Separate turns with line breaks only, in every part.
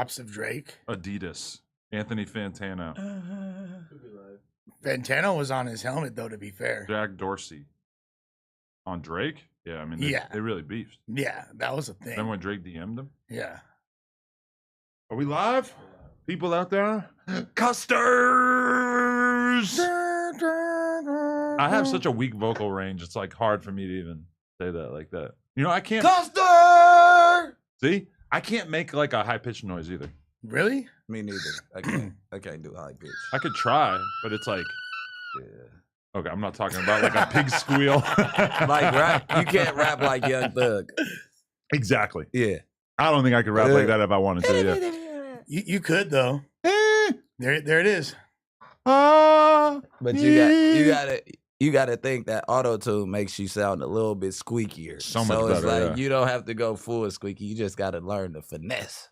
drops of Drake?
Adidas. Anthony Fantano.
Fantano was on his helmet, though, to be fair.
Jack Dorsey. On Drake? Yeah, I mean, they really beefed.
Yeah, that was a thing.
Then when Drake DM'd him?
Yeah.
Are we live? People out there? Custers! I have such a weak vocal range, it's like hard for me to even say that like that. You know, I can't.
Custer!
See? I can't make like a high pitched noise either.
Really?
Me neither. I can't do high pitch.
I could try, but it's like, yeah. Okay, I'm not talking about like a pig squeal.
Like rap, you can't rap like Young Thug.
Exactly.
Yeah.
I don't think I could rap like that if I wanted to. Yeah.
You could though. There it is.
But you gotta think that auto tune makes you sound a little bit squeakier.
So much
it's
better,
like you don't have to go full squeaky. You just gotta learn the finesse.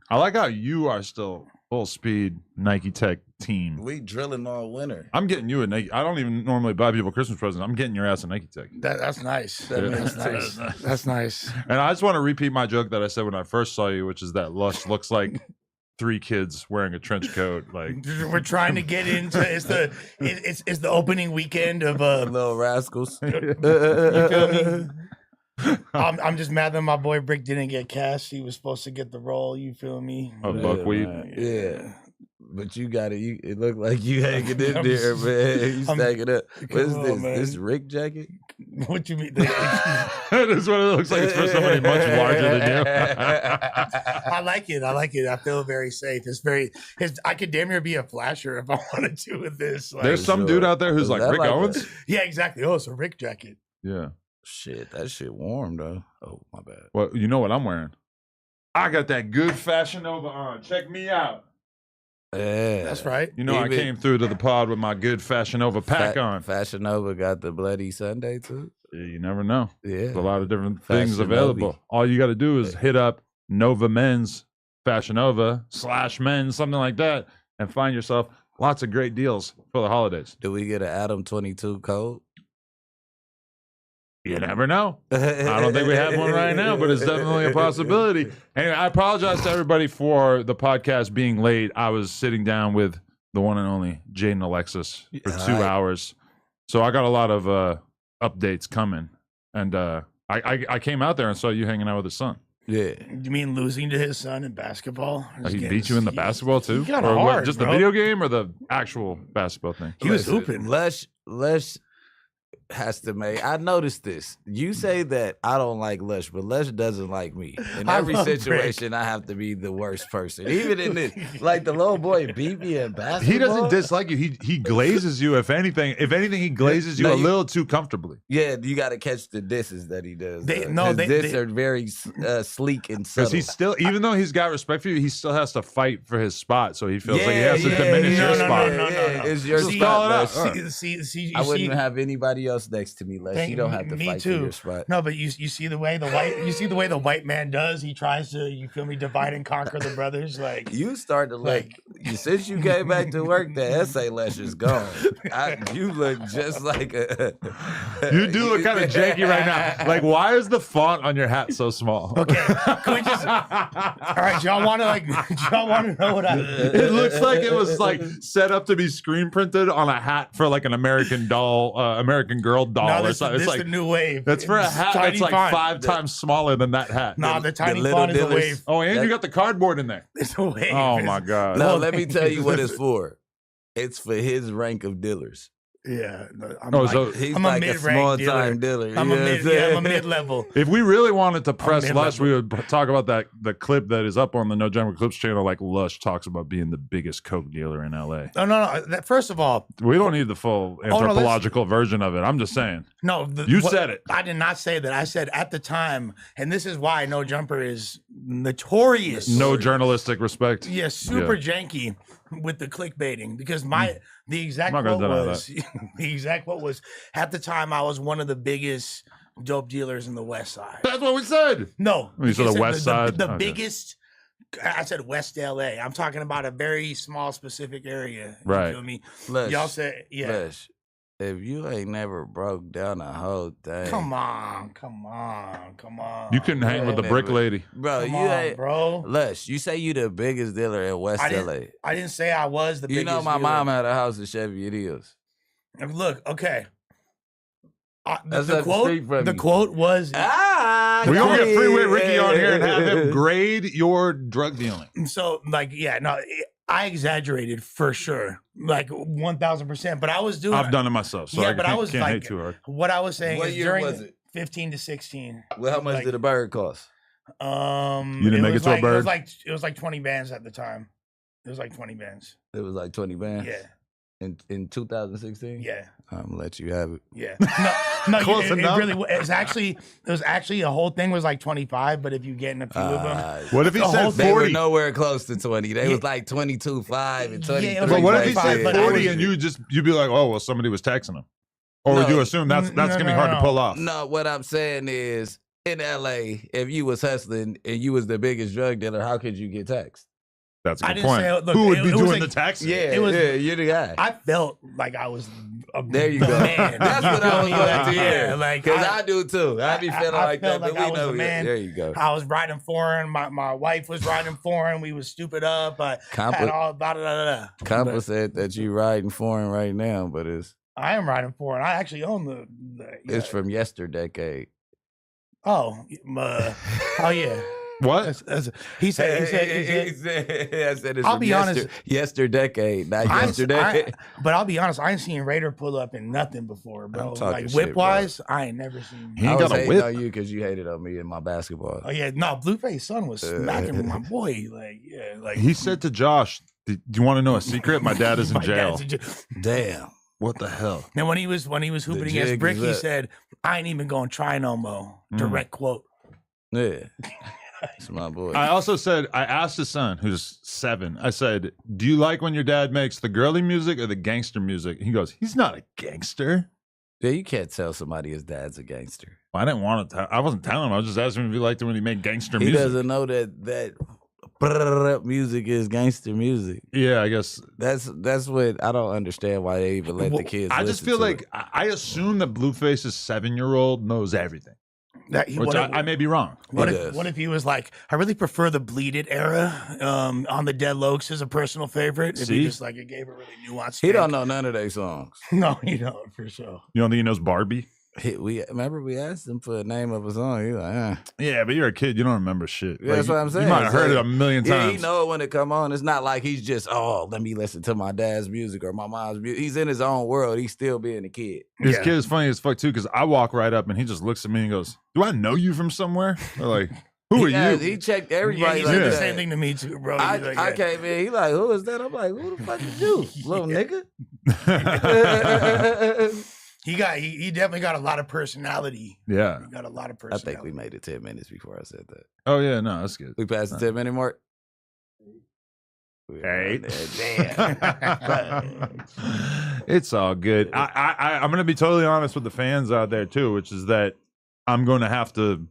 I like how you are still full speed Nike Tech team.
We drilling all winter.
I'm getting you a Nike. I don't even normally buy people Christmas presents. I'm getting your ass a Nike Tech.
That's nice. That's nice. That's nice.
And I just want to repeat my joke that I said when I first saw you, which is that Lush looks like 3 kids wearing a trench coat. Like
we're trying to get into it's the opening weekend of
Little Rascals.
You feel me? I'm just mad that my boy Bricc didn't get cast. He was supposed to get the role. You feel me?
Buckwheat.
Yeah. But you got it. It looked like you hanging in there, man. You stacking up. What is this?
Man.
This Rick jacket?
What you mean?
That is what it looks like. It's for somebody much larger than you.
I like it. I feel very safe. I could damn near be a flasher if I wanted to with this. Like,
There's some dude out there who's like Rick Owens.
Yeah, exactly. Oh, it's a Rick jacket.
Yeah.
Shit, that shit warm though. Oh, my bad.
Well, you know what I'm wearing? I got that good Fashion Nova on. Check me out.
Yeah,
that's right.
You know, I came through to the pod with my good Fashion Nova pack on.
Fashion Nova got the Bloody Sunday too.
Yeah, you never know.
Yeah,
there's a lot of different
Fashion
things available.
Nova.
All you got to do is hit up Nova Men's Fashion Nova /men's, something like that, and find yourself lots of great deals for the holidays.
Do we get an Adam 22 code?
You never know. I don't think we have one right now, but it's definitely a possibility. Anyway, I apologize to everybody for the podcast being late. I was sitting down with the one and only Jaden Alexis for 2 hours. So I got a lot of updates coming. And I came out there and saw you hanging out with his son.
Yeah.
You mean losing to his son in basketball?
He beat you in the basketball too?
He got
or
hard,
just
bro.
the video game or the actual basketball thing?
He was hooping.
Lush has to make. I noticed this. You say that I don't like Lush, but Lush doesn't like me. In every situation, I have to be the worst person. Even in this, like the little boy beat me in basketball.
He doesn't dislike you. He glazes you. If anything, he glazes you a little too comfortably.
Yeah, you got to catch the disses that he does.
They
are very sleek and subtle.
Because he's still, even though he's got respect for you, he still has to fight for his spot. So he feels like he has to diminish your spot.
No.
It's your spot.
See,
I wouldn't have anybody else next to me, Les. You don't have to fight for your spot.
No, but you see the way the white man does. He tries to, you feel me, divide and conquer the brothers. Like
you start to look since you came back to work, the essay lash is gone. You look just like a.
You do look kind of janky right now. Like, why is the font on your hat so small?
Okay, can we just? All right, y'all want to know what I?
It looks like it was like set up to be screen printed on a hat for like an American doll, American Girl doll.
No, this
it's
is
like
the new wave.
That's for a hat that's like
font.
5 times smaller than that hat.
Nah, the tiny font is a wave.
Oh, and you got the cardboard in there.
It's a wave.
Oh my god.
No, let me tell you what it's for. It's for his rank of dealers.
Yeah,
he's
I'm
like a small time dealer.
I'm a mid-level.
If we really wanted to press Lush, we would talk about the clip that is up on the No General Clips channel. Like Lush talks about being the biggest coke dealer in LA.
No. First of all,
we don't need the full anthropological version of it. I'm just saying.
No,
you said it.
I did not say that. I said at the time, and this is why No Jumper is notorious.
No journalistic respect.
Yes, super janky with the clickbaiting because the exact quote was at the time I was one of the biggest dope dealers in the West Side.
That's what we said.
No,
you said the West Side.
The biggest. I said West LA. I'm talking about a very small specific area.
Right.
You feel me?
Lush,
y'all said
Lush, If you ain't never broke down a whole thing.
Come on.
You couldn't hang with the Bricc lady.
Bro,
Come
you
on,
ain't.
bro.
Lush, you say you the biggest dealer in West LA.
I didn't say I was the biggest.
You know my
dealer.
mom had a house in Chevy. It is.
Look, okay.
That's
The quote was.
We gonna get Freeway Ricky on here and have him grade your drug dealing.
So, I exaggerated for sure, like 1,000%. But I was doing.
I've done it myself, so I can't
like,
hate too hard.
What I was saying
What
is
year
during
was it?
15 to 16.
Well, how much did a bird cost?
You didn't make it to a bird?
It was like 20 bands at the time. It was like 20 bands.
It was like 20 bands?
Yeah.
In 2016?
Yeah.
I'm gonna let you have it.
Yeah. No,
Close enough.
It was actually a whole thing was like 25, but if you get in a few of them.
What if he said 40?
They were nowhere close to 20. They was like 22.5 and 23.
Yeah,
But what if he said
25,
40 and you'd be like, oh, well, somebody was texting him? Or would you assume that's gonna be hard to pull off?
No, what I'm saying is in LA, if you was hustling and you was the biggest drug dealer, how could you get taxed?
That's a
I
good
didn't
point.
say- look,
Who would
it
be
was
doing
like-
the taxing?
Yeah, you're the guy.
I felt like I was
There you
the
go.
man.
That's what I was
You
going
feel
to
me?
hear.
Yeah, like
Because I do too. I be feeling
I
like
felt
that,
like
but
I
we
was
know
the man.
There you go.
I was riding foreign. My wife was riding foreign. We was stupid up. I
Compa-
had all da da da da.
Compa
But
said that you riding foreign right now, but
I am riding foreign. I actually own the
it's from yesterday.
oh yeah.
What?
He said.
I said it's
I'll
from
be honest.
yesterday, not yesterday.
But I'll be honest. I ain't seen Raider pull up in nothing before, bro.
I'm talking
Like
shit,
whip wise, I ain't never seen.
He
I
ain't
was
got a
hating
whip.
on you because you hated on me in my basketball.
Oh yeah, no. Blueface son was smacking my boy. Like
He said to Josh, do you want to know a secret? My dad is in
my
jail.
dad's
Damn.
What the hell?
And when he was hooping against
jig
Bricc,
is
he
up.
said, "I ain't even gonna try no more." Direct quote.
Yeah. It's my boy.
I also said, I asked his son, who's 7, I said, do you like when your dad makes the girly music or the gangster music? He goes, he's not a gangster.
Yeah, you can't tell somebody his dad's a gangster.
I didn't want to. I wasn't telling him. I was just asking him if he liked it when he made gangster
He
music.
doesn't know that music is gangster music.
Yeah, I guess.
That's what I don't understand why they even let the kids.
I just
listen
feel
to
like
it.
I assume that Blueface's 7-year-old knows everything, which I may be wrong.
What
does.
if he was like, I really prefer the Bleed It era on the Dead Lokes as a personal favorite. If
See?
he just like it gave a really nuanced.
He
take.
don't know none of their songs.
No, he don't for sure.
You don't think he knows Barbie?
We asked him for the name of a song. He like,
Yeah, but you're a kid. You don't remember shit.
Yeah, that's what I'm saying.
You might have heard
So,
it a million
yeah,
times.
he know it when it come on. It's not like he's just, let me listen to my dad's music or my mom's music. He's in his own world. He's still being a kid.
This kid is funny as fuck too, because I walk right up and he just looks at me and goes, "Do I know you from somewhere?" Or like, "Who are you?"
He checked
Yeah,
everybody.
he
like
said the
that.
same thing to me too, bro. He's like,
I
yeah.
came in. He like, who is that? I'm like, who the fuck is you, little nigga?
He definitely got a lot of personality.
Yeah.
He got a lot of
I
personality.
think we made it 10 minutes before I said that.
Oh yeah, no, that's good.
We passed the 10-minute mark.
Hey,
Damn.
it's all good. I'm gonna be totally honest with the fans out there too, which is that I'm going to have to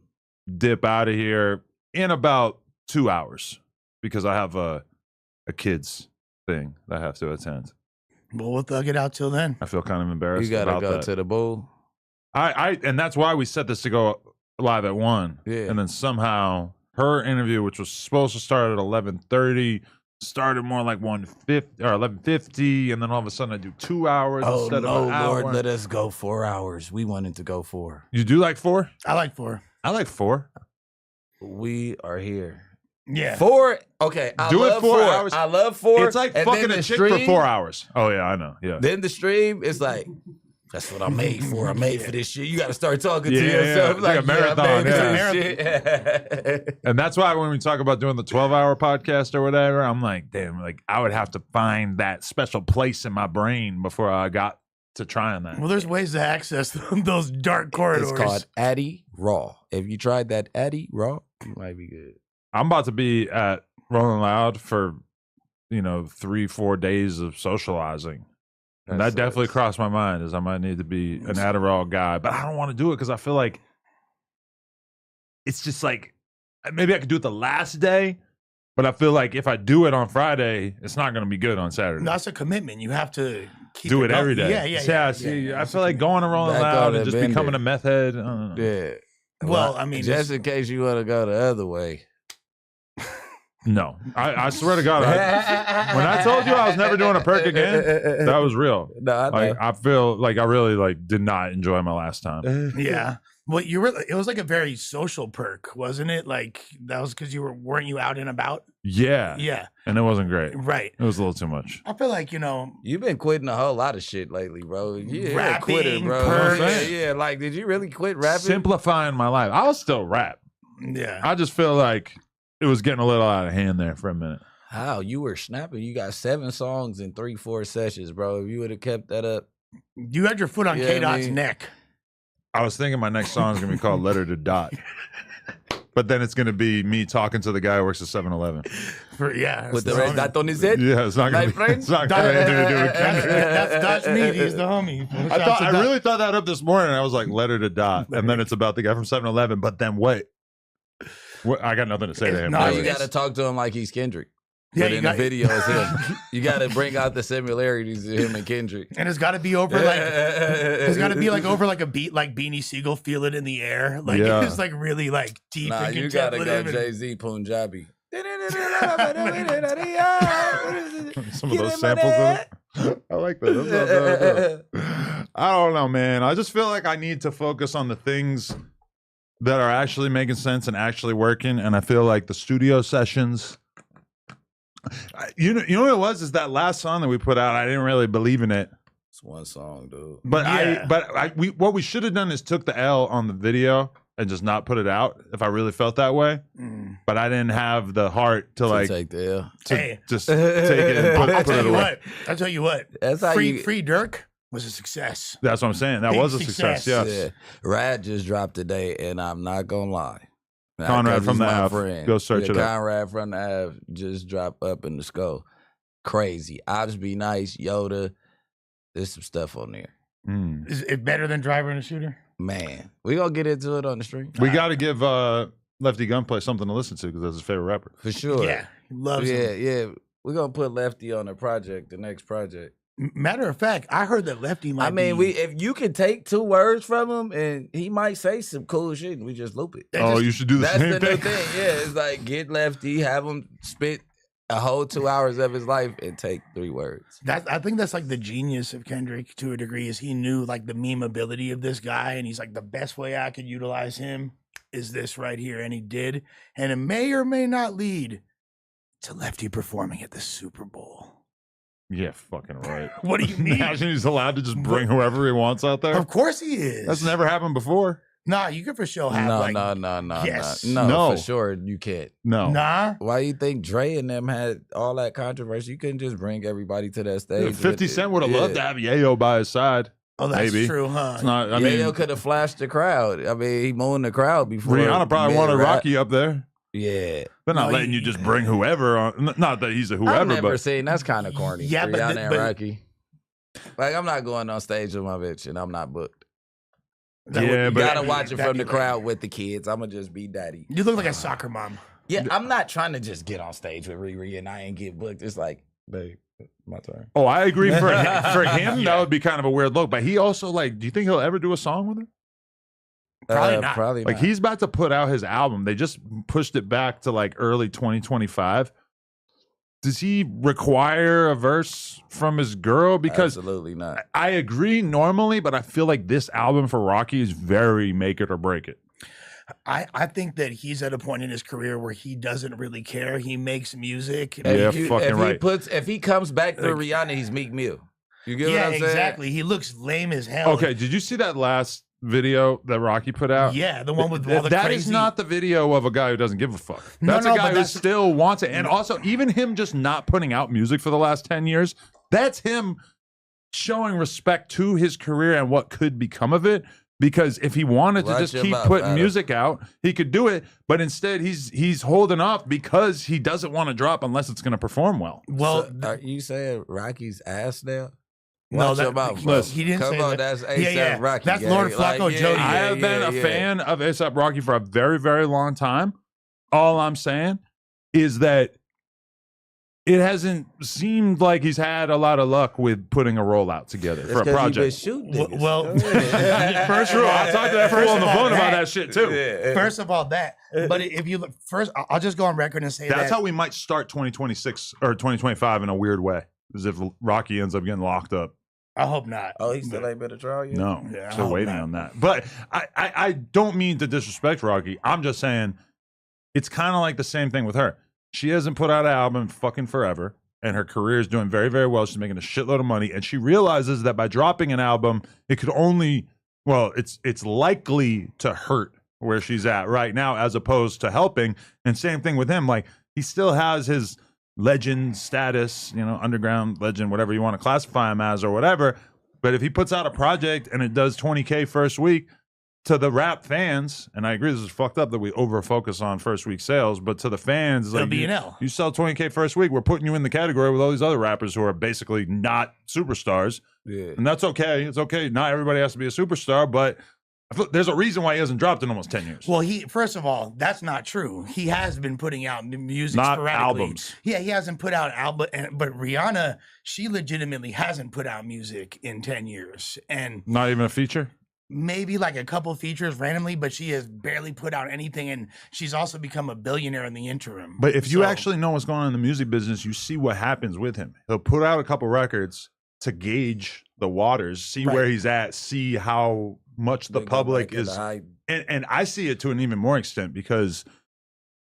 dip out of here in about 2 hours because I have a kids thing that I have to attend.
Well, we'll thug it out till then.
I feel kind of embarrassed.
You gotta
about
go
that.
to the bowl.
And that's why we set this to go live at 1.
Yeah.
And then somehow her interview, which was supposed to start at 11:30, started more like 1:50 or 11:50, and then all of a sudden I do 2 hours
Oh
instead
no,
of an hour.
Lord, let us go 4 hours. We wanted to go 4.
You do like 4?
I like 4.
I like 4.
We are here.
Yeah.
4. Okay, I
Do it
love
4 hours.
I love 4.
It's like
and
fucking
then
a
the
chick for
stream-
4 hours. Oh yeah, I know. Yeah.
Then the stream is like, that's what I'm made for. I'm made for this shit. You got to start talking
Yeah,
to
yeah,
yourself
it's like a marathon,
I'm made for
yeah.
this shit.
And that's why when we talk about doing the 12-hour podcast or whatever, I'm like, damn, like I would have to find that special place in my brain before I got to trying that.
Well, there's ways to access those dark corridors.
It's called Addy Raw. If you tried that Addy Raw, you might be good.
I'm about to be at Rolling Loud for 3-4 days of socializing. And that definitely crossed my mind is I might need to be an Adderall guy, but I don't want to do it because I feel like it's just like maybe I could do it the last day, but I feel like if I do it on Friday, it's not going to be good on Saturday.
That's a commitment. You have to
do it every day.
Yeah.
See, I feel like going and rolling
Back
loud
on
and
the
just becoming a meth head. I don't know.
Yeah.
Well, I mean,
just in case you want to go the other way.
No, I swear to God, when I told you I was never doing a perk again, that was real.
No,
I feel like I really did not enjoy my last time.
Yeah. Well, it was like a very social perk, wasn't it? Like that was because weren't you out and about?
Yeah.
Yeah.
And it wasn't great.
Right.
It was a little too much.
I feel like,
you've been quitting a whole lot of shit lately, bro. Yeah,
rapping,
quitter, bro.
perks.
Yeah. Like, did you really quit rapping?
Simplifying my life. I'll still rap.
Yeah.
I just feel like it was getting a little out of hand there for a minute.
How? You were snapping. You got 7 songs in 3-4 sessions, bro. If you would have kept that up.
You had your foot on K-Dot's neck.
I was thinking my next song is going to be called Letter to Dot. But then it's going to be me talking to the guy who works at 7-Eleven.
With the red dot on his head?
Yeah, it's not going to have anything to do with Kendrick.
That's me. He's the homie.
I really thought that up this morning. I was like, Letter to Dot. And then it's about the guy from 7-Eleven. But then wait. I got nothing to say to him.
No, you got to talk to him like he's Kendrick. Yeah, but in the video is him. You got to bring out the similarities of him and Kendrick.
And it's got to be over like it's got to be like over like a beat like Beanie Siegel, Feel It in the Air. Like it's like really like deep and
you got to go
and...
Jay-Z Punjabi.
Some of those samples in it. I like that. I don't know, man. I just feel like I need to focus on the things that are actually making sense and actually working. And I feel like the studio sessions, you know what it was? Is that last song that we put out, I didn't really believe in it.
It's one song, dude.
But what we should have done is took the L on the video and just not put it out if I really felt that way. But I didn't have the heart to
take the L.
Just take it and put it away.
I'll tell you what.
That's how
Free Dirk was a success.
That's what I'm saying. That was a success. Yes.
Yeah. Rad just dropped today, and I'm not gonna lie.
Conrad from the Ave. Go search it up.
Conrad from the Ave just dropped Up in the Skull. Crazy. Ops Be Nice, Yoda. There's some stuff on there.
Is it better than Driver and a Shooter?
Man, we gonna get into it on the stream.
We got to give Lefty Gunplay something to listen to because that's his favorite rapper.
For sure.
Yeah, he loves him.
Yeah. We're gonna put Lefty on the next project.
Matter of fact, I heard that Lefty might
if you can take 2 words from him and he might say some cool shit and we just loop it.
You should do the same thing.
That's the new thing. Yeah, it's like get Lefty, have him spit a whole 2 hours of his life and take 3 words.
I think that's like the genius of Kendrick to a degree is he knew like the memeability of this guy and he's like the best way I could utilize him is this right here. And he did. And it may or may not lead to Lefty performing at the Super Bowl.
Yeah, fucking right.
What do you mean?
Imagine he's allowed to just bring whoever he wants out there.
Of course he is.
That's never happened before.
Nah, you could for sure have
No, for sure you can't.
No.
Nah.
Why you think Dre and them had all that controversy? You couldn't just bring everybody to that stage.
50 Cent would have loved to have Yayo by his side.
Oh, that's true, huh?
It's not,
Yayo could have flashed the crowd. I mean, he moaned the crowd before.
Rihanna probably wanted Rocky up there.
Yeah.
They're not letting you just bring whoever on. Not that he's a whoever,
I've never
but
seen that's kind of corny.
Yeah,
Rihanna
but
and Rocky. Like, I'm not going on stage with my bitch and I'm not booked. You gotta watch it from the crowd with the kids. I'm gonna just be daddy.
You look like a soccer mom.
Yeah, I'm not trying to just get on stage with Riri and I ain't get booked. It's like, babe, my turn.
Oh, I agree. For him, that would be kind of a weird look. But he also, do you think he'll ever do a song with her?
Probably not.
He's about to put out his album. They just pushed it back to early 2025. Does he require a verse from his girl? Because
absolutely not.
I agree normally, but I feel like this album for Rocky is very make it or break it.
I think that he's at a point in his career where he doesn't really care. He makes music.
If he comes back to Rihanna, he's Meek Mill. You get what I'm saying?
Exactly. He looks lame as hell.
Okay, did you see that last video that Rocky put out?
Yeah, the one with all the
That
crazy...
is not the video of a guy who doesn't give a fuck. That's a guy who still wants it. And also, even him just not putting out music for the last 10 years, that's him showing respect to his career and what could become of it. Because if he wanted to just keep putting music out, he could do it. But instead, he's holding off because he doesn't want to drop unless it's going to perform well.
Well, so, are you saying Rocky's ass now?
No,
he didn't
say that.
That's A$AP Rocky.
That's Lord Flacco Jody.
I have been a fan of A$AP Rocky for a very, very long time. All I'm saying is that it hasn't seemed like he's had a lot of luck with putting a rollout together for a project.
Well,
First of all, I talked to that fool on the phone about that shit too.
First of all, that. But if you look first, I'll just go on record and say
that's how we might start 2026 or 2025 in a weird way, as if Rocky ends up getting locked up.
I hope not.
Oh, he still ain't been a trial yet?
No, still waiting on that. But I don't mean to disrespect Rocky. I'm just saying it's kind of like the same thing with her. She hasn't put out an album in fucking forever, and her career is doing very, very well. She's making a shitload of money, and she realizes that by dropping an album, it could only, well, it's likely to hurt where she's at right now as opposed to helping. And same thing with him. Like, he still has his legend status, you know, underground legend, whatever you want to classify him as or whatever. But if he puts out a project and it does 20K first week, to the rap fans, and I agree this is fucked up that we over focus on first week sales, but to the fans, it's like you sell 20K first week, we're putting you in the category with all these other rappers who are basically not superstars. Yeah. And that's okay. It's okay. Not everybody has to be a superstar, but there's a reason why he hasn't dropped in almost 10 years.
Well, first of all, that's not true. He has been putting out music
not
sporadically.
Albums.
Yeah, he hasn't put out album, but Rihanna, she legitimately hasn't put out music in 10 years. And
not even a feature?
Maybe like a couple features randomly, but she has barely put out anything, and she's also become a billionaire in the interim.
But if you actually know what's going on in the music business, you see what happens with him. He'll put out a couple records to gauge the waters, see where he's at, see how much the public is. And I see it to an even more extent because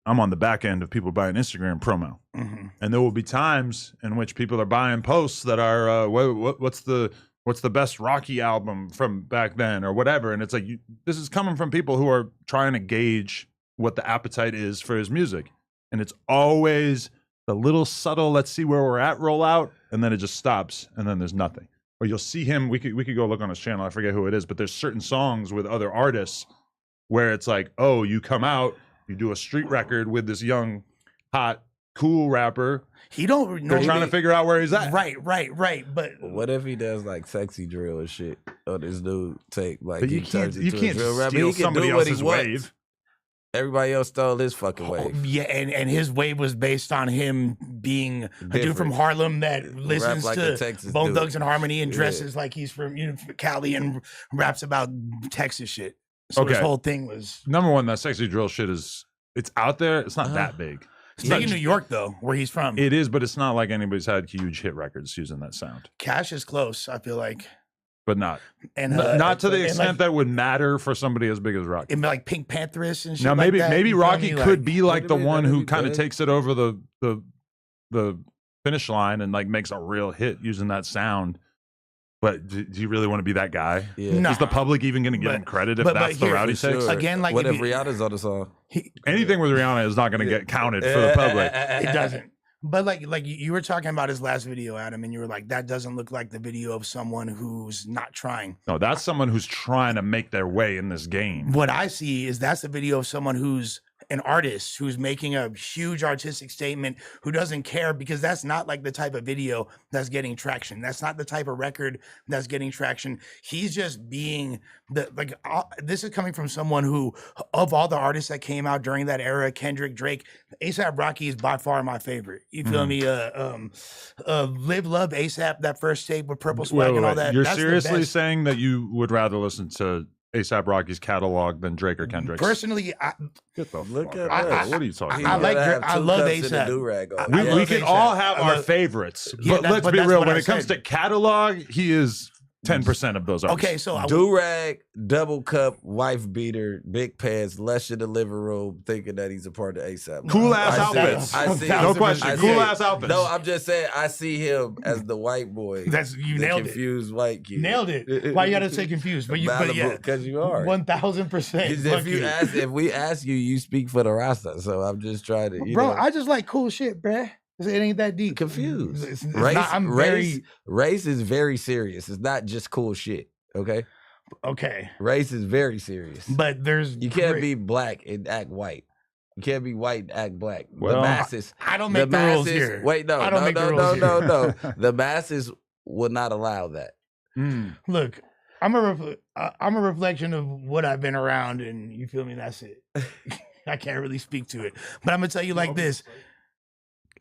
I'm on the back end of people buying Instagram promo. Mm-hmm. And there will be times in which people are buying posts that are, what's the best Rocky album from back then or whatever. And it's like, this is coming from people who are trying to gauge what the appetite is for his music. And it's always the little subtle, let's see where we're at rollout. And then it just stops. And then there's nothing. Or you'll see him. We could go look on his channel. I forget who it is, but there's certain songs with other artists where it's like, oh, you come out, you do a street record with this young, hot, cool rapper. They're trying to figure out where he's at.
Right. But
what if he does like sexy drill or shit? Or this dude take like
but you can't steal somebody else's wave.
Everybody else stole his fucking wave.
Yeah, and his wave was based on him being a dude from Harlem that listens like to Bone Thugs and Harmony and dresses like he's from Cali and raps about Texas shit. So his whole thing was
number one. That sexy drill shit it's out there. It's not that big.
It's big in New York though, where he's from.
It is, but it's not like anybody's had huge hit records using that sound.
Cash is close, I feel like.
But not not to the extent that would matter for somebody as big as Rocky.
And like Pink Panthers and shit.
Now maybe
like that,
maybe Rocky could be like the one who kind of takes it over the finish line and like makes a real hit using that sound. But do you really want to be that guy? Yeah. No. Is the public even going to give him credit if that's the route he takes?
Sure.
Again, like
what if Rihanna's on the song?
Anything with Rihanna is not going to get counted for the public.
It doesn't. But like you were talking about his last video, Adam, and you were like, that doesn't look like the video of someone who's not trying.
No, that's someone who's trying to make their way in this game.
What I see is that's the video of someone who's an artist who's making a huge artistic statement, who doesn't care, because that's not like the type of video that's getting traction. That's not the type of record that's getting traction. He's just being this is coming from someone who, of all the artists that came out during that era, Kendrick, Drake, A$AP Rocky is by far my favorite. You feel me? Live Love A$AP, that first tape with Purple Swag and all that.
You're seriously saying that you would rather listen to A$AP Rocky's catalog than Drake or Kendrick's?
Personally,
get the fuck out. What are you talking about?
I love A$AP.
We can all have our favorites, but let's be real. When it comes to catalog, he is 10% of those artists.
Okay, so
do-rag, double cup, wife beater, big pants, Lush in the living room, thinking that he's a part of A$AP.
Cool ass outfits. No question. Cool ass outfits.
No, I'm just saying I see him as the white boy.
You nailed it.
Confused white kid.
Nailed it. Why you gotta say confused? But yeah,
because you are
1000%.
If we ask you, you speak for the Rasta. So I'm just trying to,
bro. I just like cool shit, bruh. It ain't that deep.
Confused.
Race
is very serious. It's not just cool shit. Okay. Race is very serious.
But you
can't be black and act white. You can't be white and act black.
Well,
the masses.
I don't make the rules here.
Wait, no. The masses would not allow that.
Look, I'm a reflection of what I've been around, and you feel me. That's it. I can't really speak to it, but I'm gonna tell you like this.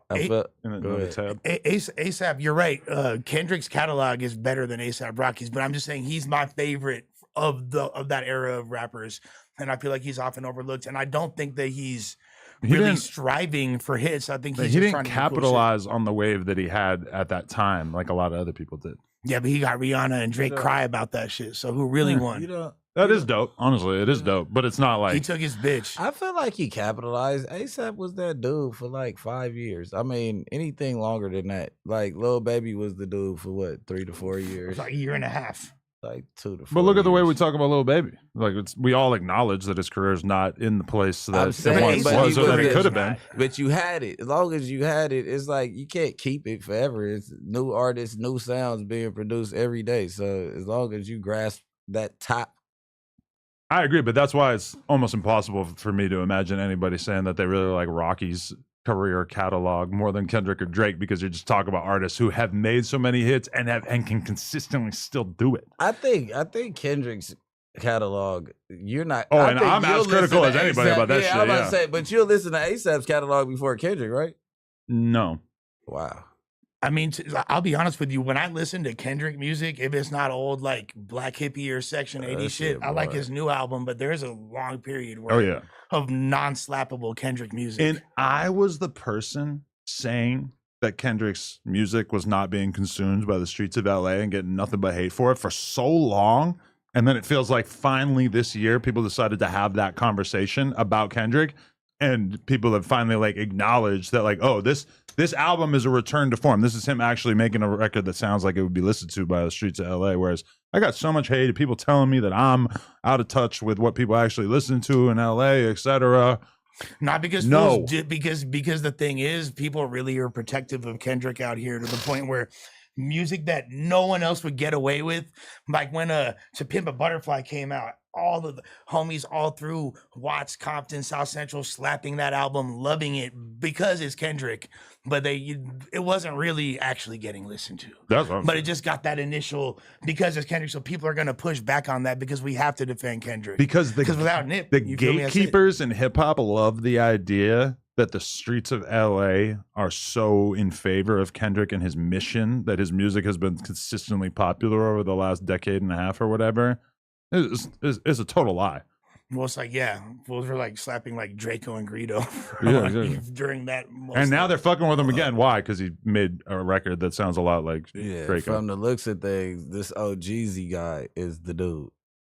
I felt,
Another tab.
ASAP, you're right. Kendrick's catalog is better than ASAP Rocky's, but I'm just saying he's my favorite of that era of rappers, and I feel like he's often overlooked. And I don't think that he's really striving for hits. I think he's
he
just
didn't
trying to do cool
capitalize on the wave that he had at that time, like a lot of other people did.
shit. Yeah, but he got Rihanna and Drake cry about that shit. So who really won?
That is dope. Honestly, it is dope, but it's not like
He took his bitch.
I feel like he capitalized. ASAP was that dude for like 5 years. I mean, anything longer than that. Like Lil Baby was the dude for what, 3 to 4
It
years,
was like a year and a half.
like 2 to 4.
But look at the way we
years.
talk about Lil Baby. Like we all acknowledge that his career is not in the place that
I'm
it
saying,
once
but
was
he
or that
was
it could have been.
But you had it. As long as you had it, it's like you can't keep it forever. It's new artists, new sounds being produced every day. So as long as you grasp that top.
I agree, but that's why it's almost impossible for me to imagine anybody saying that they really like Rocky's career catalog more than Kendrick or Drake, because you're just talking about artists who have made so many hits and can consistently still do it.
I think Kendrick's catalog, you're not.
Oh,
I
and
think
I'm as
you'll
critical
listen
as
to
anybody
A$AP.
about that
yeah,
shit,
I'm about
yeah.
to say, but you'll listen to ASAP's catalog before Kendrick, right?
No.
Wow.
I mean, I'll be honest with you. When I listen to Kendrick music, if it's not old like Black Hippie or Section 80
that
shit,
shit
I like
boring.
his new album. But there's a long period where
Oh yeah.
of non-slappable Kendrick music.
And I was the person saying that Kendrick's music was not being consumed by the streets of LA and getting nothing but hate for it for so long. And then it feels like finally this year people decided to have that conversation about Kendrick, and people have finally like acknowledged that like, oh, this album is a return to form. This is him actually making a record that sounds like it would be listened to by the streets of LA. Whereas I got so much hate, people telling me that I'm out of touch with what people actually listen to in LA, etc.
Not because
No.
because the thing is, people really are protective of Kendrick out here to the point where music that no one else would get away with, like when To Pimp a Butterfly came out, all of the homies all through Watts, Compton, South Central slapping that album, loving it because it's Kendrick, but it wasn't really actually getting listened to.
That's what I'm
But
saying.
it just got that initial because it's Kendrick, so people are gonna push back on that because we have to defend Kendrick.
Because
without Nip,
the
you feel me? That's it.
gatekeepers in hip hop love the idea that the streets of LA are so in favor of Kendrick and his mission that his music has been consistently popular over the last decade and a half or whatever. It's a total lie.
Well, it's like, yeah, fools were like slapping like Draco and Greedo
Yeah, exactly.
during that.
And now they're fucking with him again. Why? Because he made a record that sounds a lot like
Yeah,
Draco.
from the looks of things, this OGZ guy is the dude.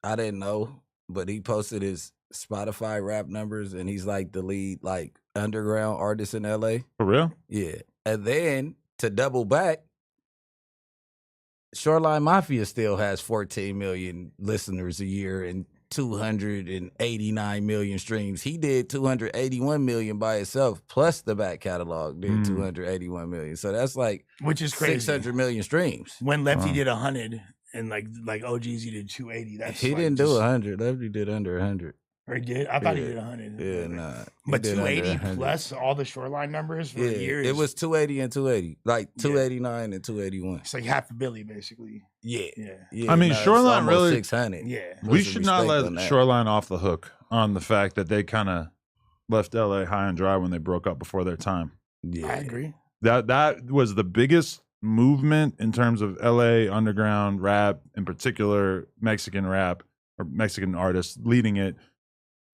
I didn't know, but he posted his Spotify rap numbers, and he's like the lead like underground artist in LA.
For real?
Yeah, and then to double back, Shoreline Mafia still has 14 million listeners a year and 289 million streams. He did 281 million by itself, plus the back catalog did 281 million. So that's like
which is crazy.
600 million streams.
When Lefty did 100 and like OGZ did 280. That's
He
like
didn't do
just-
100. Lefty did under 100.
Or he did? I thought he
Yeah.
did 100.
Yeah, nah. He
But
did under
280
100.
plus all the Shoreline numbers for
Yeah,
years.
it was 280 and 280, like 289 and 281.
It's like half a Billy basically.
Yeah,
Yeah.
I mean,
it's
Shoreline
almost
really-
600.
Yeah.
We
Put some
should not
respect
let
on that.
Shoreline off the hook on the fact that they kind of left LA high and dry when they broke up before their time.
Yeah,
I agree.
That was the biggest movement in terms of LA underground rap, in particular Mexican rap or Mexican artists leading it.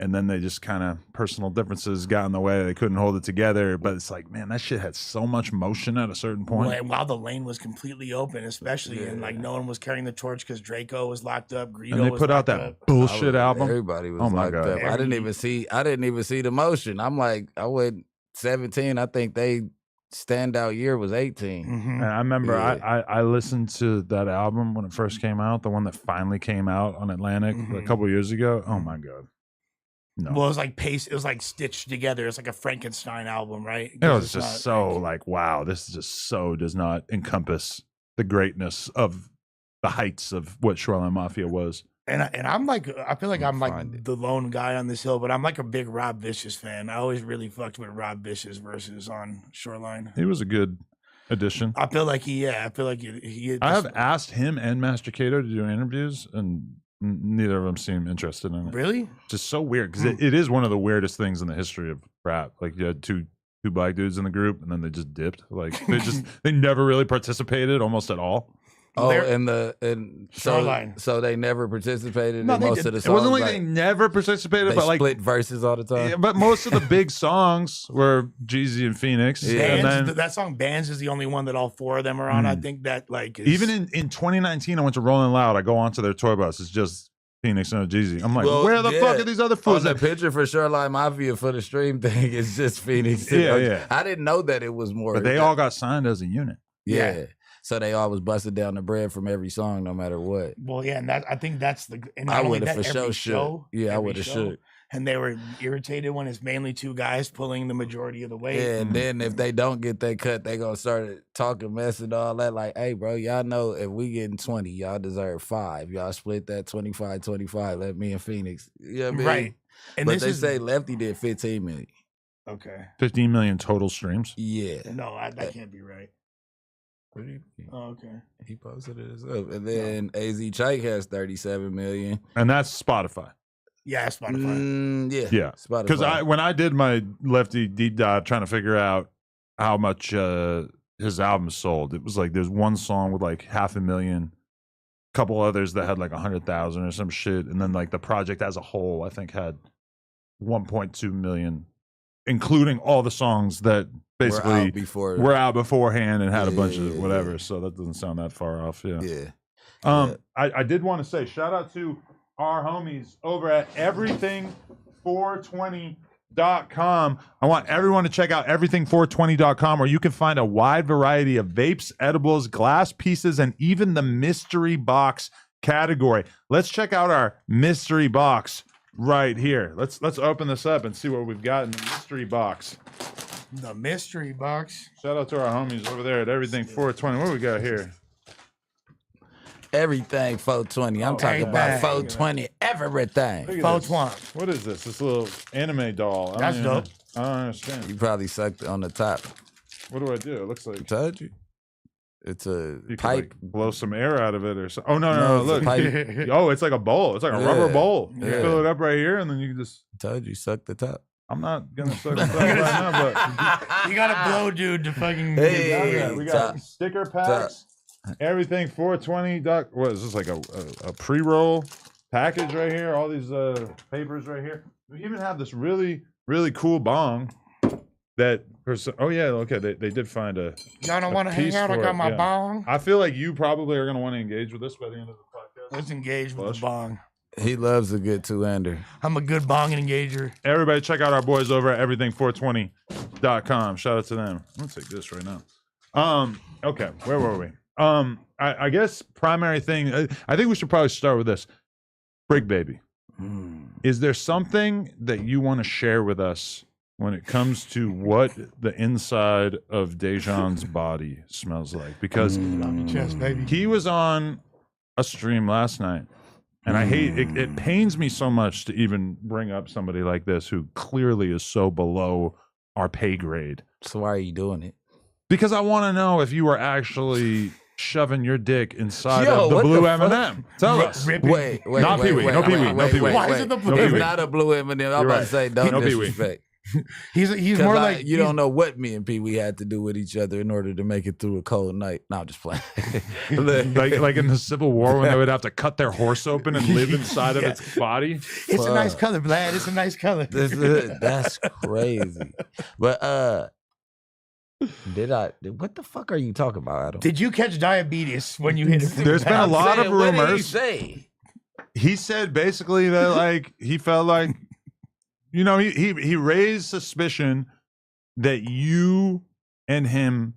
And then they just kind of personal differences got in the way. They couldn't hold it together. But it's like, man, that shit had so much motion at a certain point.
Well, while the lane was completely open, especially, and like no one was carrying the torch because Draco was locked up, Greedo
And they
was
put out
locked
that
up.
bullshit album.
Everybody was
Oh my
locked
God.
up. I didn't even see the motion. I'm like, I went 17. I think they standout year was 18.
Mhm.
And I remember
Yeah.
I listened to that album when it first came out, the one that finally came out on Atlantic a
Mhm.
couple years ago. Oh my God. No.
Well, it was like it was like stitched together. It's like a Frankenstein album, right?
It
'Cause
was
it's
just
not,
so like, wow, this is just so does not encompass the greatness of the heights of what Shoreline Mafia was.
And I'm like, I feel like I'm
Find
like
it.
the lone guy on this hill, but I'm like a big Rob Vicious fan. I always really fucked with Rob Vicious verses on Shoreline.
He was a good addition.
I feel like he
I have asked him and Master Kato to do interviews, and neither of them seem interested in it.
really.
Just so weird because it is one of the weirdest things in the history of rap. Like you had two two black dudes in the group, and then they just dipped. Like they never really participated almost at all.
Oh,
They're-
and
Shoreline.
so they never participated
No,
in
they
most
did.
of the songs.
It wasn't like they never participated,
they
but like
split verses all the time.
yeah, but most of the big songs were Jeezy and Phoenix.
Yeah.
And
Bands,
then
that song "Bands" is the only one that all four of them are on. I think that like is,
even in 2019, I went to Rolling Loud. I go onto their tour bus. It's just Phoenix and Jeezy. I'm like,
Well,
where the
yeah.
fuck are these other
On
fools?
the picture for Shoreline Mafia for the stream thing, it's just Phoenix.
Yeah.
I didn't know that it was more.
But they all got signed as a unit.
yeah. So they all was busted down the bread from every song, no matter what.
well, yeah, and that I think that's the. And
I
not only
would have
that,
for
every
sure
show,
should. Yeah, I
every
would have
show,
should.
And they were irritated when it's mainly two guys pulling the majority of the weight.
Yeah, and then if they don't get that cut, they gonna start talking mess and all that. Like, hey, bro, y'all know if we getting 20, y'all deserve 5. Y'all split that 25-25. Let me and Phoenix. You know what I mean?
Right. And
But
this
they
is
say Lefty did 15 million.
okay.
15 million total streams.
Yeah.
No, that can't be right. Oh, okay.
He posted it himself. And then AZ Chike has 37 million.
And that's Spotify.
Yeah, Spotify.
Yeah.
Yeah.
Spotify.
Because when I did my Lefty deep dive trying to figure out how much his album sold, it was like there's one song with like 500,000, couple others that had like 100,000 or some shit, and then like the project as a whole I think had 1.2 million, including all the songs that basically were out beforehand and had a bunch of whatever. So that doesn't sound that far off. Yeah. I did want to say shout out to our homies over at everything420.com. I want everyone to check out everything420.com, where you can find a wide variety of vapes, edibles, glass pieces, and even the mystery box category. Let's check out our mystery box right here. Let's open this up and see what we've got in the mystery box.
The mystery box.
Shout out to our homies over there at Everything 420. What do we got here?
Everything 420. I'm talking about 420 everything.
Look at
420.
this. What is this? This little anime doll.
That's dope.
I don't understand.
You probably sucked on the top.
What do I do? It looks like
I told you. It's a
you could,
pipe.
like, blow some air out of it or something. Oh, no,
it's a
look.
pipe.
Oh, it's like a bowl. It's like a rubber bowl. You
Yeah.
fill it up right here, and then you can just...
I told you, suck the top.
I'm not going to suck it up right now, but...
You got to blow, dude, to fucking.
Hey.
We got
Top.
sticker packs. Everything 420. What is this, like a pre-roll package right here? All these papers right here. We even have this really, really cool bong that... Oh, yeah, okay. They did find a...
Y'all don't want to hang
piece
out? I
for
got
it,
my
yeah.
bong.
I feel like you probably are going to want to engage with this by the end of the podcast.
Let's engage with
Lush.
the bong.
He loves a good two-hander.
I'm a good bong engager.
Everybody check out our boys over at everything420.com. Shout out to them. Let's take this right now. Okay, where were we? I guess primary thing, I think we should probably start with this. Bricc baby. Is there something that you want to share with us when it comes to what the inside of Dejon's body smells like? Because
Drop your chest, baby.
he was on a stream last night, and I hate it. It pains me so much to even bring up somebody like this who clearly is so below our pay grade.
So why are you doing it?
Because I want to know if you were actually shoving your dick inside
Yo,
of the
what
blue
the
M&M. Tell us.
Ripping.
Wait.
Not Pee-wee, no Pee-wee, no Pee-wee.
Why is it the blue
It's
Pee-wee?
not a blue M&M. I'm
You're
about
right.
to say, don't
No Pee-wee.
disrespect.
He's more like
you don't know what me and Pee Wee had to do with each other in order to make it through a cold night. No, I'm just playing.
like in the Civil War when they would have to cut their horse open and live inside of its body.
It's a nice color, Vlad. It's a nice color.
That's crazy. But what the fuck are you talking about, Adam?
Did you catch diabetes when you hit it?
There's been a lot of
What did he
rumors.
say?
He said basically that like he felt like, you know, he raised suspicion that you and him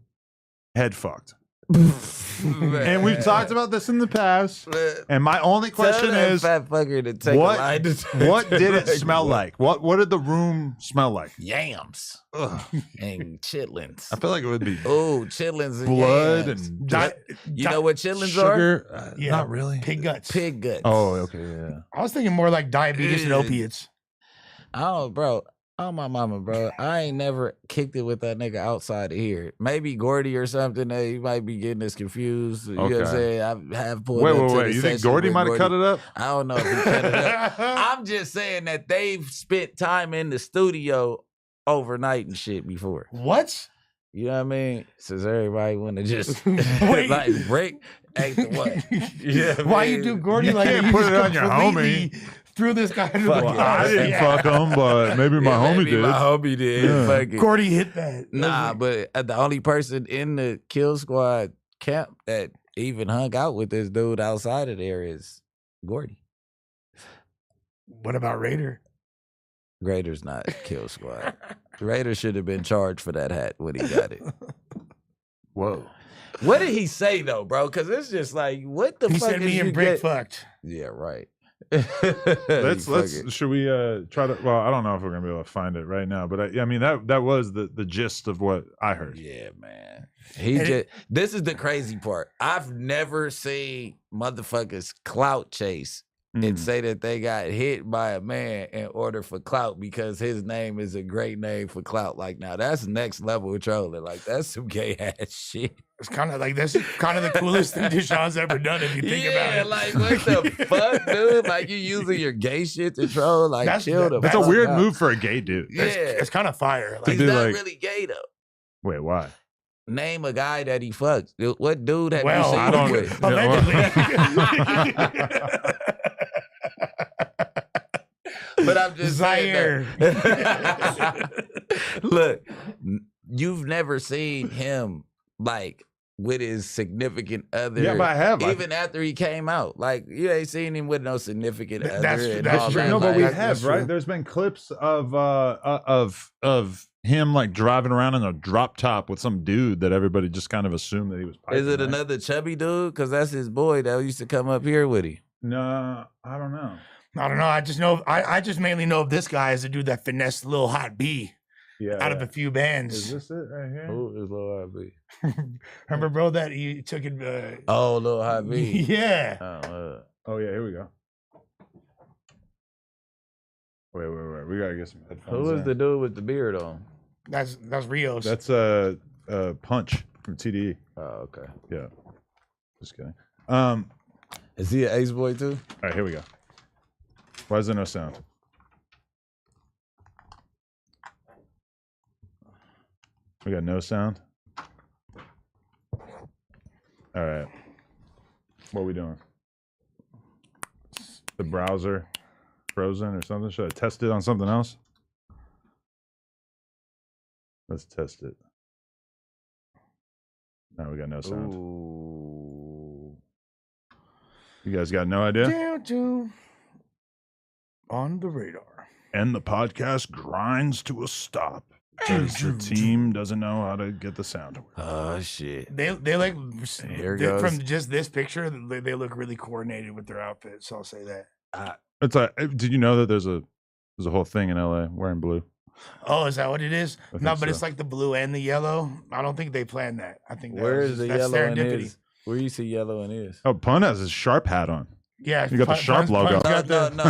had fucked. And we've talked about this in the past. And my only question
Tell that
is,
fat fucker to take
what
a line to
what did it smell like? What did the room smell like?
Yams and chitlins.
I feel like it would be
Oh, chitlins and
blood
yams.
and
You know what chitlins are?
sugar.
Yeah.
Not really.
Pig guts.
Pig guts.
Oh, okay, yeah.
I was thinking more like diabetes and opiates.
Oh, bro. Oh, my mama, bro. I ain't never kicked it with that nigga outside of here. Maybe Gordy or something. He might be getting us confused. You know what I'm
Okay.
saying? I have pulled
Wait.
up to the
You think
session
Gordy
with
might have cut it up?
I don't know if he cut it up. I'm just saying that they've spent time in the studio overnight and shit before.
What?
You know what I mean? Since everybody want to just
Wait.
like Bricc ain't the what? Yeah,
Why you do Gordy like
can't
that?
put
just
it on your
completely threw this guy to the
Fuck
bus.
it.
I didn't
Yeah.
fuck him, but maybe my homie
maybe
did.
My homie did.
Yeah.
Fuck it.
Gordy hit that.
Nah, but the only person in the Kill Squad camp that even hung out with this dude outside of there is Gordy.
What about Raider?
Raider's not Kill Squad. Raider should have been charged for that hat when he got it.
Whoa.
What did he say though, bro? Because it's just like, what the
He
fuck
said
is
me and
you
Bricc
get?
fucked.
Yeah, right.
Let's should we try to? Well, I don't know if we're gonna be able to find it right now, but I mean that was the gist of what I heard.
Yeah, man. This is the crazy part. I've never seen motherfuckers clout chase and say that they got hit by a man in order for clout because his name is a great name for clout. Like, now that's next level trolling. Like, that's some gay ass shit.
It's kind of like that's kind of the coolest thing Dejon's ever done if you think about it.
Like, what the fuck, dude? Like, you using your gay shit to troll? Like,
That's-
chill the
That's a
fuck
weird
out.
move for a gay dude.
Yeah.
It's kind of fire.
He's
be
not
like-
really gay, though.
Wait, why?
Name a guy that he fucks. What dude have
Well,
you seen
I
him
don't-
with?
Allegedly.
But I'm just
Zaire.
saying that. Look, you've never seen him like with his significant other.
Yeah, but I have.
Even after he came out, like you ain't seen him with no significant other.
That's
and all
true.
that.
No, but we
Like,
have,
that's
right?
true.
There's been clips of him like driving around in a drop top with some dude that everybody just kind of assumed that he was. Piping,
Is it
right?
another chubby dude? Because that's his boy that used to come up here with him.
No, I don't know.
I don't know. I just know. I just mainly know of this guy as a dude that finessed Lil Hot B
Yeah,
out of a few bands.
Is this it right here?
Who is Lil RB?
Remember, bro, that he took it.
Oh, Lil Hot B.
Yeah.
Oh yeah, here we go. Wait. We gotta get some headphones.
Who is the dude with the beard on?
That's Rios.
That's Punch from TDE.
Oh, okay.
Yeah, just kidding.
Is he an Ace boy too?
All right, here we go. Why is there no sound? We got no sound. All right. What are we doing? The browser frozen or something? Should I test it on something else? Let's test it. No, we got no sound.
Ooh.
You guys got no idea?
Down. On the radar.
And the podcast grinds to a stop because the team doesn't know how to get the sound to work.
Oh shit.
They like
Here goes.
from just this picture. They look really coordinated with their outfits. I'll say that.
It's like, did you know that there's a whole thing in LA wearing blue?
Oh, is that what it is?
I
No,
think
but
so.
it's like the blue and the yellow. I don't think they planned that. I think that
Where
was
is
just,
the
that's
yellow in
serendipity.
his? Where you see yellow in his?
Oh, Pun has his Sharp hat on.
Yeah,
You got the Sharp logo.
Got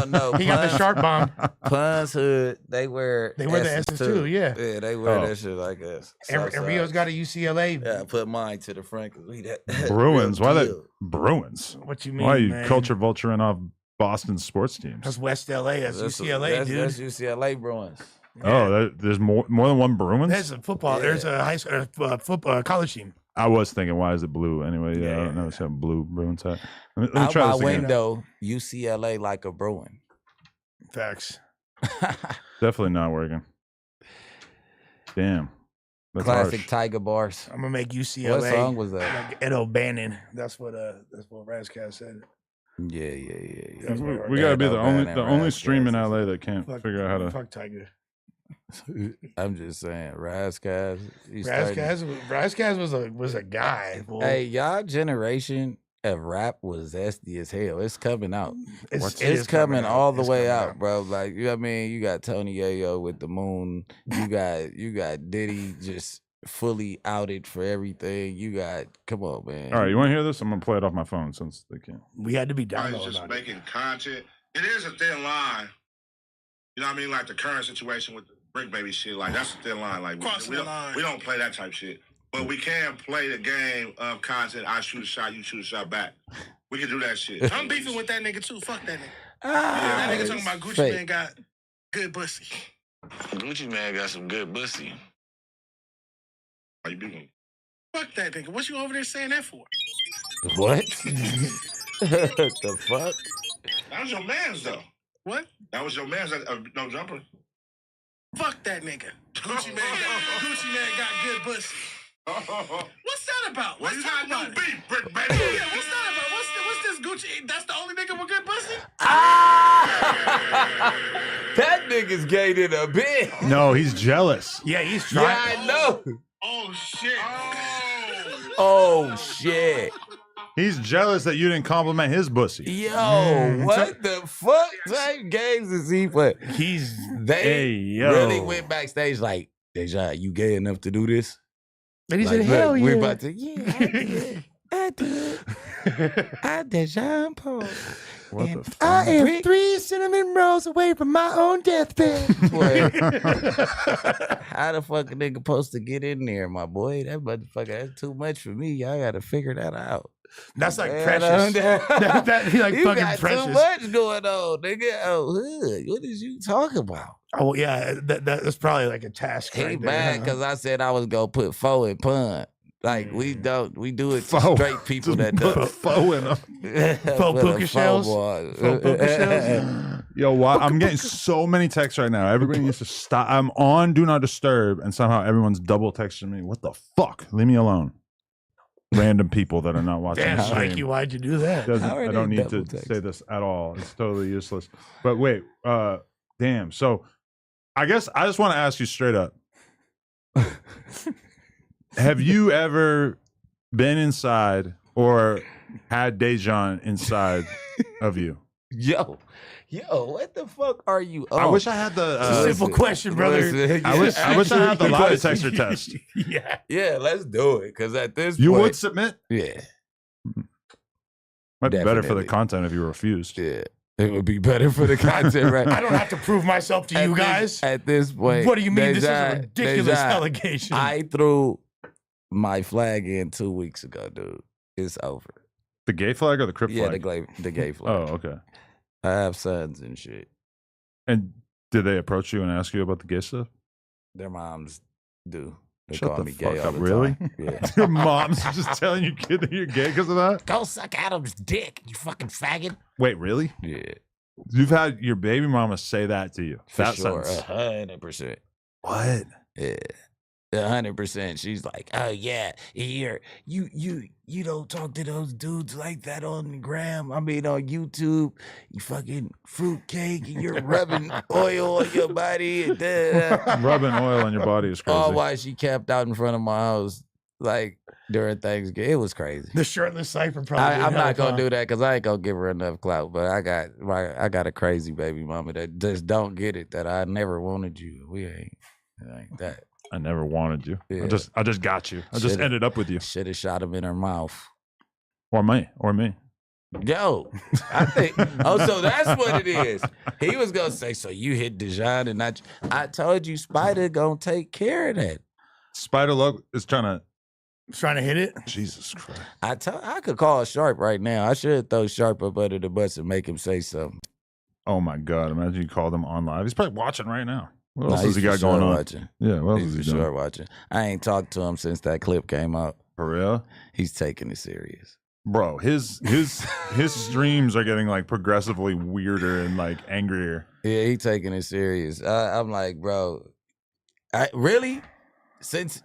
No.
He got the
Pun's-
Sharp bomb.
Pun's hood. They wear.
They wear the
S's
S's too, yeah.
Yeah, they wear
Oh.
that shit like us.
And Rio's got a UCLA.
Yeah, I put mine to the front because we that
Bruins.
real
Why that?
deal.
Bruins.
What you mean?
Why are you
man?
culture vulturing off Boston sports teams?
That's West LA. That's UCLA, dude.
That's UCLA Bruins.
Oh, there's more than one Bruins?
There's a football.
Yeah.
There's a high school football college team.
I was thinking, why is it blue anyway? Yeah, I don't know.
Yeah.
It's a blue Bruins hat. Let me
Out
try
my
this again.
window, UCLA like a Bruin.
Facts.
Definitely not working. Damn. That's
Classic
harsh.
Tiger bars.
I'm gonna make UCLA.
What song was that?
Like Ed O'Bannon. That's what Razcast said.
Yeah.
That's
We,
what
we gotta be the only
O'Bannon,
stream in
Razcast.
LA that can't figure out how to.
Fuck Tiger.
I'm just saying, Razcast.
Razcast was a guy. Boy.
Hey, y'all generation of rap was zesty as hell. It's coming out.
it
It's
is
coming
out.
all the
It's
way
coming
out, bro. Like, you know what I mean? You got Tony Yayo with the moon. You got Diddy just fully outed for everything. You got, come on, man.
All right, you want to hear this? I'm gonna play it off my phone since they can't.
We had to be down
Everybody's just
about it.
making content. It is a thin line. You know what I mean? Like the current situation with the Bricc baby shit. Like that's a thin line. Like we don't play that type shit. But we can play the game of content. I shoot a shot, you shoot a shot back. We can do that shit.
I'm beefing with that nigga too. Fuck that nigga.
Ah,
That nigga
it's
talking about Gucci
fake.
man got good Bussy.
Gucci man got some good bussy.
How you doing?
Fuck that nigga. What you over there saying that for?
What? The fuck?
That was your man's though.
What?
That was your man's. No jumper.
Fuck that nigga. Gucci man got good pussy. What's that about?
Well,
Let's
you
talk
got
about
no
it.
beef, Bricc, baby.
Yeah, what's that about? What's this Gucci? That's the only nigga with good pussy?
That nigga's gay in a bit.
No, he's jealous.
Yeah, he's
Yeah,
trying.
I know.
Oh shit.
Oh shit.
He's jealous that you didn't compliment his bussy.
Yo, what the fuck type games is he playing? They
Hey, yo.
really went backstage like, Dejon, you gay enough to do this?
And he
Like,
said,
look,
hell yeah.
we're about to, I did. I Dejon Paul.
What the fuck?
I am 3 cinnamon rolls away from my own deathbed.
Boy, how the fuck a nigga supposed to get in there, my boy? That motherfucker, that's too much for me. Y'all gotta figure that out.
That's like
Man,
Precious. that he like
you
fucking
got
Precious.
too much going on, nigga. Oh, hood. What is you talking about?
Oh yeah, that's probably like a task.
He
right
mad
there,
because I said I was gonna put foe in pun. Like we do it to
Foe.
straight people that
Put
do.
a foe in him.
Faux puka shells? Faux puka shells?
Yo, why? I'm getting so many texts right now. Everybody needs to stop. I'm on Do Not Disturb, and somehow everyone's double texting me. What the fuck? Leave me alone. Random people that are not watching
Damn,
the stream.
Mikey, why'd you do that?
How are
I
they
don't need to
double text?
say this at all. It's totally useless. But wait, damn. So I guess I just want to ask you straight up. Have you ever been inside or had Dejon inside of you?
Yo, what the fuck are you on?
I wish I had the
Simple question, brother.
I wish I had the lie detector test.
Yeah.
Yeah, let's do it. Because at this
You
point,
would submit?
yeah,
Might be better for the
Definitely.
content if you refused.
yeah, it would be better for the content, right?
I don't have to prove myself to you guys.
At this point,
What do you mean? This is a
Dejon-
ridiculous
Dejon,
allegation.
I threw my flag in 2 weeks ago, dude. It's over.
The gay flag or the crip
Yeah,
flag?
the gay flag.
Oh, okay.
I have sons and shit.
And did they approach you and ask you about the gay stuff?
Their moms do. They
Shut
call
the
me
fuck
gay all
up,
the
really?
time. Yeah.
Your mom's just telling your kid that you're gay because of that?
Go suck Adam's dick, you fucking faggot.
Wait, really?
Yeah,
You've had your baby mama say that to you?
for
That
sure.
sentence.
100%.
What?
Yeah. 100%. She's like, oh yeah, here you don't talk to those dudes like that on the gram. I mean on YouTube. You fucking fruitcake and you're rubbing oil on your body and
Rubbing oil on your body is crazy.
all while she camped out in front of my house like during Thanksgiving. It was crazy.
The shirtless cipher probably.
I'm not gonna do that because I ain't gonna give her enough clout. But I got a crazy baby mama that just don't get it. That I never wanted you. We ain't like that.
I never wanted you.
Yeah.
I just got you. I just
Should've-
ended up with you.
Should have shot him in her mouth.
Or me.
Yo, I think. Oh, so that's what it is. He was gonna say, so you hit Dejon and not. I told you, Spider gonna take care of that.
Spider Lug is trying
Trying to hit it.
to. Jesus Christ.
I could call Sharp right now. I should throw Sharp up under the bus and make him say something.
Oh my God. Imagine you called him on live. He's probably watching right now. What else
Nah,
has he
he's
got
for
going
sure
on?
Watching.
Yeah, what else
He's
is
for
he doing?
sure watching. I ain't talked to him since that clip came out.
For real?
He's taking it serious.
Bro, his streams are getting like progressively weirder and like angrier.
Yeah, he taking it serious. I'm like, bro, really? Since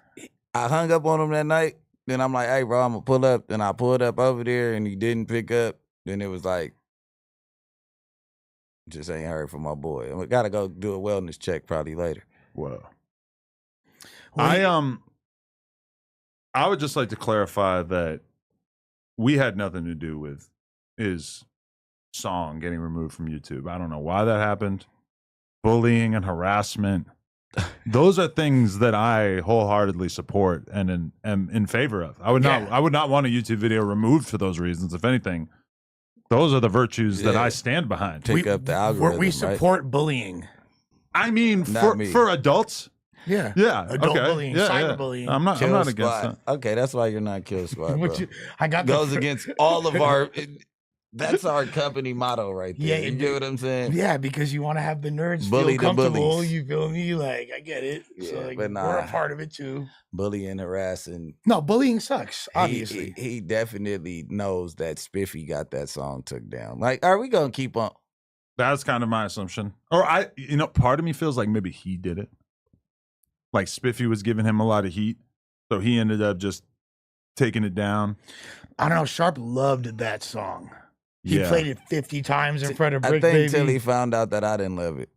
I hung up on him that night, then I'm like, hey, bro, I'm gonna pull up. Then I pulled up over there and he didn't pick up. Then it was like, just ain't heard from my boy. I gotta go do a wellness check probably later.
Whoa.
Well,
I would just like to clarify that we had nothing to do with his song getting removed from YouTube. I don't know why that happened. Bullying and harassment. Those are things that I wholeheartedly support and am in favor of. I would not want a YouTube video removed for those reasons. If anything, those are the virtues that
Yeah.
I stand behind.
Pick up the algorithm.
we
right?
support bullying.
I mean,
Not me.
for adults,
Yeah.
yeah,
Adult
okay.
bullying,
yeah,
cyberbullying.
I'm not
Kill
against
Squad.
that.
Okay, that's why you're not Kill Squad, bro.
I got the
Goes against all of our That's our company motto right there.
Yeah,
You get what I'm saying?
Yeah, because you want to have the nerds
Bully
feel
the
comfortable.
bullies.
You feel me? Like, I get it.
Yeah,
So, like,
but
we're a
nah.
part of it too.
Bullying, harassing.
No, bullying sucks, obviously.
He definitely knows that Spiffy got that song took down. Like, are we going to keep on?
That's kind of my assumption. Or part of me feels like maybe he did it. Like Spiffy was giving him a lot of heat. So he ended up just taking it down.
I don't know. Sharp loved that song. He played it 50 times in front of Bricc,
I think
baby.
till he found out that I didn't love it.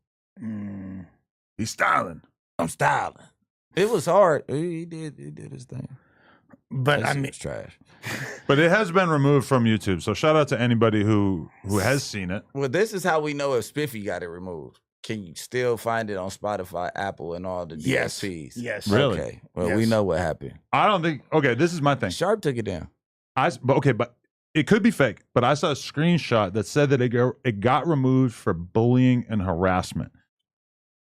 He's styling.
I'm styling. It was hard. He did his thing.
But
That
I
shit
mean,
was trash.
But it has been removed from YouTube. So shout out to anybody who has seen it.
Well, this is how we know if Spiffy got it removed. Can you still find it on Spotify, Apple, and all the DSPs?
Yes.
Really?
Okay. Well, we know what happened.
I don't think. Okay, this is my thing.
Sharp took it down.
But it could be fake. But I saw a screenshot that said that it got removed for bullying and harassment.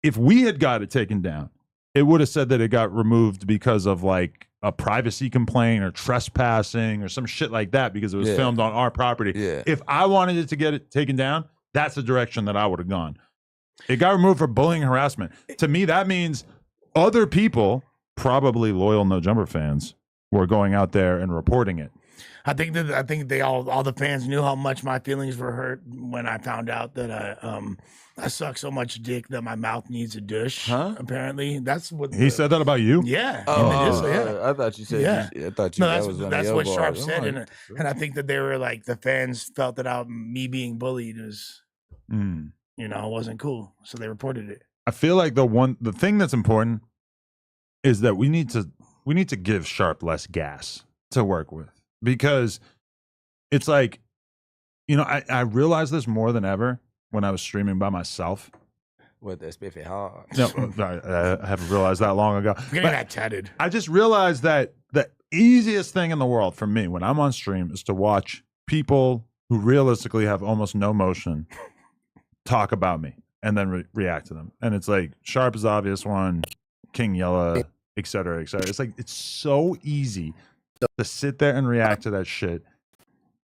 If we had got it taken down, it would have said that it got removed because of like a privacy complaint or trespassing or some shit like that because it was filmed on our property.
Yeah.
If I wanted it to get it taken down, that's the direction that I would have gone. It got removed for bullying and harassment. To me, that means other people, probably loyal No Jumper fans, were going out there and reporting it.
I think they all the fans knew how much my feelings were hurt when I found out that I suck so much dick that my mouth needs a douche.
Huh?
Apparently, that's what
He said that about you?
Yeah.
I thought you said.
Yeah.
I thought you.
No,
that was
that's what Sharp
bars.
said, and I think that they were like the fans felt that me being bullied was, wasn't cool, so they reported it.
I feel like the thing that's important is that we need to give Sharp less gas to work with, because it's like, I realized this more than ever when I was streaming by myself.
With that Spiffy hard.
No, I haven't realized that long ago.
Getting that tatted.
I just realized that the easiest thing in the world for me when I'm on stream is to watch people who realistically have almost no motion talk about me and then react to them. And it's like Sharp is the obvious one, King Yella, et cetera, et cetera. It's like, it's so easy to sit there and react to that shit.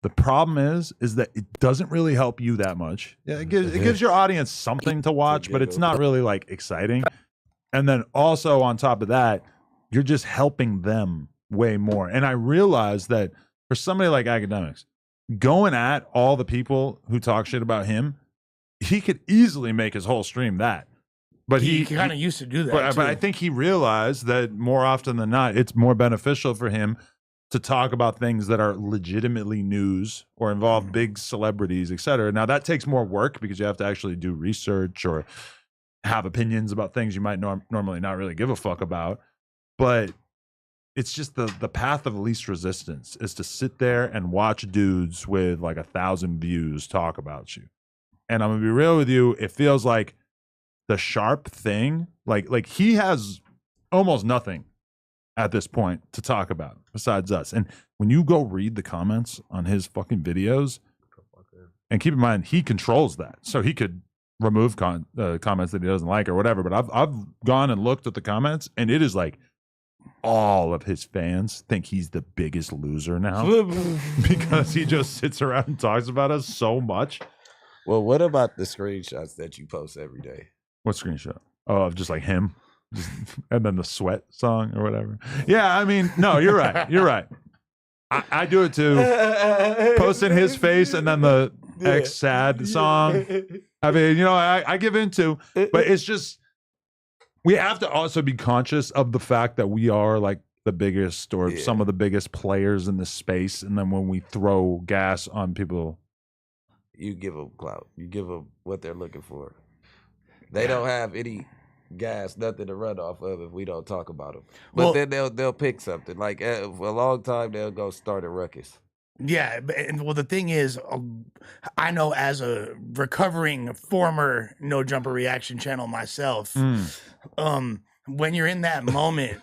The problem is that it doesn't really help you that much. Yeah, it gives your audience something to watch, but it's not really like exciting. And then also on top of that, you're just helping them way more. And I realized that for somebody like Academics, going at all the people who talk shit about him, he could easily make his whole stream that. But
he kind of used to do that.
But I think he realized that more often than not, it's more beneficial for him to talk about things that are legitimately news or involve big celebrities, et cetera. Now, that takes more work because you have to actually do research or have opinions about things you might normally not really give a fuck about. But it's just the path of least resistance is to sit there and watch dudes with like 1,000 views talk about you. And I'm going to be real with you. It feels like the Sharp thing, like he has almost nothing at this point to talk about besides us. And when you go read the comments on his fucking videos, and keep in mind, he controls that. So he could remove comments that he doesn't like or whatever. But I've gone and looked at the comments, and it is like all of his fans think he's the biggest loser now because he just sits around and talks about us so much.
Well, what about the screenshots that you post every day?
What screenshot? Oh, of just like him. And then the sweat song or whatever. Yeah, I mean, no, you're right. You're right. I do it too. Posting his face and then the X sad song. I mean, I give into, but it's just, we have to also be conscious of the fact that we are like the biggest or some of the biggest players in the space. And then when we throw gas on people,
you give them clout. You give them what they're looking for. They don't have any gas, nothing to run off of if we don't talk about them. But then they'll pick something. Like for a long time, they'll go start a ruckus.
Yeah, and the thing is, I know as a recovering former No Jumper reaction channel myself, when you're in that moment,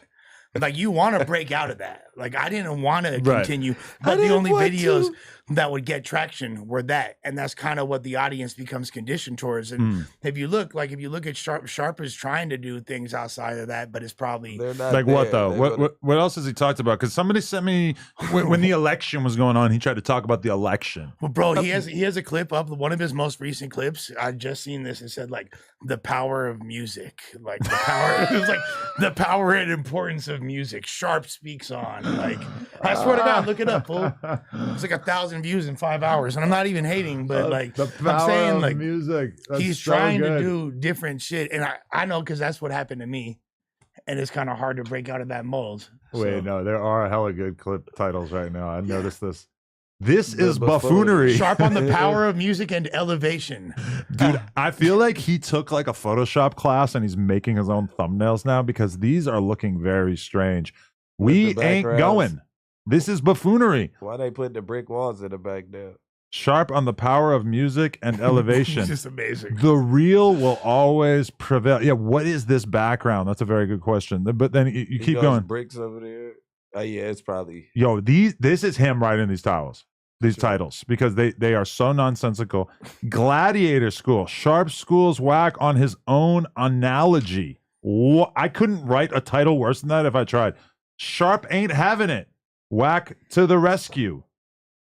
Like you want to break out of that. Like I didn't want to continue, but the only videos that would get traction were that, and that's kind of what the audience becomes conditioned towards. And if you look at Sharp is trying to do things outside of that, but it's probably
like what though? What else has he talked about? Because somebody sent me when the election was going on, he tried to talk about the election.
Well, bro, he has a clip up, one of his most recent clips. I just seen this. It said like the power of music, like the power. It was like the power and importance of music. Sharp speaks on. Like I swear to God, look it up, fool. It's like 1,000 views in 5 hours, and I'm not even hating, but like
the power
I'm saying,
of
like
music. That's
he's
so
trying
good.
to do different shit, and I know because that's what happened to me, and it's kind of hard to break out of that mold.
Wait, no, there are hella good clip titles right now. I noticed this. This is buffoonery.
Sharp on the power of music and elevation.
Dude, I feel like he took like a Photoshop class and he's making his own thumbnails now because these are looking very strange. We ain't going. This is buffoonery.
Why they put the brick walls in the back there?
Sharp on the power of music and elevation.
It's just amazing.
The real will always prevail. Yeah, what is this background? That's a very good question. But then you keep going.
Bricks over there. Oh yeah, it's probably.
Yo, this is him writing these titles because they are so nonsensical. Gladiator School. Sharp schools whack on his own analogy. I couldn't write a title worse than that if I tried. Sharp ain't having it. Whack to the rescue.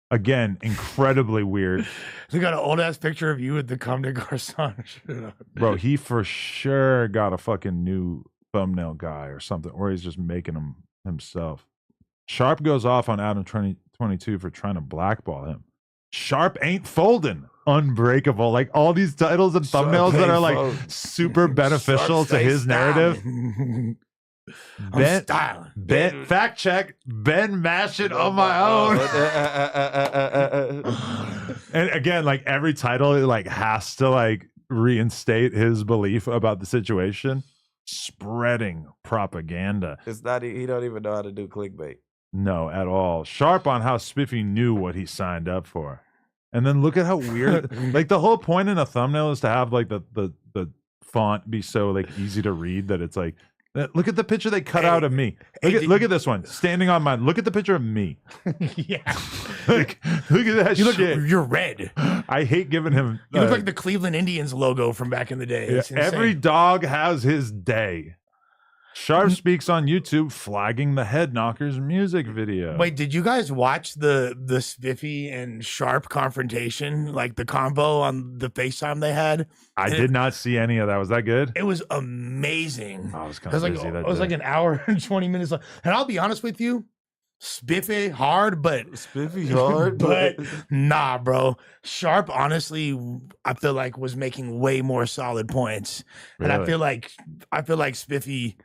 Again, incredibly weird.
They got an old ass picture of you with the Comme des Garçons.
Bro, he for sure got a fucking new thumbnail guy or something, or he's just making them himself. Sharp goes off on Adam 2022 for trying to blackball him. Sharp ain't folding. Unbreakable. Like all these titles and thumbnails that are like super beneficial to his narrative. Ben, fact check. Ben mash it on my own. And again, like every title, it like has to like reinstate his belief about the situation. Spreading propaganda.
It's not. He don't even know how to do clickbait.
No, at all. Sharp on how Spiffy knew what he signed up for. And then look at how weird. Like the whole point in a thumbnail is to have like the font be so like easy to read that it's like. Look at the picture they cut out of me. Look at this one. Standing on mine. Look at the picture of me.
Yeah.
Look at that shit.
You're red.
I hate giving him...
You look like the Cleveland Indians logo from back in the day.
Yeah, every dog has his day. Sharp speaks on YouTube flagging the Head Knockers music video.
Wait, did you guys watch the Spiffy and Sharp confrontation? Like the combo on the FaceTime they had?
I did not see any of that. Was that good?
It was amazing.
I was kind of busy that day.
It was like an hour and 20 minutes long. And I'll be honest with you, Spiffy hard, but nah, bro. Sharp, honestly, I feel like was making way more solid points. Really? And I feel like Spiffy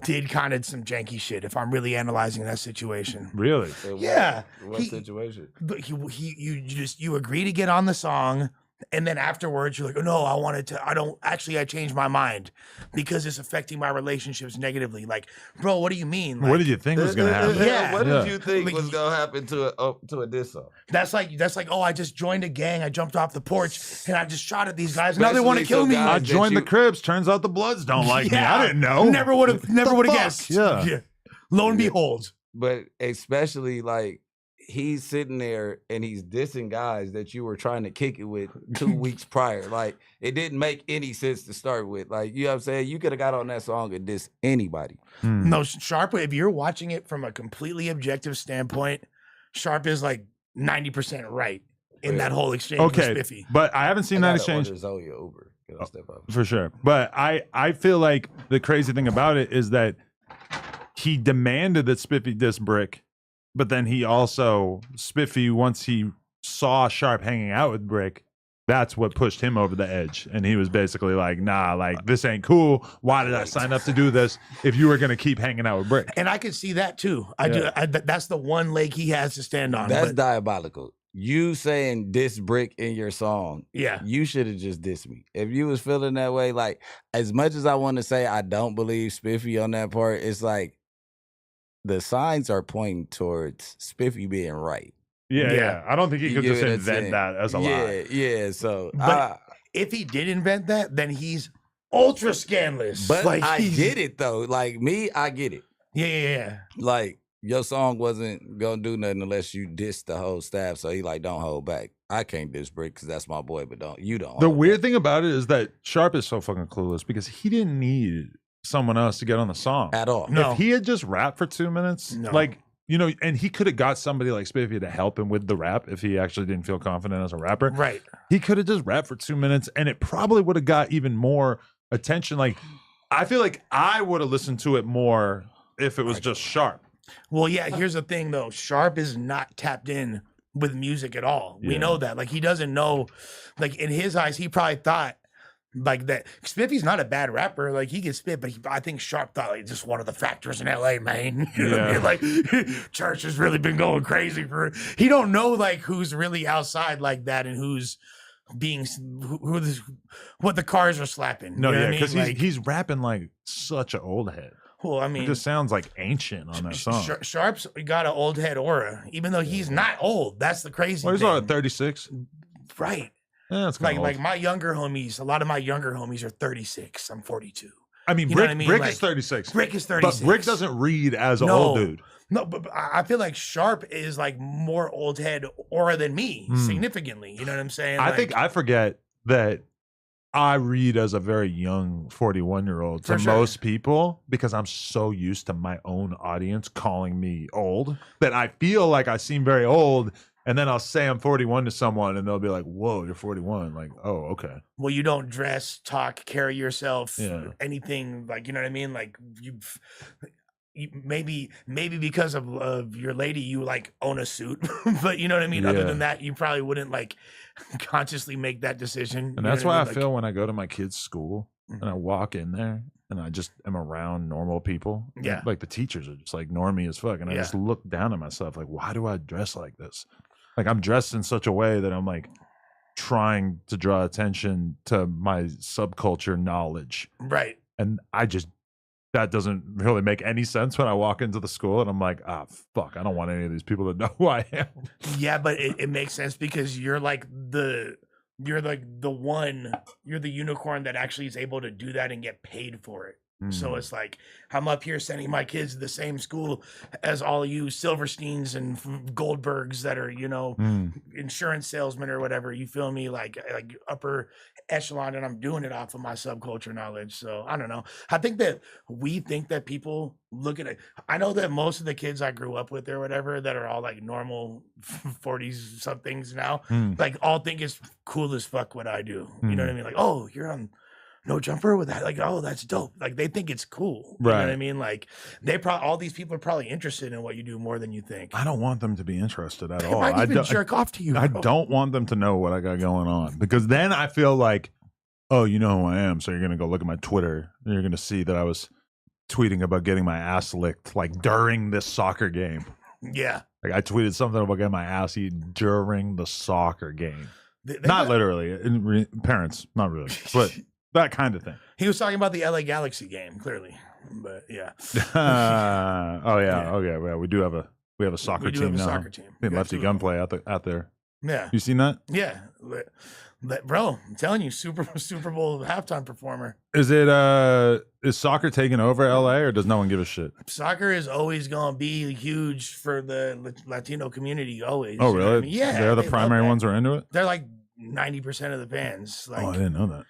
did kind of some janky shit if I'm really analyzing that situation.
Really?
Yeah.
What situation?
But you agree to get on the song, and then afterwards you're like, oh no, I changed my mind because it's affecting my relationships negatively. Like, bro, what do you mean? Like,
what did you think was gonna happen?
Yeah.
What did you think was gonna happen to a diss song?
That's like, oh, I just joined a gang, I jumped off the porch and I just shot at these guys. Now they want to kill me.
I joined the Crips. Turns out the Bloods don't like me. I didn't know.
Never would have guessed.
Yeah.
Lo and behold.
But especially like he's sitting there and he's dissing guys that you were trying to kick it with 2 weeks prior. Like, it didn't make any sense to start with. Like, you know what I'm saying? You could have got on that song and dissed anybody.
No, Sharp, if you're watching it from a completely objective standpoint, Sharp is like 90% right in that whole exchange with Spiffy.
But I haven't seen that exchange.
Zoe over.
For sure. But I feel like the crazy thing about it is that he demanded that Spiffy diss Bricc. But then he also, Spiffy, once he saw Sharp hanging out with Bricc, that's what pushed him over the edge. And he was basically like, nah, like, this ain't cool. Why did I sign up to do this if you were going to keep hanging out with Bricc?
And I could see that too. That's the one leg he has to stand on.
That's diabolical. You saying diss Bricc in your song, you should have just dissed me. If you was feeling that way, like, as much as I want to say I don't believe Spiffy on that part, it's like, the signs are pointing towards Spiffy being right.
Yeah. I don't think he could just invent that as a lie.
Yeah. So,
but if he did invent that, then he's ultra scandalous.
But like, I get it though. Like me, I get it.
Yeah.
Like, your song wasn't gonna do nothing unless you diss the whole staff. So he like, don't hold back. I can't diss Bricc because that's my boy, but don't.
The weird thing about it is that Sharp is so fucking clueless because he didn't need someone else to get on the song
at all.
No.
If he had just rapped for 2 minutes, like, you know, and he could have got somebody like Spiffy to help him with the rap if he actually didn't feel confident as a rapper.
Right.
He could have just rapped for 2 minutes and it probably would have got even more attention. Like, I feel like I would have listened to it more if it was just Sharp.
Well, yeah, here's the thing though. Sharp is not tapped in with music at all. We know that. Like, he doesn't know, like, in his eyes, he probably thought like that. Spiffy's not a bad rapper. Like, he can spit, but I think Sharp thought like just one of the factors in LA, man. You know what I mean? Like, Church has really been going crazy for it. He don't know like who's really outside like that and who's being what the cars are slapping.
No,
you know
yeah,
what I
because
mean? Like,
he's rapping like such an old head.
well, I mean,
It just sounds like ancient on that song.
Sharp's got an old head aura, even though he's not old. That's the crazy
Well, he's
thing.
on at 36.
Right.
Yeah, that's
Like my younger homies, a lot of my younger homies are 36. I'm 42.
I mean,
You know
Bricc,
what I mean?
Bricc
Like,
is 36.
Bricc is 36.
But Bricc doesn't read as an
No.
old dude.
No, but I feel like Sharp is like more old head aura than me, significantly. You know what I'm saying?
I
Like,
think I forget that I read as a very young 41-year-old to
For sure.
most people because I'm so used to my own audience calling me old that I feel like I seem very old. And then I'll say I'm 41 to someone and they'll be like, whoa, you're 41. Like, oh, okay.
well, you don't dress, talk, carry yourself,
Yeah.
anything like, you know what I mean? Like you maybe because of your lady, you like own a suit, but you know what I mean? Other
Yeah.
than that, you probably wouldn't like consciously make that decision.
And
you know
that's
what
why I
mean?
feel when I go to my kids' school
Mhm.
and I walk in there and I just am around normal people.
Yeah.
Like the teachers are just like normie as fuck. And I
Yeah.
just look down at myself like, why do I dress like this? Like I'm dressed in such a way that I'm like trying to draw attention to my subculture knowledge.
Right.
And that doesn't really make any sense when I walk into the school and I'm like, fuck, I don't want any of these people to know who I am.
Yeah, but it makes sense because you're the unicorn that actually is able to do that and get paid for it. So it's like, I'm up here sending my kids to the same school as all you Silversteins and Goldbergs that are, you know, insurance salesmen or whatever. You feel me? Like upper echelon, and I'm doing it off of my subculture knowledge. So I don't know. I think that we think that people look at it. I know that most of the kids I grew up with or whatever that are all like normal 40s somethings now, like all think it's cool as fuck what I do. You know what I mean? Like, oh, you're on No Jumper with that, like, oh, that's dope. Like they think it's cool. You know what I mean? Like all these people are probably interested in what you do more than you think.
I don't want them to be interested at
They
all.
might even jerk off to you.
I
bro.
don't want them to know what I got going on because then I feel like, oh, you know who I am. So you're going to go look at my Twitter and you're going to see that I was tweeting about getting my ass licked like during this soccer game.
Yeah.
Like I tweeted something about getting my ass eaten during the soccer game.
They
Not
got-
literally. Parents, not really. But that kind of thing.
He was talking about the LA Galaxy game, clearly. But yeah.
Oh, yeah.
Yeah.
Okay. Well, we have a soccer
We do
team
have a
now.
soccer team.
I
We
think
got
Lefty
two of them.
Gunplay out there.
Yeah.
You seen that?
Yeah. Bro, I'm telling you, Super Bowl halftime performer.
Is soccer taking over LA or does no one give a shit?
Soccer is always going to be huge for the Latino community, always.
Oh,
you know what I
really?
mean? Yeah.
They're the
they love
primary
that.
ones who are into it?
They're like 90% of the fans. Like,
Oh, I didn't know that.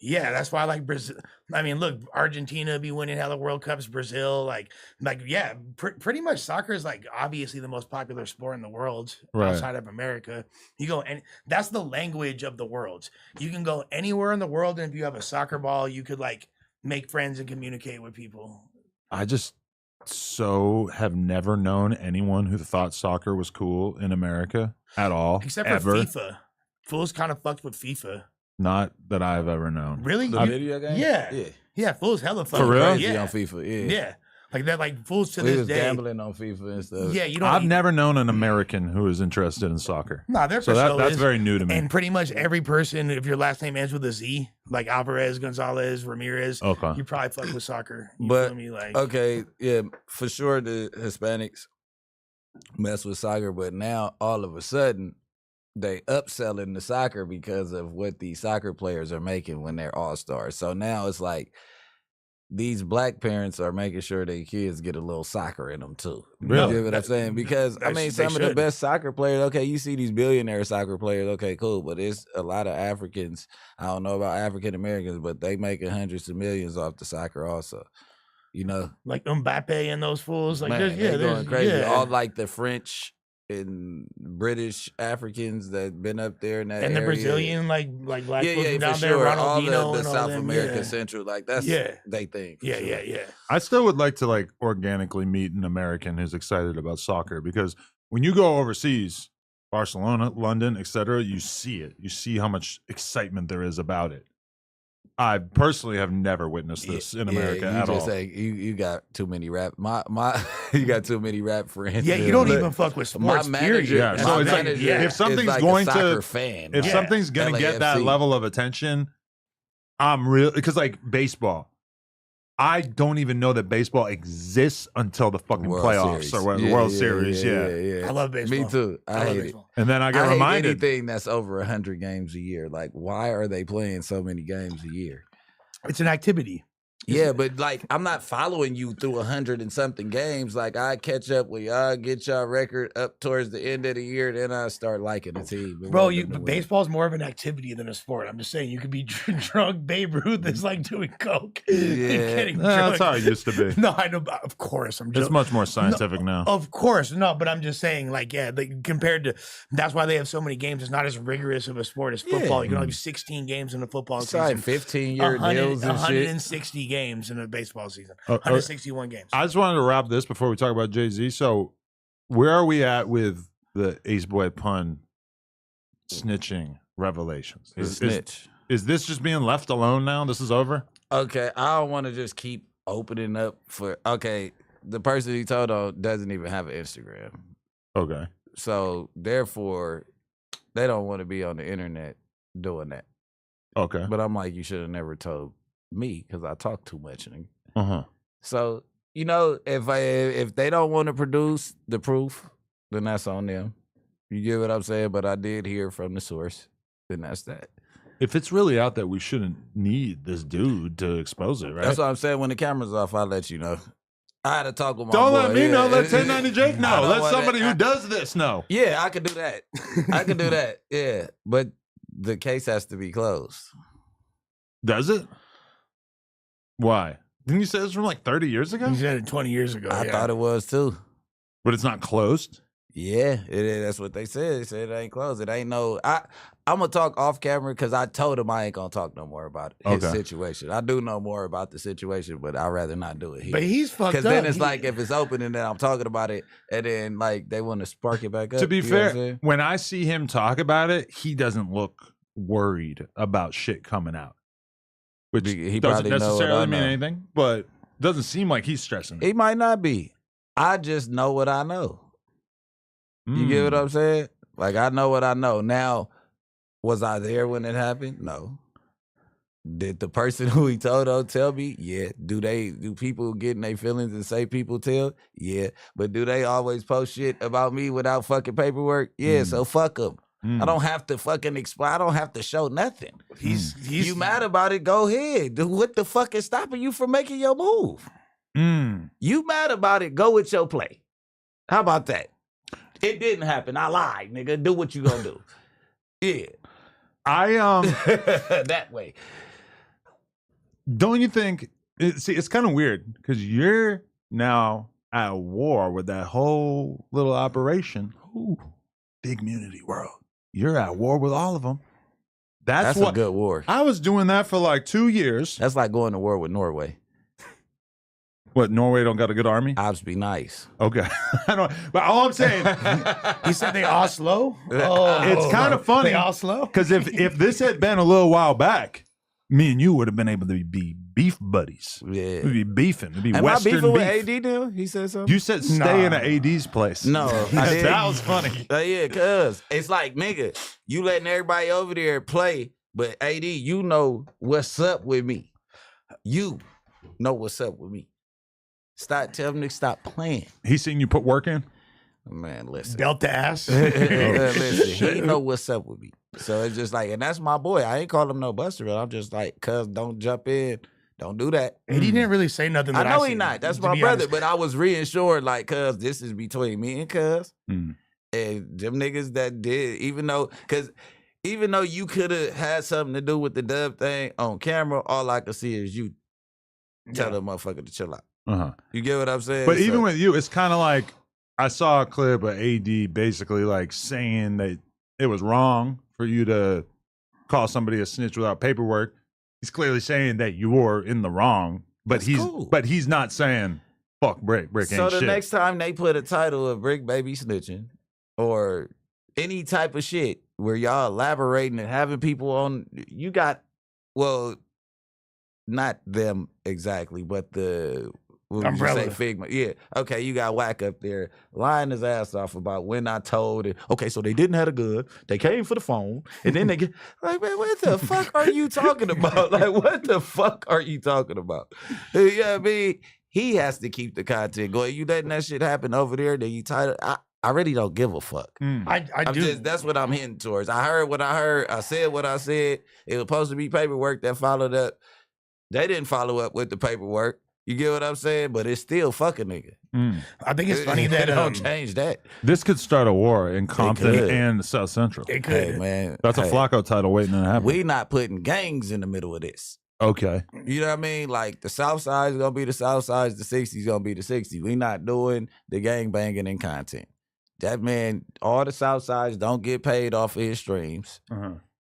yeah, that's why I like Brazil. I mean, look, Argentina be winning hella World Cups, Brazil, yeah, pretty much soccer is like obviously the most popular sport in the world
Right.
outside of America. You go and that's the language of the world. You can go anywhere in the world, and if you have a soccer ball, you could like make friends and communicate with people.
I just have never known anyone who thought soccer was cool in America at all.
Except
ever.
for FIFA. Fools kind of fucked with FIFA.
Not that I've ever known.
Really?
The video game?
Yeah.
Yeah.
Yeah, fools hella fucked
For
with
real?
it.
Crazy
Yeah.
on FIFA. Yeah.
Yeah. Like that, like fools to
We
this
was
day.
gambling on FIFA and stuff.
Yeah, you don't.
I've never known an American who is interested in soccer.
Nah, they're
So
for sure
that's
is.
very new to me.
And pretty much every person, if your last name ends with a Z, like Alvarez, Gonzalez, Ramirez,
Okay.
you probably fuck with soccer. You
But,
feel me? Like,
Okay, yeah, for sure the Hispanics mess with soccer, but now all of a sudden they upselling the soccer because of what these soccer players are making when they're all stars. So now it's like these black parents are making sure their kids get a little soccer in them too.
Really?
You get what I'm saying? Because I mean, some of the best soccer players. Okay, you see these billionaire soccer players. Okay, cool, but it's a lot of Africans. I don't know about African Americans, but they making hundreds of millions off the soccer also. You know,
like Mbappe and those fools. Like,
man, they're going crazy.
Yeah.
All like the French and British Africans that been up there in that
and the
area.
Brazilian like black folks
for
down there,
sure.
Ronaldinho
All the
and all
South
them.
America Central, like that's they thing.
Yeah.
I still would like to like organically meet an American who's excited about soccer because when you go overseas, Barcelona, London, etc., you see it. You see how much excitement there is about it. I personally have never witnessed this in America at all.
You got too many rap. You got too many rap friends.
Yeah, you don't even fuck with sports.
My manager,
yeah, so it's like if something's
like
going
a soccer
to,
fan,
if something's going to get that level of attention, I'm real because like baseball. I don't even know that baseball exists until the fucking playoffs or the World Series. Yeah.
I love baseball.
Me too. I hate it.
And then I get
hate
reminded.
anything that's over 100 games a year. Like, why are they playing so many games a year?
It's an activity.
Yeah, but like I'm not following you through 100 and something games. Like I catch up with y'all, get y'all record up towards the end of the year, then I start liking the team.
Bro, baseball's more of an activity than a sport. I'm just saying you could be drunk. Babe Ruth is like doing coke.
Yeah,
that's how it used to be.
No, I know. Of course,
it's much more scientific now.
Of course, no. But I'm just saying, like, compared to that's why they have so many games. It's not as rigorous of a sport as football. You can only have 16 games in a football season.
15-year deals and
160 games in a baseball season. 161 games.
I just wanted to wrap this before we talk about Jay-Z. So, where are we at with the Ace Boy Pun snitching revelations? Is this just being left alone now? This is over?
Okay, I don't want to just keep opening up for. Okay, the person he told on doesn't even have an Instagram.
Okay,
so therefore, they don't want to be on the internet doing that.
Okay,
but I'm like, you should have never told me because I talk too much. So you know, if they don't want to produce the proof, then that's on them. You get what I'm saying? But I did hear from the source, then that's that.
If it's really out there, we shouldn't need this dude to expose it, right?
That's what I'm saying. When the camera's off, I'll let you know. I had to talk with my
Don't
boy.
let me know. Let 1090 Jake know. Let somebody who does this know.
Yeah, I could do that. I could do that. Yeah, but the case has to be closed.
Does it? Why? Didn't you say this from like 30 years ago?
You said it 20 years ago.
I thought it was too.
But it's not closed?
Yeah, it is. That's what they said. They said it ain't closed. It ain't no... I'm going to talk off camera because I told him I ain't going to talk no more about his situation. I do know more about the situation, but I'd rather not do it here.
But he's fucked up.
Because then it's like if it's open and then I'm talking about it and then like they want to spark it back up.
To be fair, when I see him talk about it, he doesn't look worried about shit coming out. Which he doesn't necessarily mean anything, but doesn't seem like he's stressing.
He might not be. I just know what I know. You get what I'm saying? Like, I know what I know. Now, was I there when it happened? No. Did the person who he told on tell me? Yeah. Do people get in their feelings and say people tell? Yeah. But do they always post shit about me without fucking paperwork? Yeah, so fuck them. I don't have to fucking explain. I don't have to show nothing. You mad about it? Go ahead. What the fuck is stopping you from making your move? You mad about it? Go with your play. How about that? It didn't happen. I lied, nigga. Do what you gonna do. Yeah. That way.
Don't you think? See, it's kind of weird because you're now at war with that whole little operation. Ooh, big community world. You're at war with all of them. That's
a good war.
I was doing that for like 2 years.
That's like going to war with Norway.
What, Norway don't got a good army?
Ops be nice.
Okay. I don't, but all I'm saying,
he said they all slow.
It's kind of funny.
They all slow.
Because if this had been a little while back, me and you would have been able to be beef buddies.
Yeah.
We'd be beefing. It'd be
Am
Western
I beefing
beef.
with AD now? He said something?
You said stay in an AD's place.
No, I didn't.
That was funny.
Yeah, cuz it's like, nigga, you letting everybody over there play, but AD, you know what's up with me. You know what's up with me. Stop telling me to stop playing.
He seen you put work in?
Man, listen.
Belt to ass.
Listen, he know what's up with me. So it's just like, and that's my boy. I ain't call him no buster, but I'm just like, cuz don't jump in Don't do that.
And he didn't really say nothing.
I
That
know
I
he
seen,
not. That's
to
my
be
brother.
honest.
But I was reassured, like, cuz this is between me and cuz. And them niggas that did, even though you could have had something to do with the dub thing on camera, all I could see is you tell the motherfucker to chill out. You get what I'm saying?
But even with you, it's kind of like I saw a clip of AD basically like saying that it was wrong for you to call somebody a snitch without paperwork. He's clearly saying that you're in the wrong, but he's not saying fuck Bricc. Bricc ain't shit.
So the next time they put a title of Bricc Baby snitching or any type of shit where y'all elaborating and having people on, you got, well, not them exactly, but the what would you say, Figma? Yeah. Okay, you got Whack up there lying his ass off about when I told it. Okay, so they didn't have a gun. They came for the phone. And then they get like, man, what the fuck are you talking about? Like, what the fuck are you talking about? You know what I mean? He has to keep the content going. You letting that shit happen over there, then you title. I really don't give a fuck.
I do.
That's what I'm hitting towards. I heard what I heard. I said what I said. It was supposed to be paperwork that followed up. They didn't follow up with the paperwork. You get what I'm saying? But it's still fucking nigga.
I think it's funny that
don't change that.
This could start a war in Compton and South Central.
It could,
hey, man.
That's a Flacco title waiting to happen.
We not putting gangs in the middle of this.
Okay.
You know what I mean? Like the South Side is gonna be the South Side, the 60s gonna be the 60s. We not doing the gang banging in content. That man, all the South Sides don't get paid off of his streams.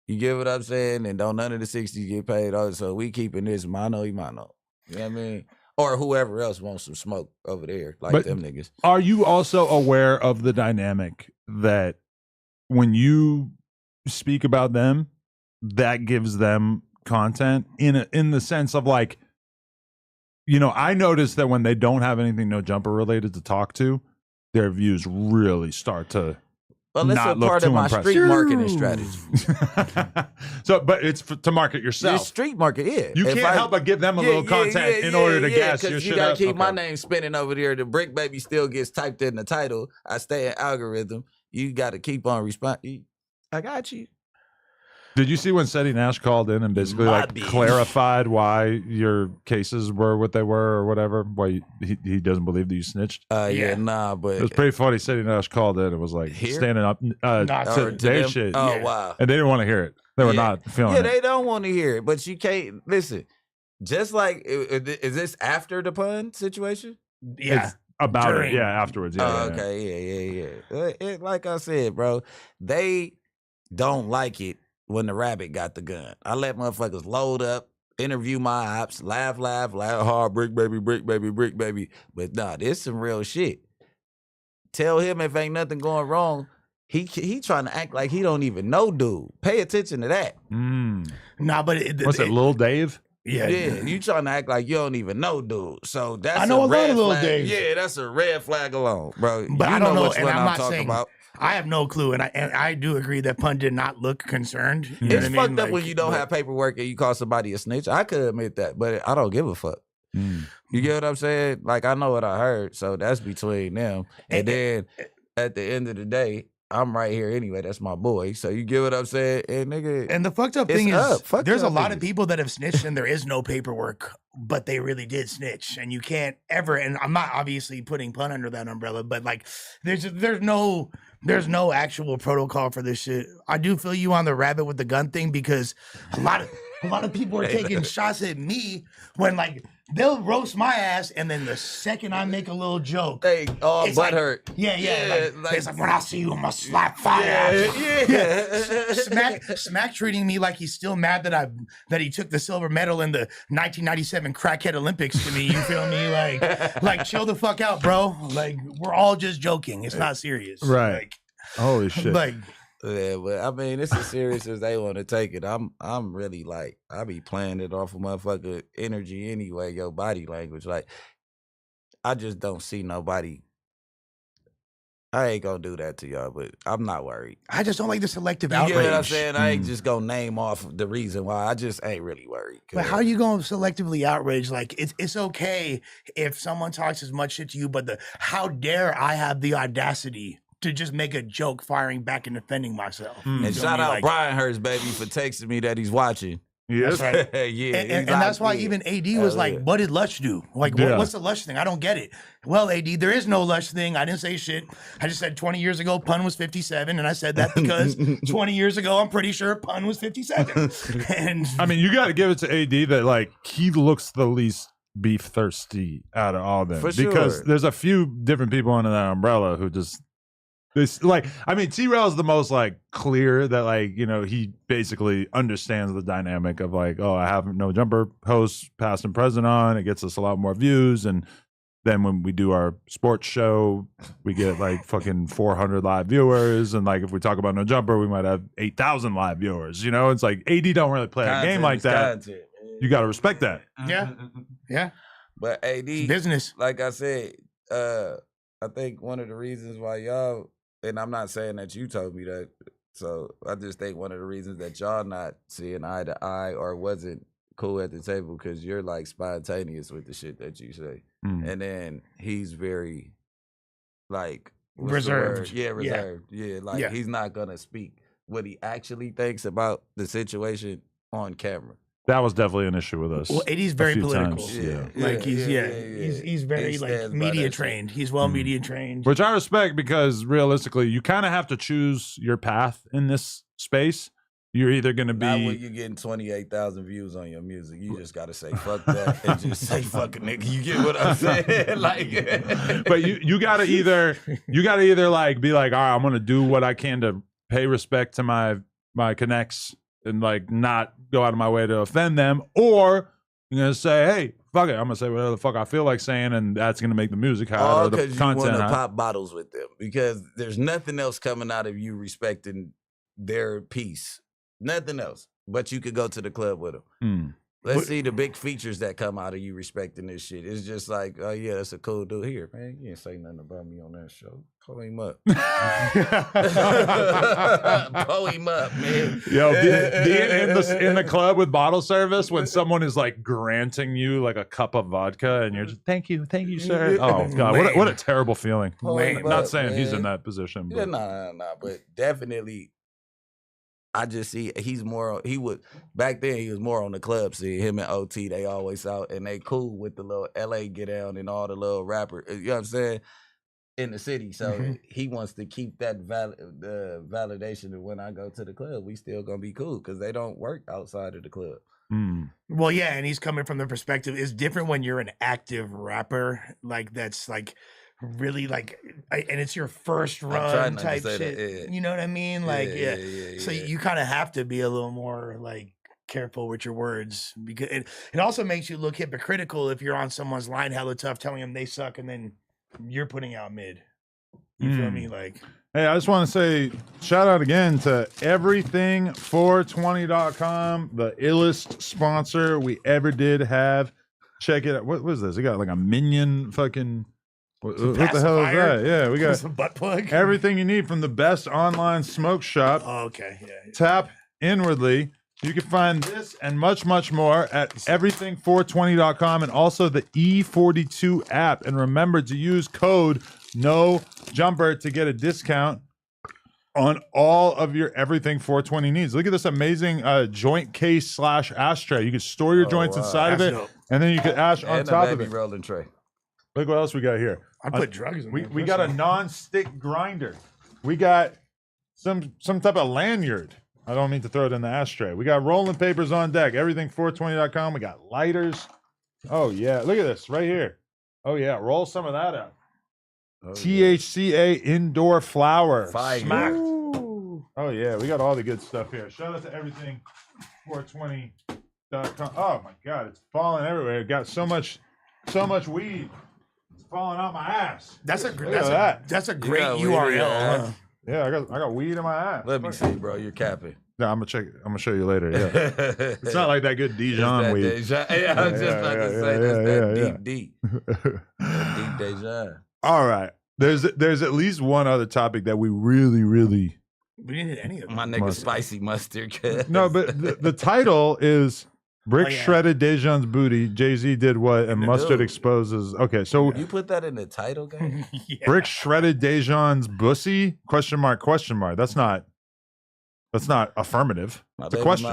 You get what I'm saying? And don't none of the 60s get paid off. So we keeping this mano y mano. You know what I mean? Or whoever else wants some smoke over there, like them niggas.
Are you also aware of the dynamic that when you speak about them, that gives them content in the sense of like, you know, I noticed that when they don't have anything No Jumper related to talk to, their views really start to
well, it's a part of my street marketing strategy.
So, but it's to market yourself.
It's street market, yeah.
You can't help but give them a little content in order to gas your shit
you gotta
up.
keep my name spinning over there. The Bricc Baby still gets typed in the title. I stay in algorithm. You got to keep on responding. I got you.
Did you see when Seti Nash called in and basically clarified why your cases were what they were or whatever? Why he doesn't believe that you snitched?
But
it was pretty funny. Seti Nash called in and was like standing up to their shit.
Oh wow!
And they didn't want to hear it. They were not feeling it.
Yeah, they don't want to hear it. But you can't listen. Just like is this after the pun situation?
Yeah.
It's about it, afterwards. Yeah.
Okay, yeah. Like I said, bro, they don't like it when the rabbit got the gun. I let motherfuckers load up, interview my ops, laugh hard, Bricc Baby. But nah, this some real shit. Tell him if ain't nothing going wrong. He trying to act like he don't even know dude. Pay attention to that.
Nah, but
what's it, Lil Dave?
Yeah, you trying to act like you don't even know dude. So that's
I know a lot of
Lil
Dave.
Yeah, that's a red flag alone, bro.
But I don't know,
which
and
one
I'm not
talking
saying
about.
I have no clue, and I do agree that Pun did not look concerned. You know
It's
what I
fucked
mean?
up when you don't have paperwork and you call somebody a snitch. I could admit that, but I don't give a fuck. You get what I'm saying? Like, I know what I heard, so that's between them. And then at the end of the day, I'm right here anyway. That's my boy. So you get what I'm saying? And nigga,
And the fucked up thing is,
Fuck
there's a
y'all
lot of
niggas.
people that have snitched and there is no paperwork, but they really did snitch, and you can't ever. And I'm not obviously putting Pun under that umbrella, but like, there's no actual protocol for this shit. I do feel you on the rabbit with the gun thing because a lot of people are taking shots at me when like they'll roast my ass, and then the second I make a little joke,
Hey, all
it's
butt
like,
hurt.
Like, it's like when I see you, I'm gonna slap fire. Smack treating me like he's still mad that he took the silver medal in the 1997 crackhead Olympics to me. You feel me? Like chill the fuck out, bro. Like we're all just joking. It's not serious.
Right.
Like,
holy shit.
Yeah, but I mean, it's as serious as they want to take it. I'm really like, I be playing it off of motherfucker energy anyway, your body language. Like, I just don't see nobody. I ain't gonna do that to y'all, but I'm not worried.
I just don't like the selective
You
outrage.
get what I'm saying? I ain't just gonna name off the reason why. I just ain't really worried.
But how you going to selectively outrage? Like, it's okay if someone talks as much shit to you, but how dare I have the audacity to just make a joke firing back and defending myself?
And shout out Brian Hurst, baby, for texting me that he's watching.
Yes.
That's right.
Yeah,
And that's why even AD was like, what did Lush do? Like, what's the Lush thing? I don't get it. Well, AD, there is no Lush thing. I didn't say shit. I just said 20 years ago, Pun was 57. And I said that because 20 years ago, I'm pretty sure Pun was 57. And
I mean, you got to give it to AD that, like, he looks the least beef thirsty out of all of them.
For sure.
Because there's a few different people under that umbrella who just, this, like, I mean, T-Rail is the most, like, clear that, like, you know, he basically understands the dynamic of, like, oh, I have no jumper hosts past and present on. It gets us a lot more views. And then when we do our sports show, we get, like, fucking 400 live viewers. And, like, if we talk about no jumper, we might have 8,000 live viewers. You know, it's like AD don't really play a game like that.
Content.
You got to respect that.
yeah. Yeah.
But AD,
It's business.
like I said, I think one of the reasons why y'all, and I'm not saying that you told me that, so I just think one of the reasons that y'all not seeing eye to eye or wasn't cool at the table because you're like spontaneous with the shit that you say. And then he's very like
reserved.
Yeah, reserved. Yeah, like he's not gonna speak what he actually thinks about the situation on camera.
That was definitely an issue with us.
Well, AD's very political.
Times, yeah.
Like he's very
He
like
stands by
media
that
trained. He's well media trained.
Which I respect because realistically, you kind of have to choose your path in this space. You're either going to be.
Not when you're getting 28,000 views on your music. You just got to say fuck that and just say fuck a nigga. You get what I'm saying? Like,
but you got to either like be like, all right, I'm going to do what I can to pay respect to my connects and like not go out of my way to offend them, or you're gonna say, hey, fuck it, I'm gonna say whatever the fuck I feel like saying, and that's gonna make the music hot
all
or the
because you
content
want to
hot.
pop bottles with them because there's nothing else coming out of you respecting their piece. Nothing else. But you could go to the club with them. Let's see the big features that come out of you respecting this shit. It's just like, oh yeah, that's a cool dude here, man. You ain't say nothing about me on that show. Pull him up. Pull him up, man.
Yo, being in the club with bottle service when someone is like granting you like a cup of vodka and you're just thank you, sir. Oh god, what a terrible feeling.
Lame.
Not saying he's in
Man.
that position.
Yeah,
But.
nah, but definitely. I just see he was back then he was more on the club scene. Him and OT, they always out and they cool with the little LA get down and all the little rappers, you know what I'm saying, in the city. So he wants to keep that validation of when I go to the club, we still gonna be cool because they don't work outside of the club.
Well, yeah, and he's coming from the perspective it's different when you're an active rapper, like that's like really like and it's your first run type shit. You know what I mean? Like so you kind of have to be a little more like careful with your words because it also makes you look hypocritical if you're on someone's line hella tough telling them they suck and then you're putting out mid. You feel me? Like,
hey, I just want to say shout out again to everything420.com, the illest sponsor we ever did have. Check it out. What was this? We got like a minion fucking. What the hell is that? Yeah, we got
some butt plug.
everything you need from the best online smoke shop.
Oh, okay. Yeah.
Tap inwardly. You can find this and much, much more at everything420.com and also the E42 app. And remember to use code NOJUMPER to get a discount on all of your everything 420 needs. Look at this amazing joint case / ashtray. You can store your joints inside of it, and then you can ash on top of it.
Rolling tray.
Look what else we got here.
I put drugs in there.
We got a non-stick grinder. We got some type of lanyard. I don't mean to throw it in the ashtray. We got rolling papers on deck. Everything420.com. We got lighters. Oh yeah, look at this right here. Oh yeah, roll some of that out. THCA indoor flower.
Fire.
Smacked. Oh yeah, we got all the good stuff here. Shout out to everything420.com. Oh my god, it's falling everywhere. It got so much weed. It's falling out my ass.
That's a
Look at
that's a great
Yeah,
URL. Huh?
Yeah, I got weed in my ass.
Let me see, bro. You're capping.
No, I'm gonna check it. I'm gonna show you later. Yeah, it's not like that good Dejon weed.
Yeah, I was just about to say that's deep. Deep Dejon.
All right, there's at least one other topic that we really
We didn't hit any of them.
My nigga spicy mustard.
no, but the title is Bricc
Oh, yeah.
shredded Dejon's booty. Jay-Z did what, and mustard
dude.
exposes. Okay, so
You put that in the title, guy?
Yeah.
Bricc shredded Dejon's Bussy? Question mark. That's not. That's not affirmative. It's a question.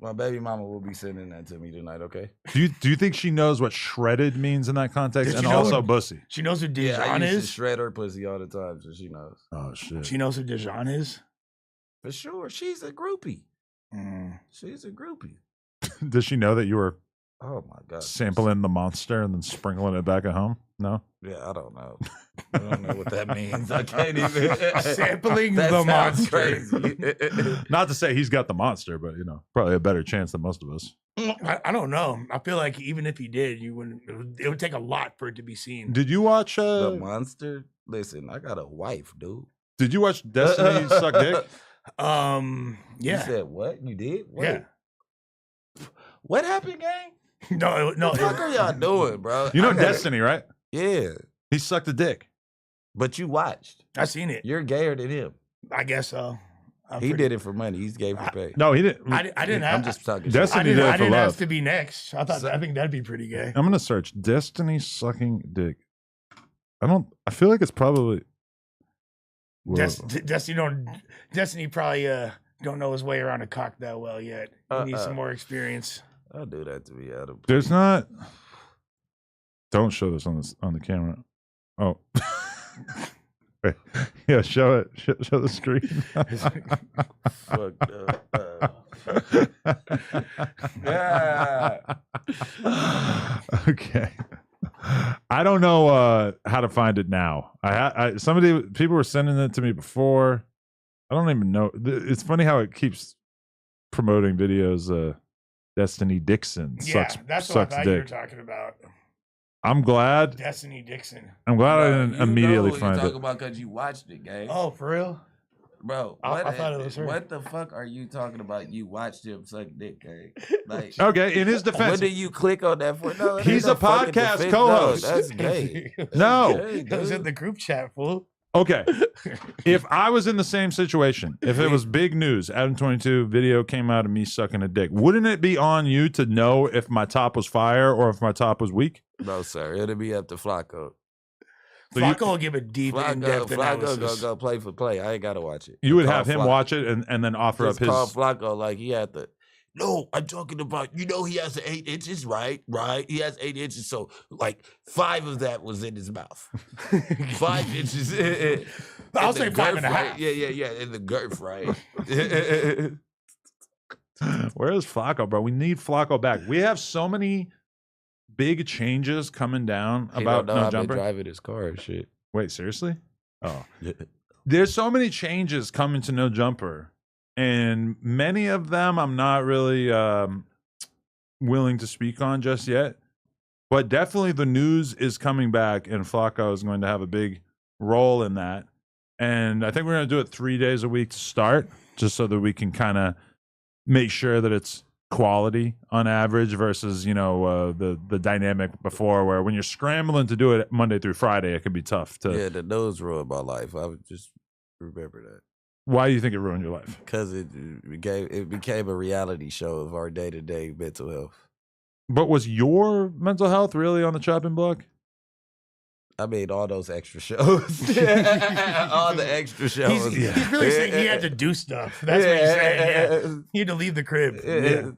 My baby mama will be sending that to me tonight. Okay.
Do you think she knows what shredded means in that context, and also Bussy?
She knows who Dejon
Yeah, I used
is.
to shred her pussy all the time, so she knows.
Oh shit.
She knows who Dejon is.
For sure, she's a groupie.
Mm.
She's a groupie.
Does she know that you were
Oh my god.
sampling the monster and then sprinkling it back at home? No.
Yeah, I don't know. I don't know what that means. I can't even.
Sampling
That
the
sounds
monster.
crazy.
Not to say he's got the monster, but probably a better chance than most of us.
I don't know. I feel like even if he did, you wouldn't. It would take a lot for it to be seen.
Did you watch?
The monster. Listen, I got a wife, dude.
Did you watch Destiny suck dick?
Yeah.
You said what? You did? Wait.
Yeah.
What happened, gang?
No.
What the fuck are y'all doing, bro?
You know
I gotta-
Destiny, right?
Yeah,
He sucked a dick.
but you watched.
I seen it.
You're gayer than him.
I guess so.
He did it for money. He's gay for pay.
No, he didn't.
I didn't have.
I'm just talking shit.
Destiny
I didn't,
did it
I
for
didn't
love.
have to be next. I think that'd be pretty gay.
I'm gonna search Destiny sucking dick. I feel like it's probably. Whoa.
Destiny probably don't know his way around a cock that well yet. He needs some more experience.
I'll do that to me, Adam.
There's not. Don't show this on the camera. Oh. Wait. Yeah, show it. Show the screen.
Fucked up. Yeah.
Okay. I don't know how to find it now. People were sending it to me before. I don't even know. It's funny how it keeps promoting videos. Destiny Dixon
That's what I
sucks
thought you were
dick.
talking about.
I'm glad.
Destiny Dixon.
I'm glad I
Bro,
didn't immediately find
you
it.
talk about because you watched it, gang.
Oh, for real?
Bro,
I thought it was her.
What the fuck are you talking about? You watched him suck dick, gang. Like,
Okay, in his defense,
what did you click on that for? No, it
He's
ain't
a
no fucking
podcast
defense.
co-host.
No, that's gay.
No.
Gay,
That was in
dude.
the group chat, fool.
okay. If I was in the same situation, if it was big news, Adam 22 video came out of me sucking a dick, wouldn't it be on you to know if my top was fire or if my top was weak?
No, sir. It'll be up to Flacco.
So
Flacco will give a deep, in-depth
Flacco
analysis.
go play for play. I ain't gotta watch it.
You would
Call
have him
Flacco.
watch it and then offer
Just
up his.
call Flacco like he had to. No, I'm talking about, he has 8 inches, right? Right. He has 8 inches. So, like, 5 of that was in his mouth. 5 inches.
I'll
in
say
the
5
girth,
and a half.
right? Yeah. In the girth, right?
Where is Flacco, bro? We need Flacco back. We have so many big changes coming down
He
about
don't know
no
how to
jumper.
driving his car and shit.
Wait, seriously? Oh. There's so many changes coming to no jumper, and many of them I'm not really willing to speak on just yet. But definitely the news is coming back, and Flacco is going to have a big role in that. And I think we're going to do it 3 days a week to start, just so that we can kind of make sure that it's quality on average versus, the dynamic before where when you're scrambling to do it Monday through Friday, it can be tough to.
Yeah, the nose ruined my life. I would just remember that.
Why do you think it ruined your life?
Because it became a reality show of our day-to-day mental health.
But was your mental health really on the chopping block?
I mean, all those extra shows. All the extra shows.
He's really saying he had to do stuff. That's what he's saying. Yeah. He had to leave the crib.
No,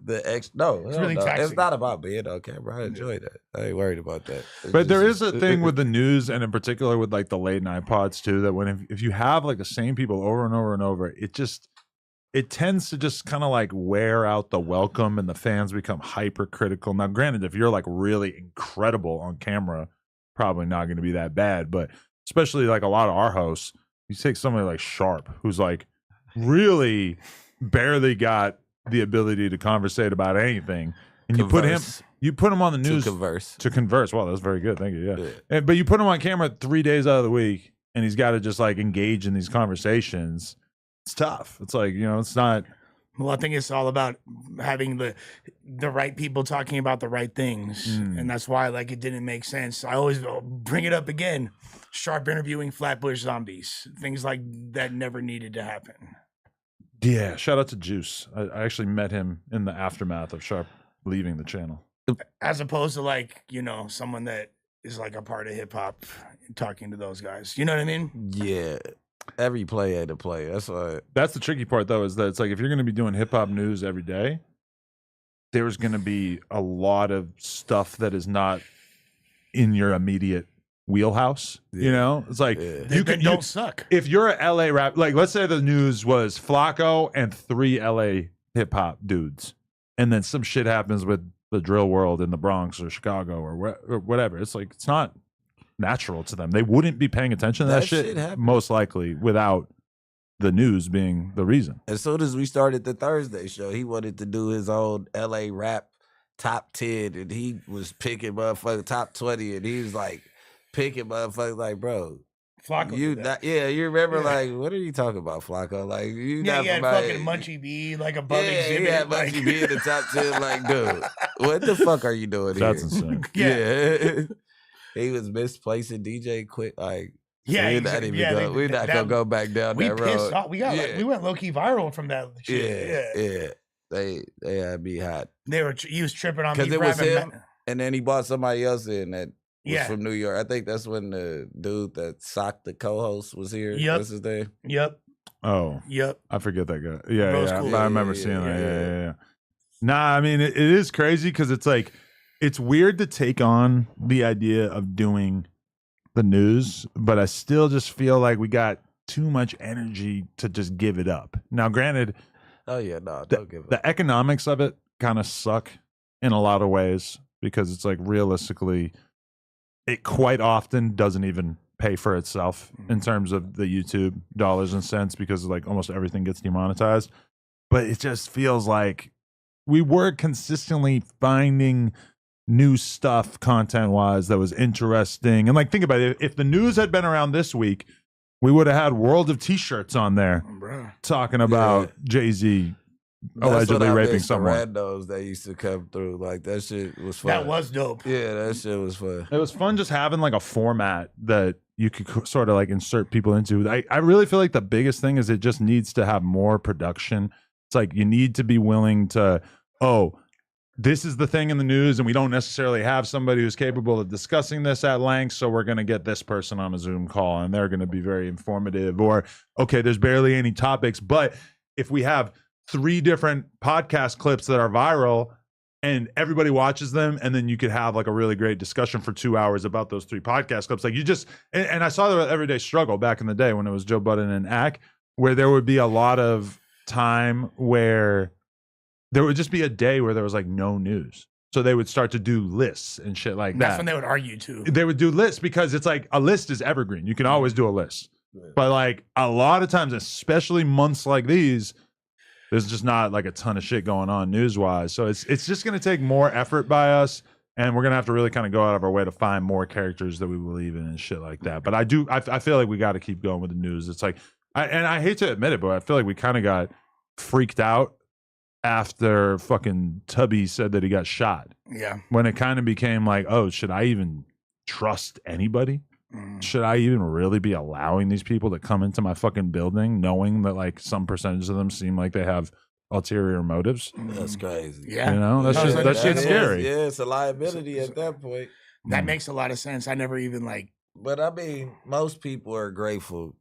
It's really
no.
taxing.
It's not about being on camera. I enjoy that. I ain't worried about that. It's
But there
just-
is a thing with the news, and in particular with like the late night pods too, that if you have like the same people over and over and over, it tends to just kind of like wear out the welcome, and the fans become hypercritical. Now, granted, if you're like really incredible on camera, probably not going to be that bad. But especially like a lot of our hosts, you take somebody like Sharp, who's like really barely got the ability to conversate about anything, and you put him on the news
to converse.
Well, that's very good. Thank you. Yeah.
Yeah.
But you put him on camera 3 days out of the week, and he's got to just like engage in these conversations. It's tough. It's like, it's not.
Well, I think it's all about having the right people talking about the right things. And that's why it didn't make sense. I always bring it up again. Sharp interviewing Flatbush Zombies. Things like that never needed to happen.
Yeah. Shout out to Juice. I actually met him in the aftermath of Sharp leaving the channel.
As opposed to someone that is like a part of hip hop talking to those guys. You know what I mean?
Yeah. Every play had to play. That's why.
That's the tricky part, though, is that it's like if you're going to be doing hip hop news every day, there's going to be a lot of stuff that is not in your immediate wheelhouse.
Yeah.
You know, it's like
You don't suck.
If you're a LA rap, like let's say the news was Flacco and 3 LA hip hop dudes, and then some shit happens with the drill world in the Bronx or Chicago or whatever. It's like it's not natural to them. They wouldn't be paying attention to that shit most likely without the news being the reason.
As soon as we started the Thursday show, he wanted to do his own LA rap top 10, and he was picking motherfucking top 20, and he was like picking motherfuckers like, bro.
Flacco.
You remember like what are you talking about, Flacco? Like you
Yeah,
not
he had
somebody,
fucking Munchie B like above
yeah,
exhibit.
he had
like,
Munchie B in the top 10. Like, dude, what the fuck are you doing here?
That's insane.
Yeah. He was misplacing DJ Quick. Like,
Yeah,
we're not even we're not gonna go back down
we
that road.
pissed off. We got like, we went low key viral from that shit.
Yeah. They had me hot
He was tripping on me
because it was
rapping
him, and then he bought somebody else in that was
Yeah.
from New York. I think that's when the dude that socked the co-host was here.
Yep.
What's his name?
Yep.
Oh,
Yep.
I forget that guy. Yeah,
Bro's
yeah.
cool.
I remember
Yeah,
seeing that.
yeah.
Yeah. Nah, I mean, it is crazy because it's like, it's weird to take on the idea of doing the news, but I still just feel like we got too much energy to just give it up. Now, granted,
Oh yeah, no, don't give it.
the economics of it kind of suck in a lot of ways because it's like realistically, it quite often doesn't even pay for itself in terms of the YouTube dollars and cents because like almost everything gets demonetized. But it just feels like we were consistently finding new stuff content wise that was interesting. And like, think about it. If the news had been around this week, we would have had World of T-shirts on there talking about Jay-Z allegedly raping someone.
The randos that used to come through, like that shit was fun.
That was dope.
Yeah, that shit was fun.
It was fun just having like a format that you could sort of like insert people into. I really feel like the biggest thing is it just needs to have more production. It's like you need to be willing to, this is the thing in the news and we don't necessarily have somebody who's capable of discussing this at length, so we're going to get this person on a Zoom call and they're going to be very informative. Or, okay, there's barely any topics, but if we have 3 different podcast clips that are viral and everybody watches them, and then you could have like a really great discussion for 2 hours about those 3 podcast clips. Like you just, and I saw the Everyday Struggle back in the day when it was Joe Budden and Ack, where there would be a lot of time where there would just be a day where there was like no news. So they would start to do lists and shit like that.
That's when they would argue too.
They would do lists because it's like a list is evergreen. You can always do a list. But like a lot of times, especially months like these, there's just not like a ton of shit going on news wise. So it's just going to take more effort by us. And we're going to have to really kind of go out of our way to find more characters that we believe in and shit like that. But I feel like we got to keep going with the news. It's like, I hate to admit it, but I feel like we kind of got freaked out after fucking Tubby said that he got shot.
Yeah.
When it kind of became like, oh, should I even trust anybody? Should I even really be allowing these people to come into my fucking building knowing that like some percentage of them seem like they have ulterior motives?
That's crazy.
Yeah.
You know, that shit's scary.
Yeah, it's a liability at that point.
That makes a lot of sense. I never even like.
But I mean, most people are grateful.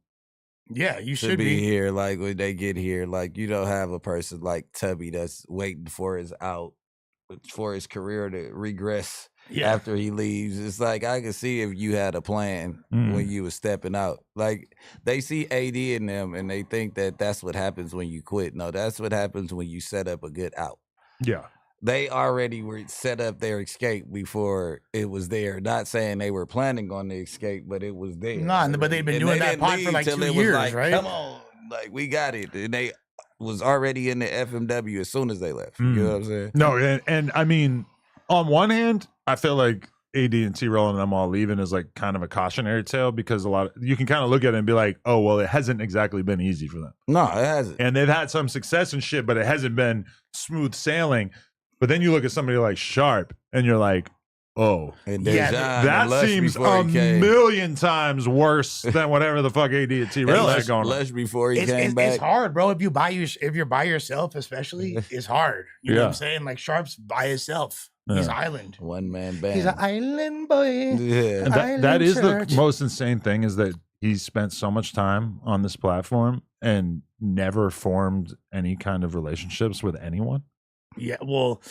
Yeah, you
to
should
be
be
here. Like when they get here, like you don't have a person like Tubby that's waiting for his career to regress after he leaves. It's like I can see if you had a plan when you was stepping out. Like they see AD in them and they think that that's what happens when you quit. No, that's what happens when you set up a good out.
Yeah.
They already were set up their escape before it was there. Not saying they were planning on the escape, but it was there.
No, but they've been doing that pod for like 2 years,
like,
right?
Come on, like we got it, and they was already in the FMW as soon as they left. You know what I'm saying?
No, and I mean, on one hand, I feel like AD and T-Roll and them all leaving is like kind of a cautionary tale because you can kind of look at it and be like, oh, well, it hasn't exactly been easy for them.
No, it hasn't.
And they've had some success and shit, but it hasn't been smooth sailing. But then you look at somebody like Sharp and you're like, oh,
and
yeah,
that seems a million times worse than whatever the fuck AD and T-Roll had going on.
Lush before he came back.
It's hard, bro. If you're by yourself, especially, it's hard. You know what I'm saying? Like Sharp's by himself. He's island.
One man band.
He's an island boy.
Yeah.
And that is the most insane thing is that he's spent so much time on this platform and never formed any kind of relationships with anyone.
Yeah, well,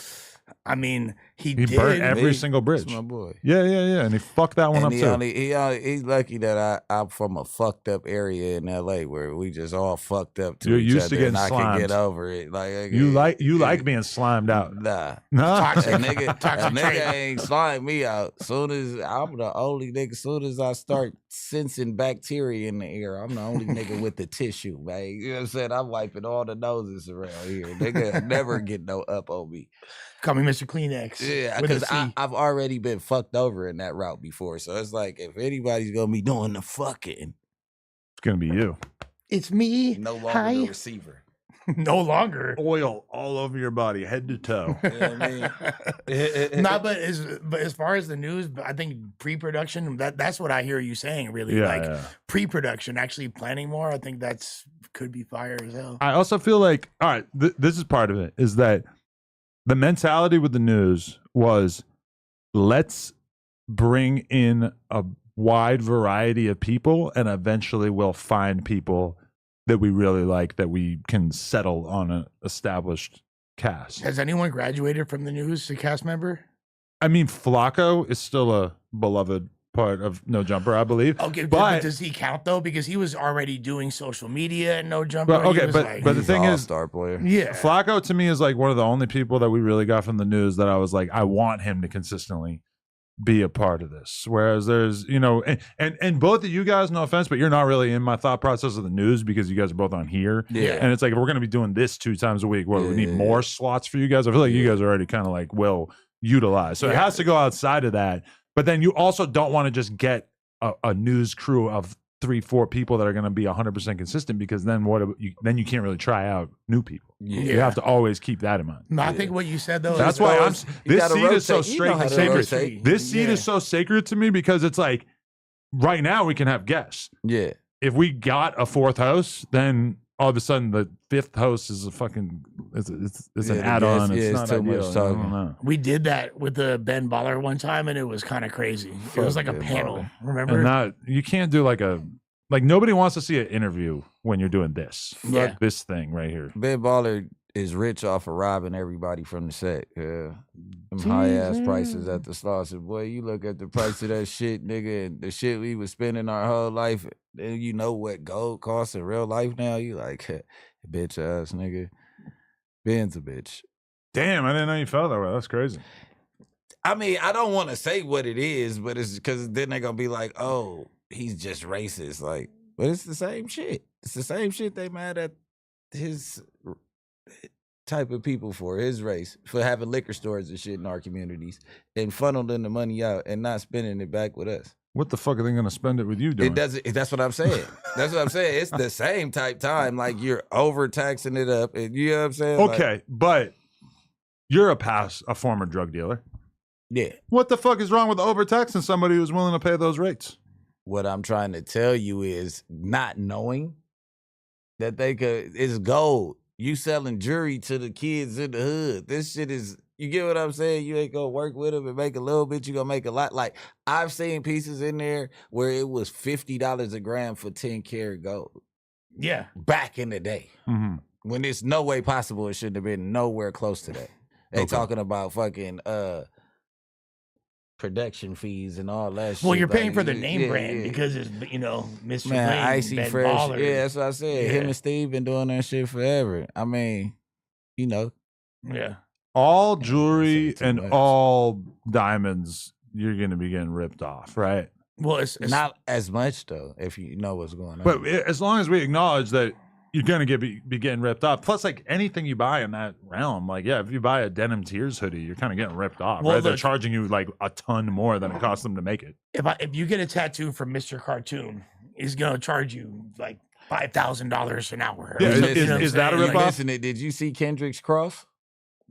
I mean, he
He
did.
burnt every single bridge.
That's my boy.
Yeah, and he fucked that one
And
up too.
he's lucky that I'm from a fucked up area in LA where we just all fucked up to
You're
each
used
other,
to getting
and I can
slimed.
get over it. Like
You like being slimed out.
Nah.
No,
A nigga ain't slime me out. Soon as I'm the only nigga, soon as I start sensing bacteria in the air, I'm the only nigga with the tissue, man. You know what I'm saying? I'm wiping all the noses around here. Nigga never get no up on me.
Call me Mr. Kleenex.
Yeah,
with a
because
C.
I've already been fucked over in that route before. So it's like, if anybody's gonna be doing the fucking,
it's gonna be you.
It's me.
no longer
Hi.
the receiver.
No longer.
Oil all over your body, head to toe.
You know what I mean?
Nah, but as far as the news, I think pre-production, that's what I hear you saying, really.
Yeah,
like
yeah.
pre-production, actually planning more. I think could be fire as hell.
I also feel like, all right, this is part of it, is that the mentality with the news was, let's bring in a wide variety of people and eventually we'll find people that we really like, that we can settle on an established cast.
Has anyone graduated from the news to cast member?
I mean, Flacco is still a beloved part of No Jumper, I believe.
Okay,
but
does he count though? Because he was already doing social media and No Jumper.
But, okay,
He was
but the thing is,
star player.
yeah,
Flacco to me is like one of the only people that we really got from the news that I was like, I want him to consistently be a part of this. Whereas there's, and both of you guys, no offense, but you're not really in my thought process of the news because you guys are both on here.
Yeah.
And it's like, if we're going to be doing this 2 times a week, we need more slots for you guys. I feel like you guys are already kind of like well utilized. So it has to go outside of that. But then you also don't want to just get a news crew of 3-4 people that are going to be 100% consistent, because then then you can't really try out new people. You have to always keep that in mind.
No, I think what you said though.
That's
is
why
You
this
gotta
seed is so
rotate. You know how to
sacred.
rotate.
This seed is so sacred to me because it's like, right now we can have guests.
Yeah.
If we got a 4th host, then all of a sudden the 5th host is a fucking it's an
the
add-on.
guest,
It's
yeah,
not
it's too much
ideal. I
talking.
don't know.
we did that with the Ben Baller one time, and it was kind of crazy. It was like a
Ben
panel.
Baller.
Remember?
You can't do like nobody wants to see an interview when you're doing this.
Yeah.
Like this thing right here.
Ben Baller is rich off of robbing everybody from the set. Yeah. Them high ass prices at the slots. Boy, you look at the price of that shit, nigga, and the shit we was spending our whole life, and you know what gold costs in real life now. You like, bitch ass nigga. Ben's a bitch.
Damn, I didn't know you felt that way. That's crazy.
I mean, I don't want to say what it is, but it's because then they're gonna be like, oh, he's just racist. Like, but it's the same shit. It's the same shit they mad at his type of people for, his race, for having liquor stores and shit in our communities and funneling the money out and not spending it back with us.
What the fuck are they going to spend it with you doing?
It doesn't. That's what I'm saying. That's what I'm saying. It's the same type time. Like, you're overtaxing it up, and you know what I'm saying.
Okay,
like,
but you're a former drug dealer.
yeah.
What the fuck is wrong with overtaxing somebody who's willing to pay those rates?
What I'm trying to tell you is not knowing that they could. It's gold. You selling jewelry to the kids in the hood. This shit is. You get what I'm saying? You ain't gonna work with them and make a little bit. You gonna make a lot. Like, I've seen pieces in there where it was $50 a gram for 10 karat gold.
Yeah.
Back in the day, when there's no way possible, it shouldn't have been nowhere close to that. They talking about fucking production fees and all that shit.
Well, you're paying
like,
for the name
yeah,
brand
yeah.
because it's, Mr.
Man,
Lane,
Icy
Ben
Fresh.
Baller.
Yeah, that's what I said.
Yeah.
Him and Steve been doing that shit forever. I mean,
Yeah.
All jewelry
too
and
much.
all diamonds, you're going to be getting ripped off, right?
Well, it's
not as much though, if you know what's going on.
But as long as we acknowledge that you're going to be getting ripped off. Plus, like, anything you buy in that realm, like, yeah, if you buy a Denim Tears hoodie, you're kind of getting ripped off,
Well,
right? They're
look-
charging you like a ton more than it costs them to make it.
if you get a tattoo from Mr. Cartoon, he's gonna charge you like $5,000 an hour.
Yeah,
Or something, you know what
is
I'm
that a
saying?
rip
Like,
off?
Listen, did you see Kendrick's cross?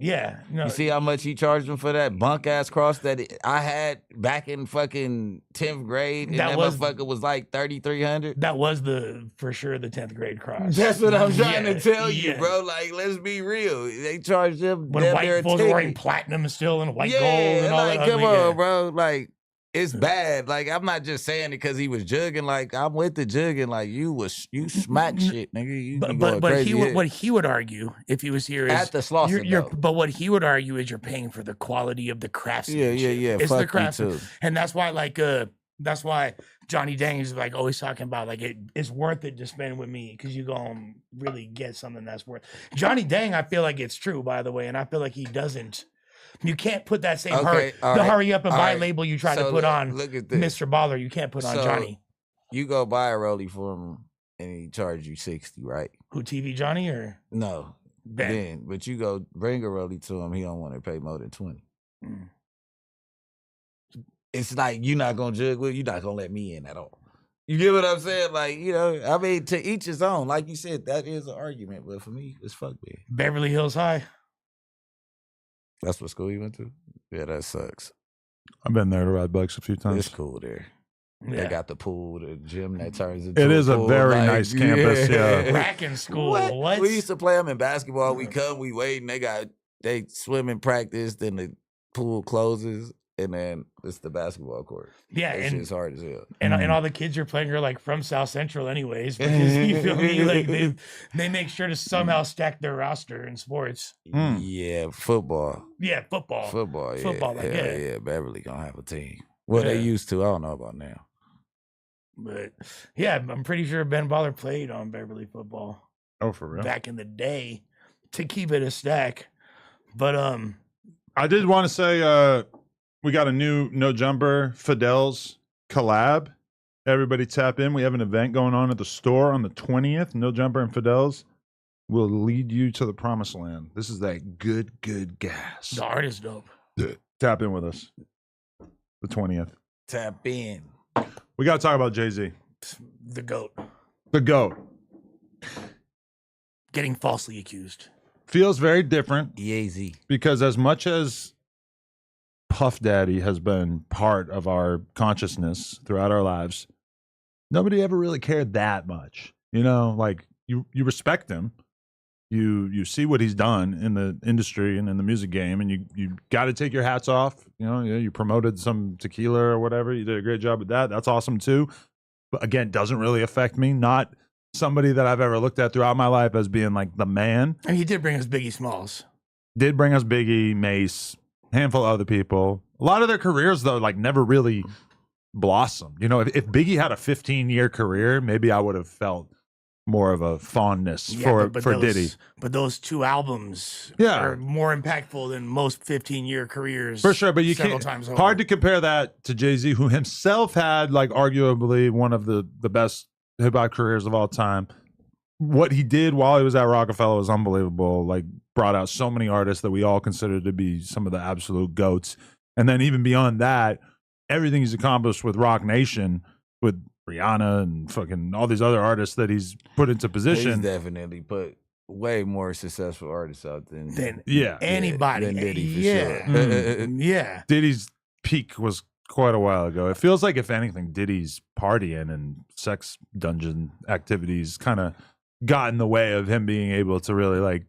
Yeah. No,
You see how much he charged him for that bunk ass cross that I had back in fucking 10th grade, and that motherfucker was like $3,300.
that was for sure the 10th grade cross.
That's what I'm trying
Yeah,
to tell you,
yeah.
bro. Like, let's be real. They charged him
When
damn
white
near a
folks
ticket.
wearing platinum still and white
Yeah,
gold and all
like,
that.
come on, bro. Like, It's bad. Like, I'm not just saying it because he was jugging. Like, I'm with the jugging. Like, you smack shit, nigga. You be going crazy.
What he would argue if he was here is
At the Slauson,
but what he would argue is you're paying for the quality of the craftsmanship.
Yeah.
It's
Fuck
the craftsman,
too.
and that's why Johnny Dang is like always talking about like it's worth it to spend with me because you gonna really get something that's worth. Johnny Dang, I feel like it's true, by the way, and I feel like he doesn't. You can't put that same hurry up and buy label you tried to put on Mr. Baller. You can't put on Johnny.
You go buy a rollie for him and he charge you 60, right?
Who, TV Johnny or
no? Ben. But you go bring a rollie to him, he don't want to pay more than 20. It's like you're not gonna jug with, you're not gonna let me in at all. You get what I'm saying? Like, you know, I mean, to each his own. Like you said, that is an argument, but for me, it's fuck me.
Beverly Hills High.
That's what school you went to? Yeah, that sucks.
I've been there to ride bikes a few times.
It's cool there. Yeah. They got the pool, the gym that turns into
It is a
pool.
very nice campus, yeah.
Racking school. What?
We used to play them in basketball. We come, we wait, and they swim in practice, then the pool closes, and then it's the basketball court.
Yeah,
that shit's hard as hell.
And all the kids you're playing are like from South Central anyways, because you feel me? Like they make sure to somehow stack their roster in sports.
Yeah, football.
Yeah, football.
Football, yeah.
Football, like,
yeah. Beverly gonna have a team. Well, they used to. I don't know about now.
But yeah, I'm pretty sure Ben Baller played on Beverly football.
Oh, for real?
Back in the day, to keep it a stack. But
I did want to say we got a new No Jumper Fidel's collab. Everybody tap in. We have an event going on at the store on the 20th. No Jumper and Fidel's will lead you to the promised land. This is that good gas.
The art is dope.
Tap in with us. The 20th.
Tap in.
We got to talk about Jay-Z.
The GOAT.
The GOAT.
Getting falsely accused.
Feels very different.
Yeezy.
Because as much as Puff Daddy has been part of our consciousness throughout our lives, nobody ever really cared that much. You know, like you respect him. You see what he's done in the industry and in the music game, and you got to take your hats off. You know, you promoted some tequila or whatever. You did a great job with that. That's awesome too. But again, doesn't really affect me. Not somebody that I've ever looked at throughout my life as being like the man.
And he did bring us Biggie Smalls.
Did bring us Biggie, Mace, handful of other people. A lot of their careers though, like never really blossomed. You know, if Biggie had a 15-year career, maybe I would have felt more of a fondness for Diddy.
But those two albums are more impactful than most 15-year careers.
For sure, but you can't. Hard to compare that to Jay-Z, who himself had like arguably one of the best hip-hop careers of all time. What he did while he was at Rockefeller was unbelievable. Like brought out so many artists that we all consider to be some of the absolute GOATs. And then even beyond that, everything he's accomplished with Rock Nation, with Rihanna and fucking all these other artists that he's put into position.
He's definitely put way more successful artists out than
anybody.
Than Diddy for sure.
Yeah.
Diddy's peak was quite a while ago. It feels like, if anything, Diddy's partying and sex dungeon activities kind of got in the way of him being able to really like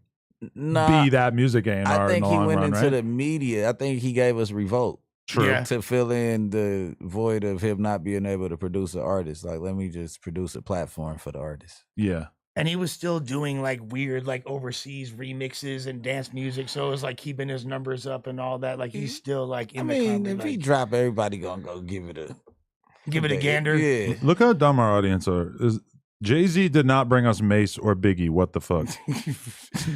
be that music A&R.
I think he went into
right?
the media. I think he gave us Revolt.
True.
Yeah.
To fill in the void of him not being able to produce an artist. Like, let me just produce a platform for the artist.
Yeah.
And he was still doing like weird, like overseas remixes and dance music. So it was like keeping his numbers up and all that. Like he's still like in
if he drop, everybody gonna go give it
a gander.
Yeah.
Look how dumb our audience are. Jay-Z did not bring us Mace or Biggie. What the fuck?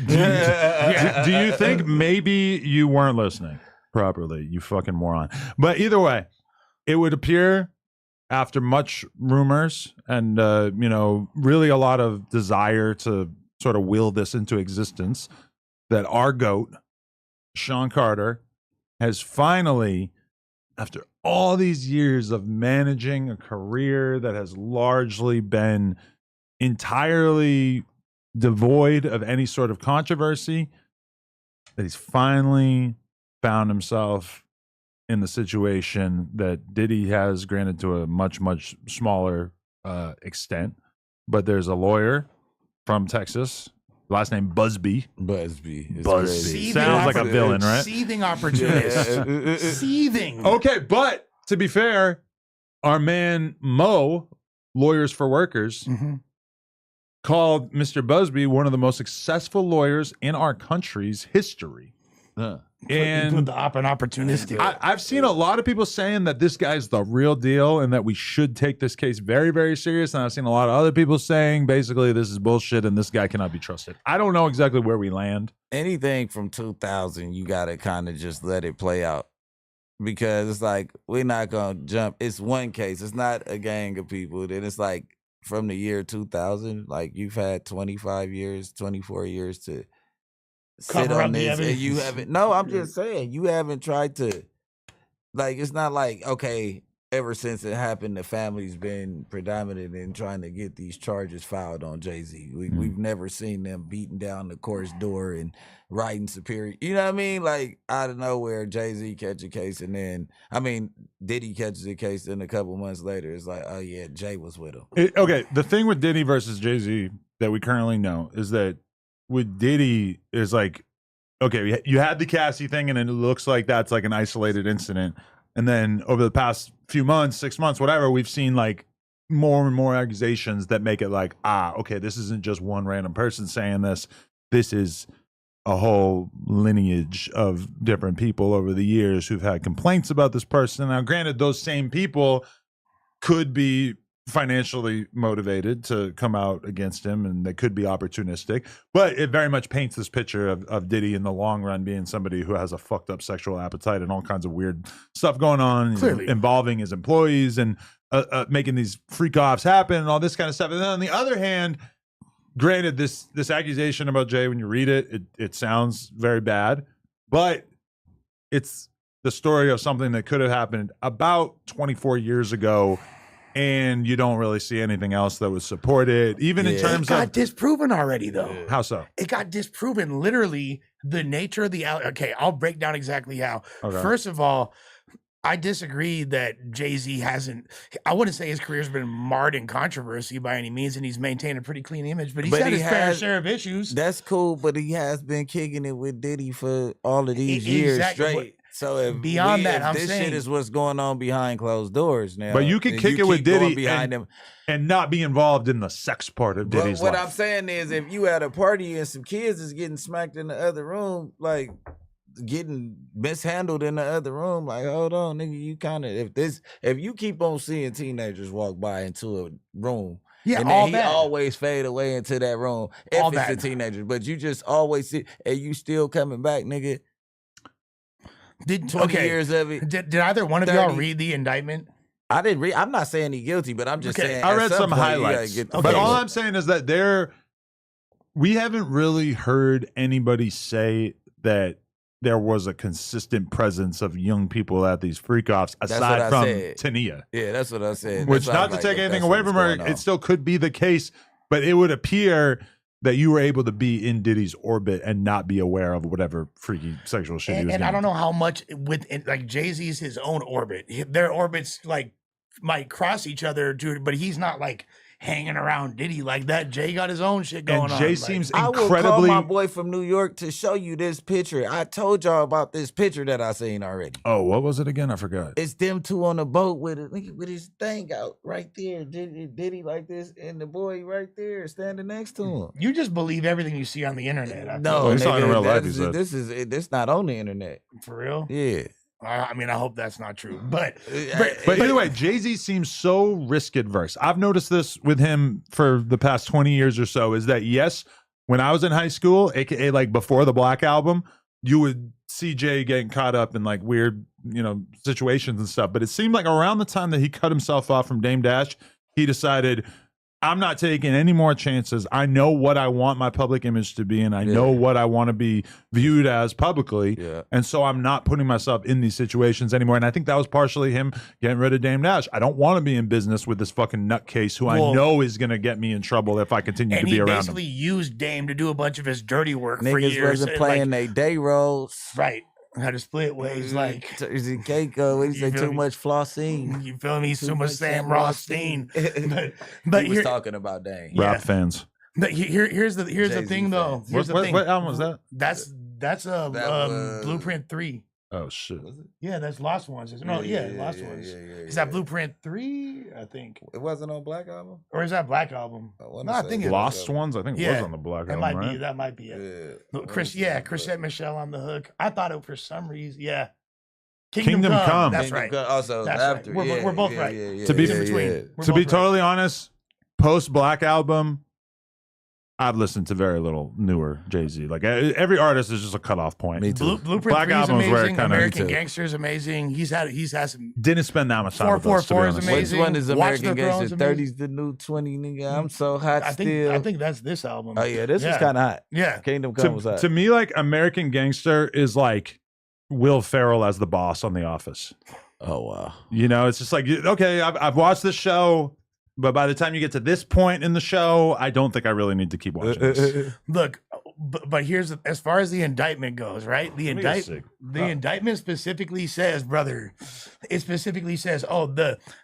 Do you think maybe you weren't listening properly, you fucking moron? But either way, it would appear after much rumors and really a lot of desire to sort of will this into existence, that our GOAT, Sean Carter, has finally, after all these years of managing a career that has largely been entirely devoid of any sort of controversy, that he's finally found himself in the situation that Diddy has, granted to a much, much smaller extent. But there's a lawyer from Texas, last name Busby.
Busby.
Sounds like a villain, right?
Seething opportunist. Seething.
Okay, but to be fair, our man Mo, Lawyers for Workers, called Mr. Busby one of the most successful lawyers in our country's history. And
the opportunistic.
I've seen a lot of people saying that this guy's the real deal and that we should take this case very, very serious. And I've seen a lot of other people saying basically this is bullshit and this guy cannot be trusted. I don't know exactly where we land.
Anything from 2000, you got to kind of just let it play out. Because it's like, we're not going to jump. It's one case. It's not a gang of people. Then it's like from the year 2000, like you've had 25 years, 24 years to sit on this. And you haven't, no, I'm just saying, you haven't tried to, like, it's not like, okay, ever since it happened, the family's been predominant in trying to get these charges filed on Jay-Z. We've never seen them beating down the court's door and writing superior. You know what I mean? Like, out of nowhere, Jay-Z catch a case, and then, I mean, Diddy catches a case, then a couple months later, it's like, oh yeah, Jay was with him.
Okay, the thing with Diddy versus Jay-Z that we currently know is that with Diddy is like, okay, you had the Cassie thing, and it looks like that's like an isolated incident. And then over the past few months, 6 months, whatever, we've seen like more and more accusations that make it like, okay, this isn't just one random person saying this. This is a whole lineage of different people over the years who've had complaints about this person. Now, granted, those same people could be financially motivated to come out against him, and they could be opportunistic, but it very much paints this picture of Diddy in the long run being somebody who has a fucked up sexual appetite and all kinds of weird stuff going on, involving his employees and making these freak offs happen and all this kind of stuff. And then on the other hand, granted, this accusation about Jay, when you read it sounds very bad, but it's the story of something that could have happened about 24 years ago. And you don't really see anything else that would support it, even in terms of...
It got disproven already, though.
How so?
It got disproven. Literally, the nature of the... Okay, I'll break down exactly how. Okay. First of all, I disagree that Jay-Z hasn't... I wouldn't say his career's been marred in controversy by any means, and he's maintained a pretty clean image, but he's had his fair share of issues.
That's cool, but he has been kicking it with Diddy for all of these years straight. So if this shit is what's going on behind closed doors now.
But you can kick it with Diddy behind him and not be involved in the sex part of Diddy's life.
What I'm saying is, if you at a party and some kids is getting smacked in the other room, like getting mishandled in the other room, like, hold on, nigga, you kind of, if you keep on seeing teenagers walk by into a room, and then he always fade away into that room if it's a teenager, but you just always see, and you still coming back, nigga. 20 years of it.
Did either one of y'all read the indictment?
I didn't read. I'm not saying he's guilty, but I'm just saying.
I read some highlights. But all I'm saying is that we haven't really heard anybody say that there was a consistent presence of young people at these freak-offs aside from Tania.
Yeah, that's what I said.
Which, not to take anything away from her, it still could be the case, but it would appear that you were able to be in Diddy's orbit and not be aware of whatever freaky sexual shit he was doing.
And I don't know how much like Jay-Z's his own orbit. Their orbits like might cross each other, but he's not like hanging around Diddy like that. Jay got his own shit going on.
And Jay seems
incredibly... I will call my boy from New York to show you this picture. I told y'all about this picture that I seen already.
Oh, what was it again? I forgot.
It's them two on the boat with his thing out right there. Diddy like this, and the boy right there standing next to him.
You just believe everything you see on the internet.
No, it's not in real life. This not on the internet.
For real?
Yeah.
I mean, I hope that's not true, but
either way, Jay-Z seems so risk adverse. I've noticed this with him for the past 20 years or so, is that yes, when I was in high school, aka like before the Black Album, you would see Jay getting caught up in like weird, situations and stuff. But it seemed like around the time that he cut himself off from Dame Dash, he decided, I'm not taking any more chances. I know what I want my public image to be, and I know what I want to be viewed as publicly. Yeah. And so I'm not putting myself in these situations anymore. And I think that was partially him getting rid of Dame Dash. I don't want to be in business with this fucking nutcase who I know is going to get me in trouble if I continue to be around him.
And he basically used Dame to do a bunch of his dirty work for years.
Niggas wasn't playing their day roles.
Right. How to split ways, like
is it Keiko? What do you say? Too much flossing.
You feel me? Too much Sam Rothstein.
But he was talking about Dame.
Rap fans.
But here's the thing though. Here's the thing.
What album was that?
That's Blueprint 3.
Oh shit!
Yeah, that's Lost Ones. No, Lost Ones. Is that Blueprint 3? I think.
It wasn't on Black Album?
Or is that Black Album?
No,
I think it's
Lost Ones. I think it was on the Black Album.
Might be.
Right?
That might be it.
Yeah.
Chrisette Michelle on the hook. I thought it for some reason. Yeah.
Kingdom Come.
That's right.
Also,
that's
after.
Right. We're both right.
To be
between.
Totally honest, post Black Album, I've listened to very little newer Jay-Z. Like every artist is just a cutoff point.
Me too.
Blueprint
Black
3 is
Album is where it
amazing.
kind of
American Gangster is amazing. He's had some.
didn't spend that much time with us, to be
444 is
honest.
amazing.
Which one is
Watch
American
the Throne is
Gangster?
amazing.
30's the new 20, nigga. I'm so hot still.
I think that's this album.
Oh yeah, this was kind of hot.
Yeah.
Kingdom Come was hot.
To me, like American Gangster is like Will Ferrell as the boss on The Office.
Oh wow.
You know, it's just like, okay, I've watched the show, but by the time you get to this point in the show, I don't think I really need to keep watching this.
Look, but here's as far as the indictment goes, right? The indictment specifically says, brother, it specifically says,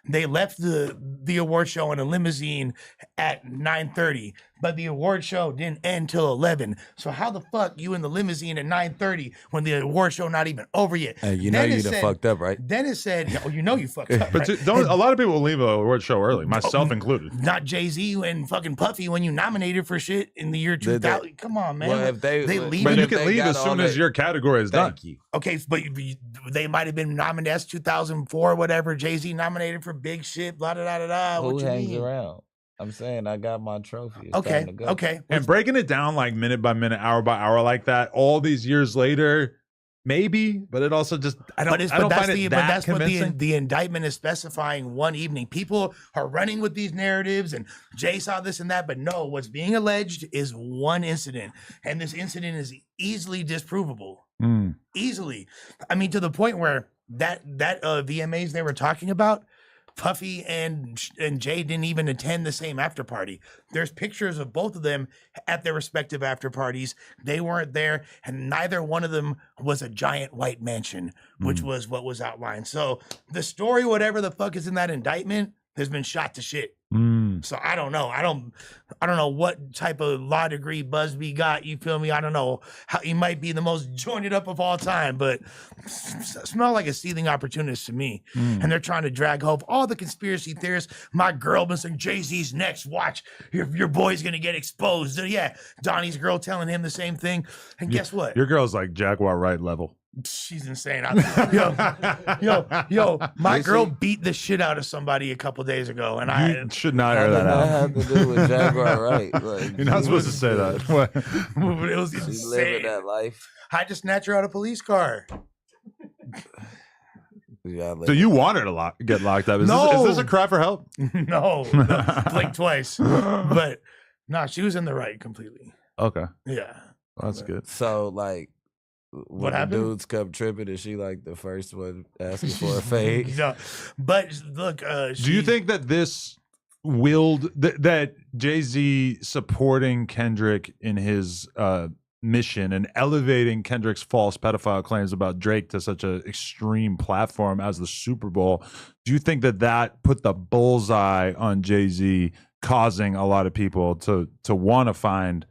they left the award show in a limousine at 9:30, but the award show didn't end till 11. So how the fuck you in the limousine at 9:30 when the award show not even over yet?
Hey, you know you done fucked up, right?
Then it said, you know you fucked up.
But
right?
a lot of people leave a award show early, myself included.
Not Jay-Z and fucking Puffy when you nominated for shit in the year 2000. Come on, man.
Well, if they
leave,
but you can leave as soon as your category is done.
Thank you.
Okay, but they might have been nominated as 2004, whatever. Jay-Z nominated for big shit, blah, blah, blah, blah.
Who
what you
hangs
mean?
around? I'm saying I got my trophy. It's time to go.
Okay.
And breaking it down like minute by minute, hour by hour like that, all these years later, maybe, but it also just I don't find it that convincing.
What the indictment is specifying one evening. People are running with these narratives and Jay saw this and that, but no, what's being alleged is one incident. And this incident is easily disprovable. Easily. I mean, to the point where that VMAs they were talking about, Puffy and Jay didn't even attend the same after party. There's pictures of both of them at their respective after parties. They weren't there, and neither one of them was a giant white mansion, which was what was outlined. So the story, whatever the fuck is in that indictment, has been shot to shit. So I don't know. I don't know what type of law degree Busby got. You feel me? I don't know how he might be the most jointed up of all time, but smell like a seething opportunist to me. And they're trying to drag hope. All the conspiracy theorists. My girl been saying Jay-Z's next. Watch your boy's gonna get exposed. Yeah, Donnie's girl telling him the same thing. And guess what?
Your girl's like Jaguar Wright level.
She's insane. My girl beat the shit out of somebody a couple days ago, and I
should not air that out.
Have to do with Jaguar, right? Like,
you're not supposed to say that. What?
It was insane.
She's living that life.
I had to snatch her out of a police car.
So you want her to get locked up? Is this a cry for help?
No, blink twice. But no, she was in the right completely.
Okay.
Yeah.
Well, that's good.
So like,
what
when
happened?
dudes come tripping, is she like the first one asking for a fade?
No, but look,
do you think that this that Jay-Z supporting Kendrick in his mission and elevating Kendrick's false pedophile claims about Drake to such an extreme platform as the Super Bowl, do you think that put the bullseye on Jay-Z, causing a lot of people to want to find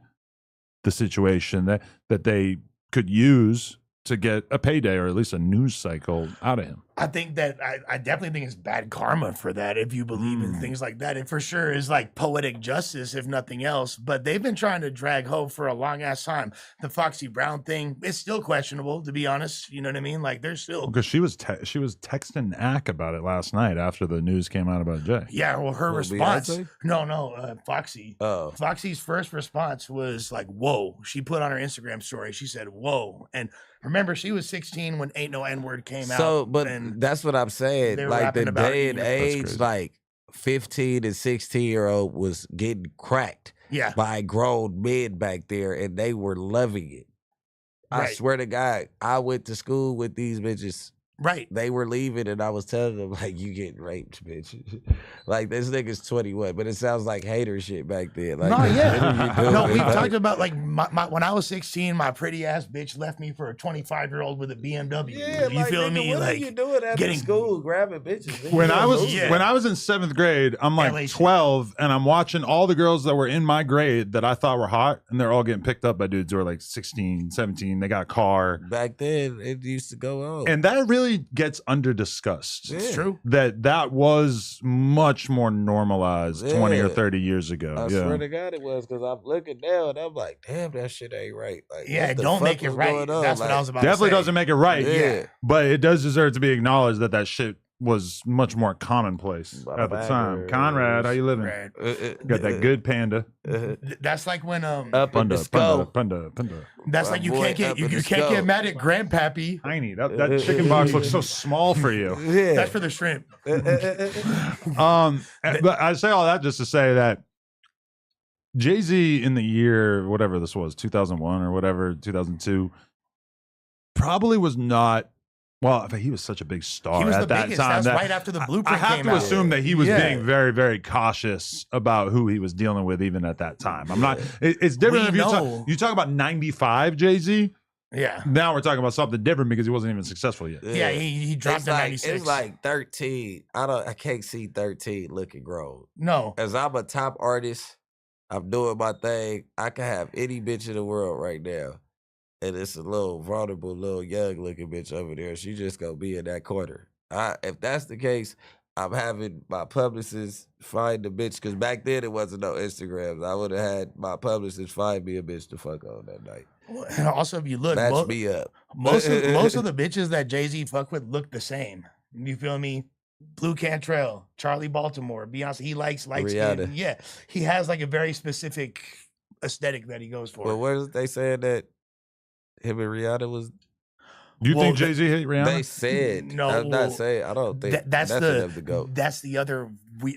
the situation that they could use to get a payday or at least a news cycle out of him?
I think that I definitely think it's bad karma for that if you believe in things like that. It for sure is like poetic justice, if nothing else. But they've been trying to drag Hope for a long ass time. The Foxy Brown thing is still questionable, to be honest. You know what I mean? Like there's still
because she was texting Ack about it last night after the news came out about Jay.
Yeah, well, her response.
Beyonce?
No, Foxy.
Oh,
Foxy's first response was like, "Whoa!" She put on her Instagram story. She said, "Whoa!" And remember, she was 16 when "Ain't No N-Word" came out.
so but that's what I'm saying.
they were
Like the
rapping about
day
it,
and
you know,
age, like 15 and 16-year-old was getting cracked
Yeah,
by grown men back there, and they were loving it. I
Right.
swear to God, I went to school with these bitches
Right.
They were leaving, and I was telling them, like, you getting raped, bitch. Like, this nigga's 21, but it sounds like hater shit back then. Like,
No, yeah.
what are you doing?
No, we've
Like,
talked about, like, when I was 16, my pretty ass bitch left me for a 25-year-old with a BMW.
yeah,
you
like,
feel
nigga,
me?
what
Like,
are you doing after
getting-
school grabbing bitches? Nigga?
When
You
I
a
was
loser.
when I was in 7th grade, I'm like
LA shit.
12, and I'm watching all the girls that were in my grade that I thought were hot, and they're all getting picked up by dudes who are like 16, 17. They got a car,
Back then, it used to go on.
and that really gets under discussed.
Yeah.
It's true.
That was much more normalized 20 or
Yeah.
30 years ago.
I
yeah.
swear to God it was, because I'm looking now and I'm like, damn, that shit ain't right. Like,
Yeah,
what the
don't
fuck
make it
was
right.
going on?
That's what
Like,
I was about
Definitely
to say.
doesn't make it right.
Yeah.
But it does deserve to be acknowledged that shit was much more commonplace at the time. Conrad, how you living?
Right.
Got that good panda.
That's like when
Up in the
Punda,
skull.
punda.
that's
My
like you
boy
can't get
up in
you
the
can't
skull.
get mad at Grandpappy.
Tiny. That chicken box looks so small for you.
Yeah.
That's for the shrimp.
But I say all that just to say that Jay-Z in the year, whatever this was, 2001 or whatever, 2002, probably was not. Well, but he was such a big star
He was
at
the
that
biggest.
time.
That's
that
right after the
I
Blueprint
have
came
to
out.
assume that he was
Yeah.
being very, very cautious about who he was dealing with, even at that time. I'm not. It's different
We
if
know.
you talk about '95 Jay-Z.
Yeah.
Now we're talking about something different because he wasn't even successful yet.
Yeah, he dropped
It's
in
like,
96.
it's like 13. I can't see 13 looking grown.
No.
As I'm a top artist, I'm doing my thing. I can have any bitch in the world right now. And it's a little vulnerable, little young looking bitch over there. She just gonna be in that corner. If that's the case, I'm having my publicist find the bitch, because back then it wasn't no Instagrams. I would have had my publicist find me a bitch to fuck on that night.
And also, if you look,
Match me up.
most of the bitches that Jay-Z fuck with look the same. You feel me? Blue Cantrell, Charlie Baltimore, Beyonce. He likes light skin.
Rihanna.
Yeah, he has like a very specific aesthetic that he goes for.
But what is they saying that him and Rihanna was?
Do you
Well,
think Jay-Z hate Rihanna?
They said.
No,
I'm not saying. I don't think
that's
nothing of the goat.
that's the other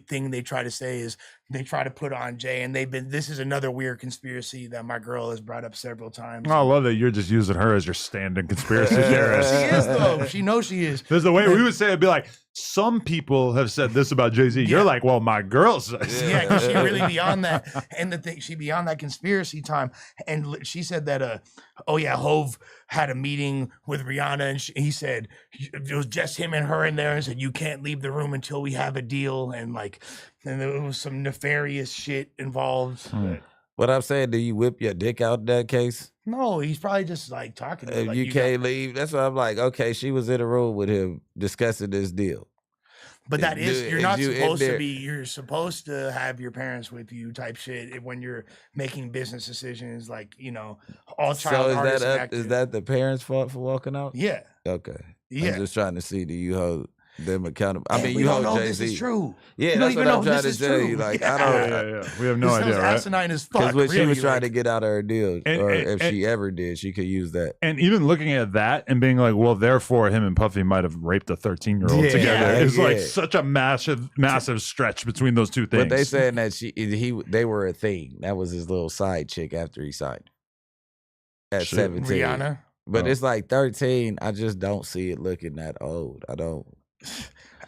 thing they try to say is they try to put on Jay, and this is another weird conspiracy that my girl has brought up several times.
I love that you're just using her as your stand-in conspiracy theorist.
She is though. She knows she is.
There's the way we would say it'd be like, some people have said this about Jay-Z.
Yeah.
You're like, well, my girl says.
Yeah, because she really beyond that, and the thing she beyond that conspiracy time. And she said that, oh yeah, Hove had a meeting with Rihanna, and he said it was just him and her in there, and said you can't leave the room until we have a deal, and there was some nefarious shit involved. But
What I'm saying, do you whip your dick out in that case?
no, he's probably just like talking. To her,
If
like,
you
got-
can't leave, that's what I'm like. Okay, she was in a room with him discussing this deal.
But that is
Dude,
you're
if
not
you in
supposed to
there-
be. You're supposed to have your parents with you, type shit. When you're making business decisions, like all
So
child
is
artists.
that
and
up, is
actors.
that the parents' fault for walking out?
Yeah,
Okay.
yeah.
I'm just trying to see, do you hold them accountable? I
And
mean,
we
you
don't
hold
know if
Jay-Z.
this is true.
Yeah,
We don't
that's
even
what
know
I'm
if
trying
this
to
is
tell
true.
you. Like,
Yeah.
I don't.
Yeah. We have no
This
idea,
sounds
right?
asinine as fuck.
Because when she
really,
was trying
like-
to get out of her deal,
And-
or
and-
if she ever did, she could use that.
And even looking at that and being like, well, therefore, him and Puffy might have raped a 13-year-old
Yeah,
together is like
yeah.
such a massive stretch between those two things.
But they saying that they were a thing. That was his little side chick after he signed at
Shit.
17.
Rihanna.
But
Oh.
it's like 13. I just don't see it looking that old. I don't.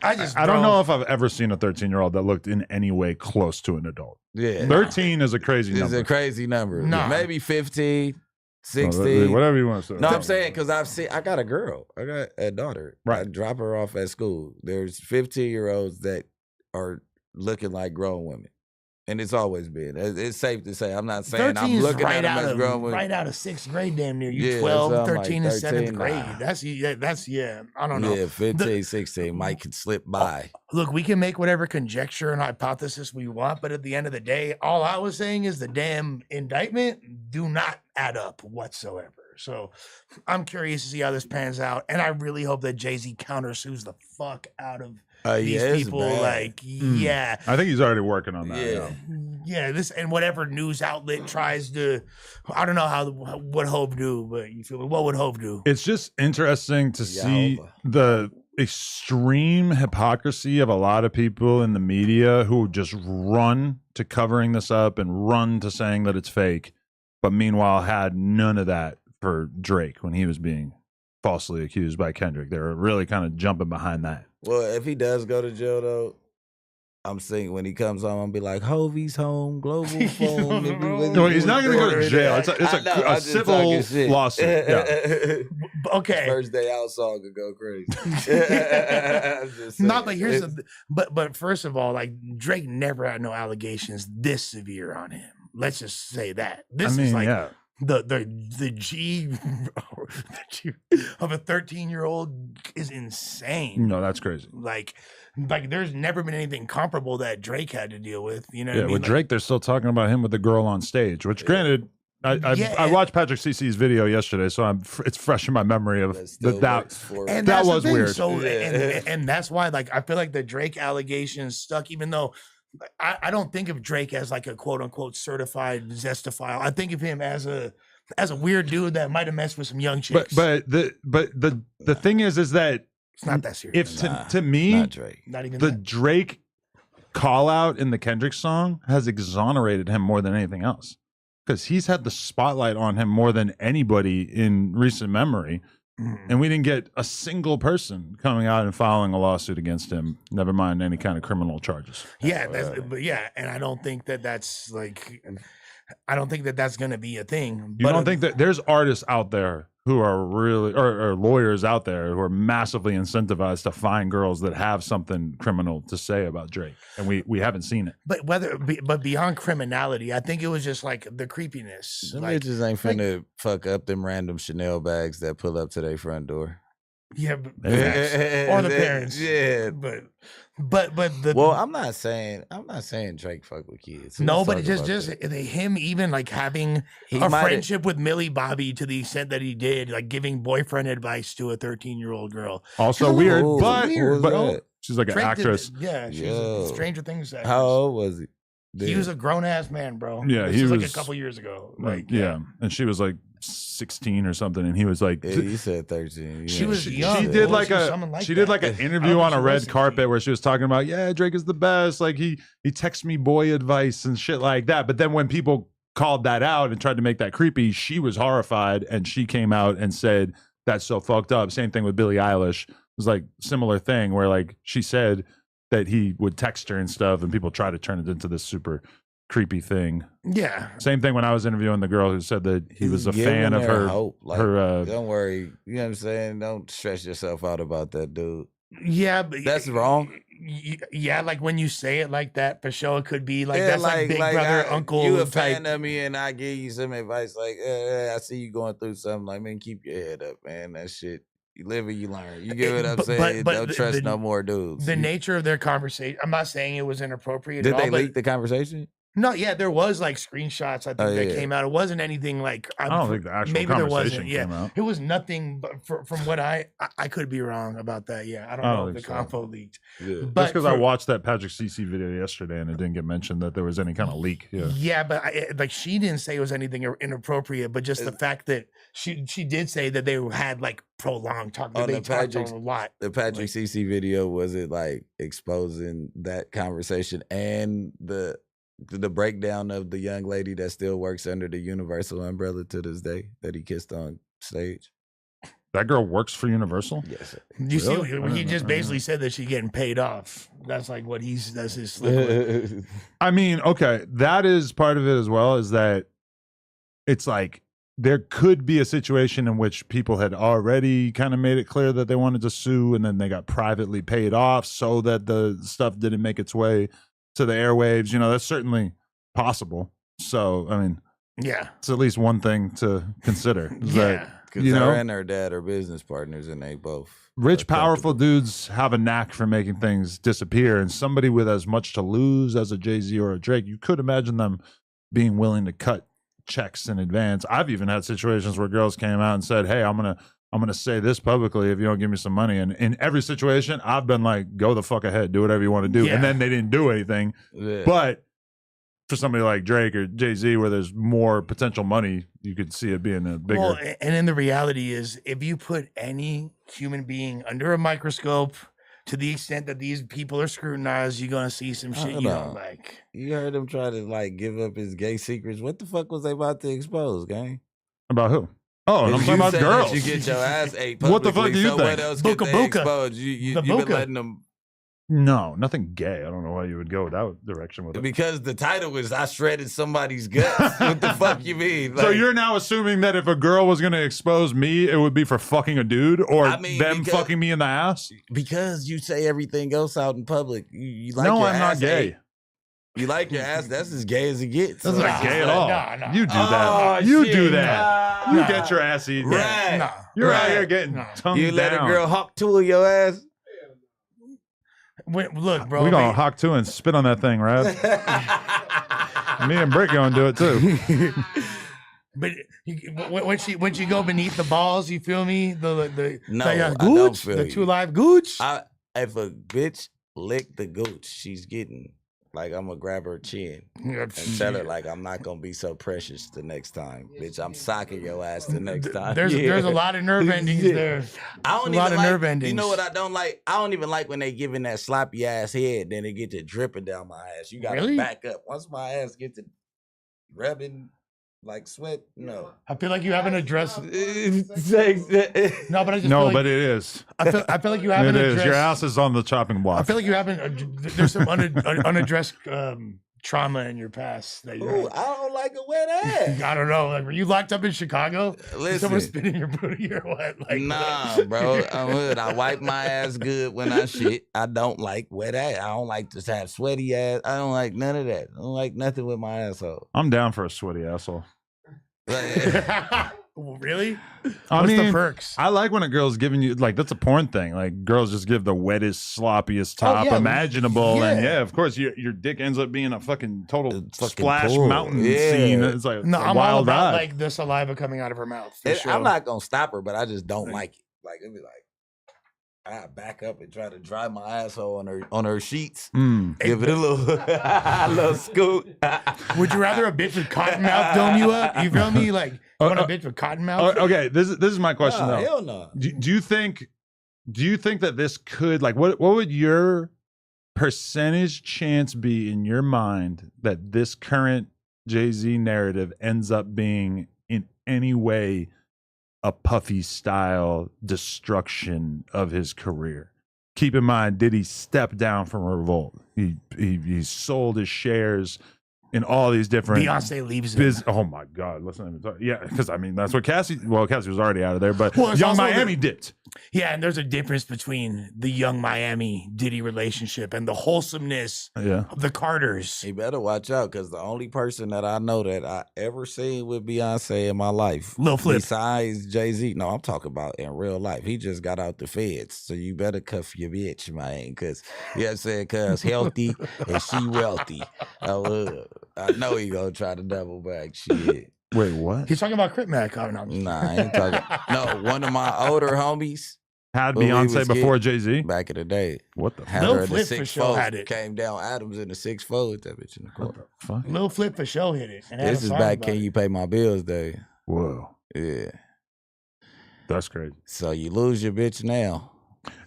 I just
I don't
bro,
know if I've ever seen a 13-year-old that looked in any way close to an adult.
Yeah.
13 is a crazy
It's
number.
a crazy number.
Nah.
Maybe 15,
Oh,
16.
whatever you want to say.
No, I'm saying because I got a girl. I got a daughter. I
Right.
drop her off at school. There's 15-year-olds that are looking like grown women. And it's always been. It's safe to say. I'm not saying
13
I'm
is
looking
right
at them
out
as
of
grown women.
right out of 6th grade, damn near. You
Yeah,
12,
so I'm like
13, and 7th
13,
grade.
nah.
That's I don't know.
Yeah, 15, 16 might can slip by.
Look, we can make whatever conjecture and hypothesis we want, but at the end of the day, all I was saying is the damn indictment do not add up whatsoever. So I'm curious to see how this pans out, and I really hope that Jay-Z countersues the fuck out of these
Yeah, it's
people.
bad.
Like, yeah.
I think he's already working on that.
Yeah.
Yeah, this and whatever news outlet tries to, I don't know what Hope do, but you feel me? What would Hope do?
It's just interesting to see
Jehovah.
the extreme hypocrisy of a lot of people in the media who just run to covering this up and run to saying that it's fake, but meanwhile had none of that for Drake when he was being falsely accused by Kendrick. They were really kind of jumping behind that.
Well, if he does go to jail, though, I'm saying when he comes home, I'll be like, Hovey's home, global phone.
No, he's not going to go to jail. It's a civil lawsuit. Yeah.
Okay.
First day out song could go crazy.
No, but here's but first of all, like Drake never had no allegations this severe on him. Let's just say that. This is like the G of a 13-year-old is insane.
No, that's crazy.
Like there's never been anything comparable that Drake had to deal with. You know what I mean?
With Drake, they're still talking about him with the girl on stage, which granted, I watched Patrick CC's video yesterday, so it's fresh in my memory of that was weird.
So and that's why, like, I feel like the Drake allegations stuck, even though I don't think of Drake as like a quote unquote certified zestophile. I think of him as a weird dude that might have messed with some young chicks.
But the thing is that
it's not that serious.
If to me,
not Drake.
Not even
the
that.
Drake call out in the Kendrick song has exonerated him more than anything else, because he's had the spotlight on him more than anybody in recent memory. And we didn't get a single person coming out and filing a lawsuit against him, never mind any kind of criminal charges.
Yeah, and I don't think that's like, I don't think that's going to be a thing.
You don't think that there's artists out there who are really, or lawyers out there who are massively incentivized to find girls that have something criminal to say about Drake, and we haven't seen it.
But beyond criminality, I think it was just like the creepiness.
Them
Like,
bitches ain't finna fuck up them random Chanel bags that pull up to their front door.
yeah, or the parents.
Yeah,
but the
well, I'm not saying Drake fuck with kids.
no, but just him even like having a friendship with Millie Bobby to the extent that he did, like giving boyfriend advice to a 13-year-old girl.
Also weird, but
that?
she's like an actress.
She's Stranger Things actress.
How old was he?
He was a grown ass man, bro.
Yeah,
this was like a couple years ago. Like,
and she was like 16 or something, and he was like,
yeah, you said 13.
She was young.
She did like an interview on a red carpet where she was talking about, Drake is the best. Like he texts me boy advice and shit like that. But then when people called that out and tried to make that creepy, she was horrified, and she came out and said that's so fucked up. Same thing with Billie Eilish. It was like similar thing where like she said that he would text her and stuff, and people try to turn it into this super creepy thing.
Yeah.
Same thing when I was interviewing the girl who said that he was a fan of her.
Hope. Like, don't worry. You know what I'm saying? Don't stress yourself out about that dude.
Yeah, but
that's wrong.
Yeah, like when you say it like that, for sure, it could be like that's like big brother, uncle.
You a
type.
fan of me, and I give you some advice. Like, I see you going through something. Like, man, keep your head up, man. That shit. You live and you learn. You get what I'm saying? Don't trust no more dudes.
The nature of their conversation. I'm not saying it was inappropriate.
Did they leak the conversation?
No, yeah, there was like screenshots. I think that came out. It wasn't anything like
I don't think the actual conversation came out.
It was nothing. But from what I could be wrong about that. Yeah, I don't know if the convo leaked.
Yeah. But just because I watched that Patrick CC video yesterday and it didn't get mentioned that there was any kind of leak.
Yeah, but like she didn't say it was anything inappropriate, but just the fact that she did say that they had like prolonged talk. They talked on a lot.
The Patrick CC video, was it like exposing that conversation and the breakdown of the young lady that still works under the Universal umbrella to this day that he kissed on stage?
That girl works for Universal?
Yes.
You see, he just basically said that she's getting paid off. That's like what that's his slip.
I mean, okay, that is part of it as well, is that it's like there could be a situation in which people had already kind of made it clear that they wanted to sue, and then they got privately paid off so that the stuff didn't make its way to the airwaves. You know, that's certainly possible. So, I mean,
yeah,
it's at least one thing to consider.
Because her and her dad are business partners, and they both
rich, powerful dudes have a knack for making things disappear. And somebody with as much to lose as a Jay-Z or a Drake, you could imagine them being willing to cut checks in advance. I've even had situations where girls came out and said, "Hey, I'm gonna say this publicly if you don't give me some money." And in every situation, I've been like, "Go the fuck ahead, do whatever you want to do." Yeah. And then they didn't do anything. Yeah. But for somebody like Drake or Jay-Z, where there's more potential money, you could see it being a bigger.
Well, and then the reality is, if you put any human being under a microscope, to the extent that these people are scrutinized, you're gonna see some shit you don't like.
You heard him try to like give up his gay secrets. What the fuck was they about to expose, gang?
About who? Oh, I'm talking about girls.
You get your ass ate
What the
publicly,
fuck do you
so
think?
what else get they exposed? You been letting them...
No, nothing gay. I don't know why you would go that direction with it.
Because the title was I shredded somebody's guts. What the fuck you mean?
So you're now assuming that if a girl was going to expose me, it would be for fucking a dude or them fucking me in the ass?
Because you say everything else out in public. You like
no,
your
I'm
ass
not gay.
ate. You like your ass. That's as gay as it gets.
That's not gay at all.
Nah.
You do that. You do that. You get your ass eaten.
Right.
Nah.
You're out here getting tongued
You let
down.
a girl hawk tool your ass?
Look, bro.
We gonna hawk too and spit on that thing, right? Me and Bricc gonna do it too.
But when she go beneath the balls, you feel me?
No,
I
don't
gooch,
feel
the
you.
2 Live gooch.
If a bitch lick the gooch, she's getting like I'm gonna grab her chin and tell her like I'm not gonna be so precious the next time, bitch. I'm socking your ass the next time.
There's a lot of nerve endings there.
I don't
a lot
even
of
like,
nerve endings.
You know what I don't like? I don't even like when they giving that sloppy ass head, then it get to dripping down my ass. You gotta back up. Once my ass get to rubbing like sweat, no.
I feel like you haven't addressed.
No, but
I just
no,
feel like,
but it is.
I feel like you haven't
It is.
addressed.
Your ass is on the chopping block.
I feel like you haven't. There's some unaddressed trauma in your past. That
Ooh, I don't like a wet ass.
I don't know. Like, were you locked up in Chicago?
Listen,
someone spit in your booty or what? Like,
nah, bro. I'm good. I wipe my ass good when I shit. I don't like wet ass. I don't like to have sweaty ass. I don't like none of that. I don't like nothing with my asshole.
I'm down for a sweaty asshole.
Really?
What's
the perks?
I like when a girl's giving you that's a porn thing. Like girls just give the wettest, sloppiest top imaginable, and of course your dick ends up being a fucking total splash
pool.
mountain scene. It's like
no, I'm
wild
all about
eye.
like the saliva coming out of her mouth. Sure.
I'm not gonna stop her, but I just don't like it. Like it'd be like I back up and try to dry my asshole on her sheets. Give it a little scoot.
Would you rather a bitch with cotton mouth dome you up? You feel me? Like
You want a bitch with cotton mouth?
Okay, this is my question though.
Hell no.
Do you think that this could what would your percentage chance be in your mind that this current Jay-Z narrative ends up being in any way a Puffy style destruction of his career? Keep in mind, did he step down from Revolt? He sold his shares in all these different
Beyonce leaves him.
Oh my God, let's not even talk. Yeah, because I mean that's what Cassie was already out of there, but
Well,
Young Miami dipped.
Yeah, and there's a difference between the Young Miami Diddy relationship and the wholesomeness of the Carters.
He better watch out, because the only person that I know that I ever seen with Beyonce in my life,
Lil Flip,
besides Jay-Z, no, I'm talking about in real life. He just got out the feds, so you better cuff your bitch, man, because you know what I'm saying, because healthy and she wealthy. I know he gonna try to double back shit.
Wait, what?
He's talking about Crip Mac. Oh, no.
Nah, I ain't talking. No, one of my older homies
had Beyonce before Jay-Z
back in the day.
What the
had
Lil
her in the
Flip for sure had it.
Came down Adams in the 6'4" with that bitch in the court.
Fuck?
Lil Flip for sure hit it. And
This is back Can You Pay My Bills Day.
Whoa.
Yeah.
That's crazy.
So you lose your bitch now.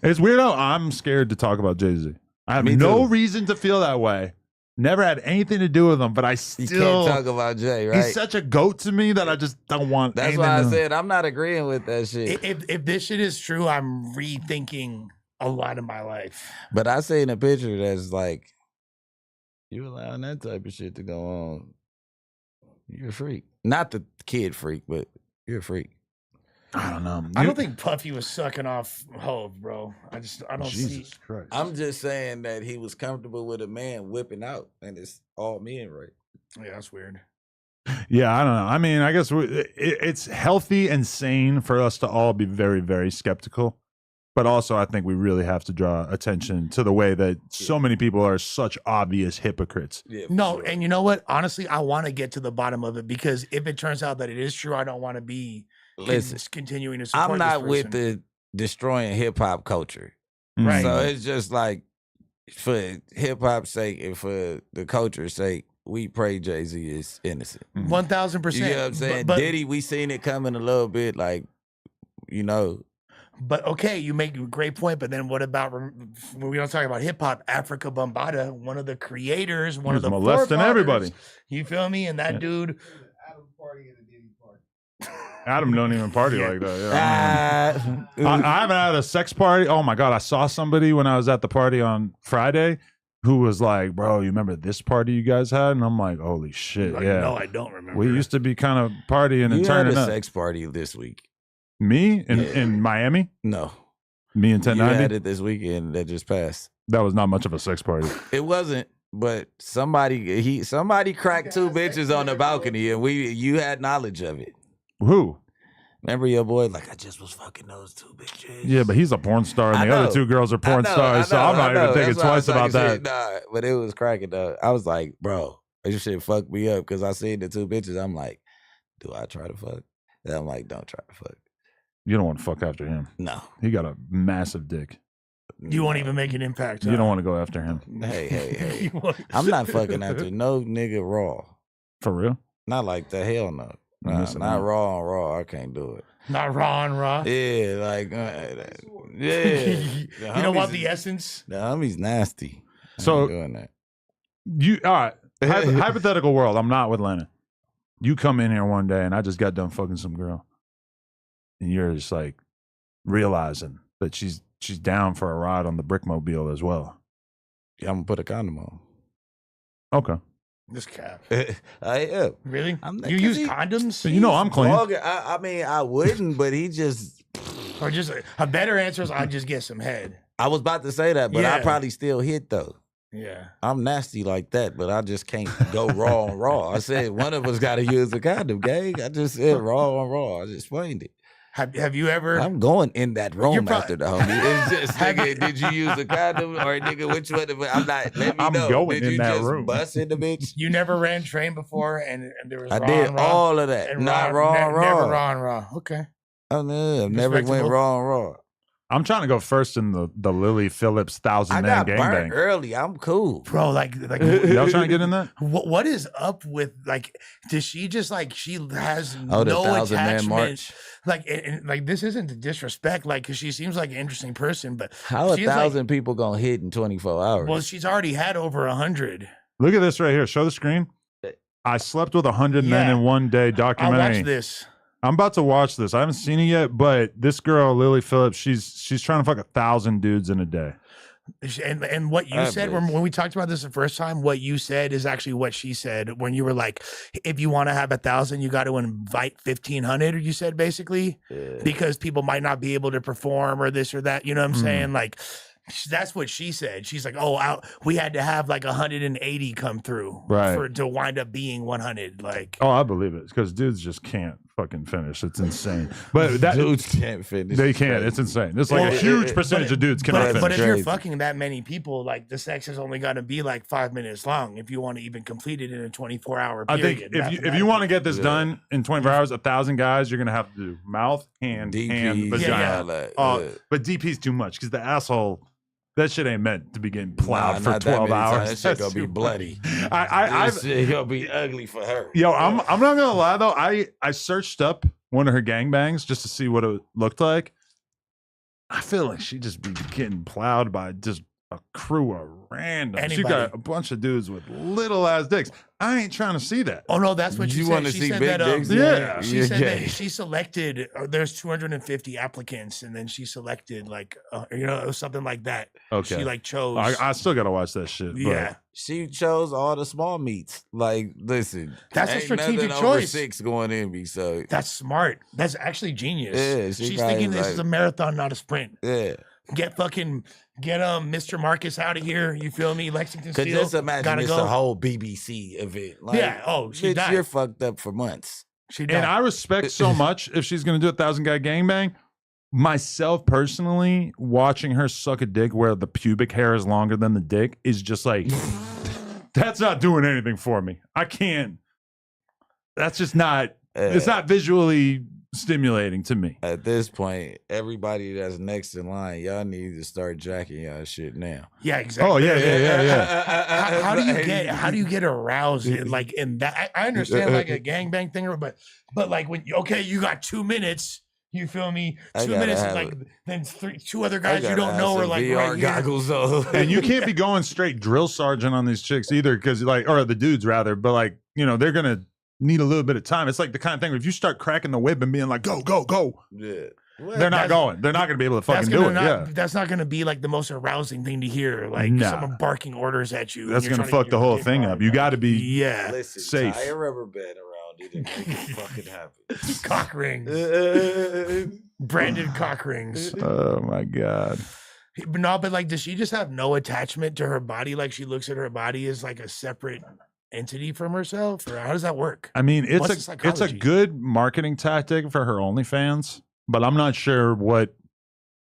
It's weird how I'm scared to talk about Jay-Z. I have no reason to feel that way. Never had anything to do with him, but I still
you can't talk about Jay, right?
He's such a goat to me that I just don't want.
That's why I said I'm not agreeing with that shit.
If this shit is true, I'm rethinking a lot of my life.
But I seen a picture that's like, you allowing that type of shit to go on. You're a freak. Not the kid freak, but you're a freak.
I don't know.
I don't think Puffy was sucking off Hov, bro. I don't
Jesus
see.
Christ.
I'm just saying that he was comfortable with a man whipping out, and it's all men, right?
Yeah, that's weird.
Yeah, I don't know. I mean, I guess it's healthy and sane for us to all be very, very skeptical. But also, I think we really have to draw attention to the way that so many people are such obvious hypocrites.
Yeah,
no, and you know what? Honestly, I want to get to the bottom of it, because if it turns out that it is true, I don't want to be continuing to support
I'm not
this
with the destroying hip hop culture.
Right.
So it's just like, for hip hop's sake and for the culture's sake, we pray Jay-Z is innocent.
1,000%.
You know what I'm saying?
But
Diddy, we seen it coming a little bit, like, you know.
But okay, you make a great point. But then what about, when we don't talk about hip hop, Africa Bambaataa, one of the creators, one of the
molesting
forefathers,
everybody.
You feel me? And that dude.
Adam don't even party like that. Yeah, I haven't had a sex party. Oh my God. I saw somebody when I was at the party on Friday who was like, bro, you remember this party you guys had? And I'm like, holy shit.
Like,
yeah.
no, I don't remember.
We used to be kind of partying and
You had
turning
a
up.
sex party this week.
Me in Miami?
No.
Me and
You
1090?
had it this weekend that just passed.
That was not much of a sex party.
It wasn't, but somebody cracked 2 bitches on the balcony, and you had knowledge of it.
Who?
Remember your boy? Like, I just was fucking those 2 bitches.
Yeah, but he's a porn star, and the other 2 girls are porn stars, so I'm not even thinking twice about that.
Nah, but it was cracking though. I was like, bro, this shit fucked me up because I seen the 2 bitches. I'm like, do I try to fuck? And I'm like, don't try to fuck.
You don't want to fuck after him.
No.
He got a massive dick.
You won't even make an impact.
You don't want to go after him.
Hey. I'm not fucking after no nigga raw.
For real?
Not like that. Hell no.
I'm
Nah, not raw on raw. I can't do it.
Not raw and raw.
Yeah, like, yeah.
You don't want the essence?
The homie's nasty.
So,
doing that.
All right. Hypothetical world. I'm not with Lennon. You come in here one day and I just got done fucking some girl. And you're just like realizing that she's down for a ride on the Brickmobile as well.
Yeah, I'm gonna put a condom on.
Okay.
This cap.
I am.
Really?
You
use condoms?
So you know I'm clean.
I mean, I wouldn't, but he just.
Or just a better answer is I'd just get some head.
I was about to say that, but
Yeah.
I probably still hit though.
Yeah.
I'm nasty like that, but I just can't go raw on raw. I said one of us got to use a condom, gang. I just said raw on raw. I just explained it.
Have you ever?
I'm going in that room after the homie. It's just,
Have
nigga, did you use a condom or nigga, which one? I'm not. Let me
I'm
know.
going
Did
in
you
that
just
room.
bust in the bitch?
You never ran train before, and there was.
I
raw
did
and raw,
all of that.
and
Not raw on raw.
Never raw and raw. Okay.
Oh no, I've never went
Respectable.
raw on raw.
I'm trying to go first in the Lily Phillips 1,000
I
man
got burnt
gangbang.
early. I'm cool.
Bro, like
Y'all trying to get in that?
what is up with like? Does she just like she has
Oh, the
no
1,000 man
attachment?
march.
Like, and like this isn't to disrespect, like, because she seems like an interesting person, but
How
she's
1,000 people gonna hit in 24 hours?
well, she's already had over 100.
Look at this right here. Show the screen. I slept with 100 men
Yeah.
in one day
I'll
documentary.
watch this.
I'm about to watch this. I haven't seen it yet, but this girl, Lily Phillips, she's trying to fuck 1,000 dudes in a day.
And what you said when we talked about this the first time, what you said is actually what she said when you were like, if you want to have 1,000, you got to invite 1,500. You said basically because people might not be able to perform or this or that. You know what I'm saying? Like that's what she said. She's like, oh, we had to have like 180 come through to wind up being 100. Like,
oh, I believe it because dudes just can't fucking finish. It's insane. But that
dudes can't finish.
They can't. It's insane. It's like a huge percentage of dudes cannot finish.
But if you're fucking that many people, like the sex is only going to be like 5 minutes long if you want to even complete it in a 24-hour period.
I think if you want to get this done in 24 hours, 1,000 guys, you're gonna have to do mouth, hand, vagina. But DP's too much because the asshole. That shit ain't meant to be getting plowed for 12 hours.
That shit gonna be bloody.
That
shit gonna be ugly for her.
Yo, I'm not gonna lie though. I searched up one of her gangbangs just to see what it looked like. I feel like she just be getting plowed by just a crew of random. She got a bunch of dudes with little ass dicks. I ain't trying to see that.
Oh no, that's what
you
she
want
said.
to
She
see
said
big
that,
dicks.
Yeah,
she said that she selected. There's 250 applicants, and then she selected like something like that.
Okay,
she like chose.
I still gotta watch that shit.
Yeah,
she chose all the small meats. Like, listen,
that's a
ain't
strategic
nothing
choice.
Over 6 going in me, so
that's smart. That's actually genius.
Yeah,
she's thinking this is a marathon, not a sprint.
Yeah.
Get Mr. Marcus out of here. You feel me? Lexington Steel.
Because just imagine it's a whole BBC event. Like,
yeah. Oh, she died.
You're fucked up for months.
She died.
And I respect so much if she's gonna do 1,000 guy gangbang. Myself personally, watching her suck a dick where the pubic hair is longer than the dick is just like that's not doing anything for me. I can't. That's just not. It's not visually stimulating to me.
At this point, everybody that's next in line, y'all need to start jacking y'all shit now.
Yeah, exactly.
Oh yeah.
How do you get aroused like in that? I understand like a gangbang thing, but like when you got 2 minutes. You feel me? 2 minutes, like then 2 other guys you don't know are like
VR
right
goggles on.
And you can't be going straight drill sergeant on these chicks either, because or the dudes rather. But like they're gonna need a little bit of time. It's like the kind of thing where if you start cracking the whip and being like, go, go, go.
Yeah.
They're not going. They're not going to be able to fucking do it.
That's not going to be like the most arousing thing to hear. Like someone barking orders at you.
That's going to fuck the whole thing up. You got to be safe.
Tie a rubber band around it and make it fucking happen.
Cock rings. Branded cock rings.
Oh my God.
But like, does she just have no attachment to her body? Like she looks at her body as like a separate entity from herself, or how does that work?
I mean, it's a good marketing tactic for her OnlyFans, but I'm not sure what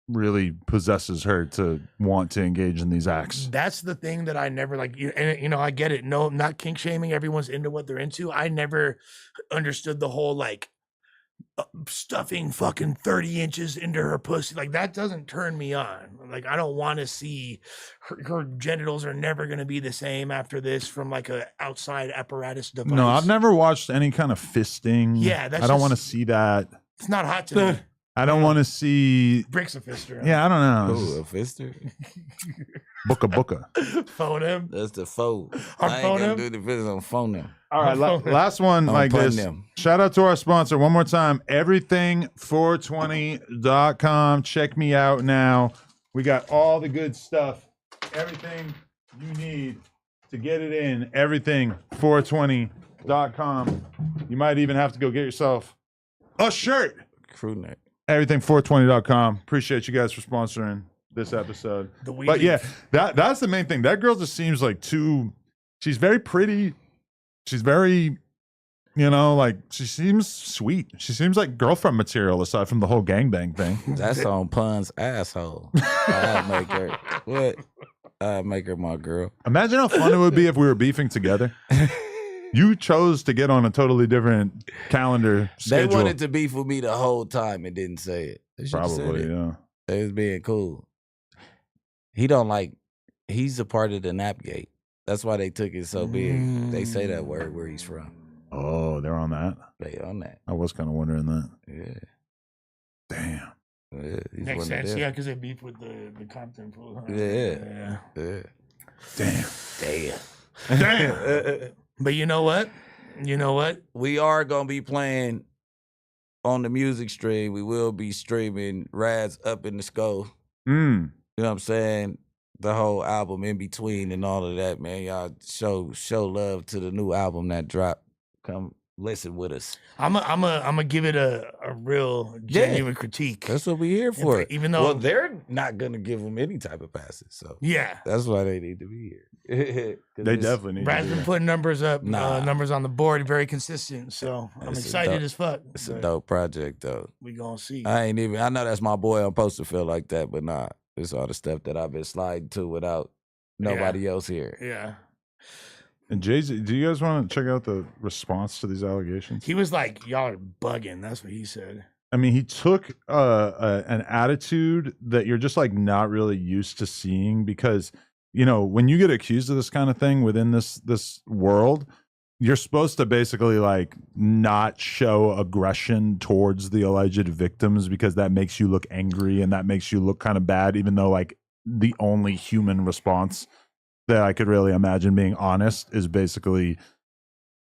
really possesses her to want to engage in these acts.
That's the thing that I never like. And I get it. No, not kink shaming. Everyone's into what they're into. I never understood the whole like stuffing fucking 30 inches into her pussy. Like that doesn't turn me on. Like I don't want to see her genitals are never going to be the same after this from like a outside apparatus device.
No, I've never watched any kind of fisting.
Yeah,
I don't want to see that.
It's not hot to me.
I don't want to see
Brick's a fister.
Yeah, I don't know.
Ooh, a fister?
Booka.
Phone him.
That's the phone.
I
ain't gonna do the fist on phone him.
All right, last one like this. Shout out to our sponsor one more time, everything420.com. Check me out now. We got all the good stuff. Everything you need to get it in, everything420.com. You might even have to go get yourself a shirt.
Crew neck.
Everything420.com. Appreciate you guys for sponsoring this episode. But yeah, that's the main thing. That girl just seems like she's very pretty. She's very, like she seems sweet. She seems like girlfriend material aside from the whole gangbang thing.
That's on Pun's asshole. I'd make her my girl.
Imagine how fun it would be if we were beefing together. You chose to get on a totally different calendar schedule.
They wanted to beef with me the whole time and didn't say it.
Probably, yeah.
They was being cool. He's a part of the nap gate. That's why they took it so big. They say that word where he's from.
Oh, they're on that?
They on that.
I was kind of wondering that.
Yeah.
Damn.
Yeah,
makes sense, yeah, because they beef with the Compton fool. Huh?
Yeah.
Damn.
But you know what?
We are going to be playing on the music stream. We will be streaming Rad's Up in the Skull. You know what I'm saying? The whole album in between and all of that, man. Y'all show love to the new album that dropped. Come listen with us.
I'm a give it a real genuine critique.
That's what we here for.
Even though
they're not gonna give them any type of passes, so
yeah,
that's why they need to be here.
They definitely need.
Brad's been putting numbers up, numbers on the board, very consistent. So I'm excited as fuck.
It's a dope project, though.
We gonna see.
I know that's my boy. I'm supposed to feel like that, but nah. It's all the stuff that I've been sliding to without nobody else here.
Yeah.
And Jay-Z, do you guys want to check out the response to these allegations?
He was like, y'all are bugging. That's what he said.
I mean, he took an attitude that you're just like not really used to seeing because, when you get accused of this kind of thing within this world, you're supposed to basically like not show aggression towards the alleged victims because that makes you look angry and that makes you look kind of bad, even though like the only human response that I could really imagine being honest is basically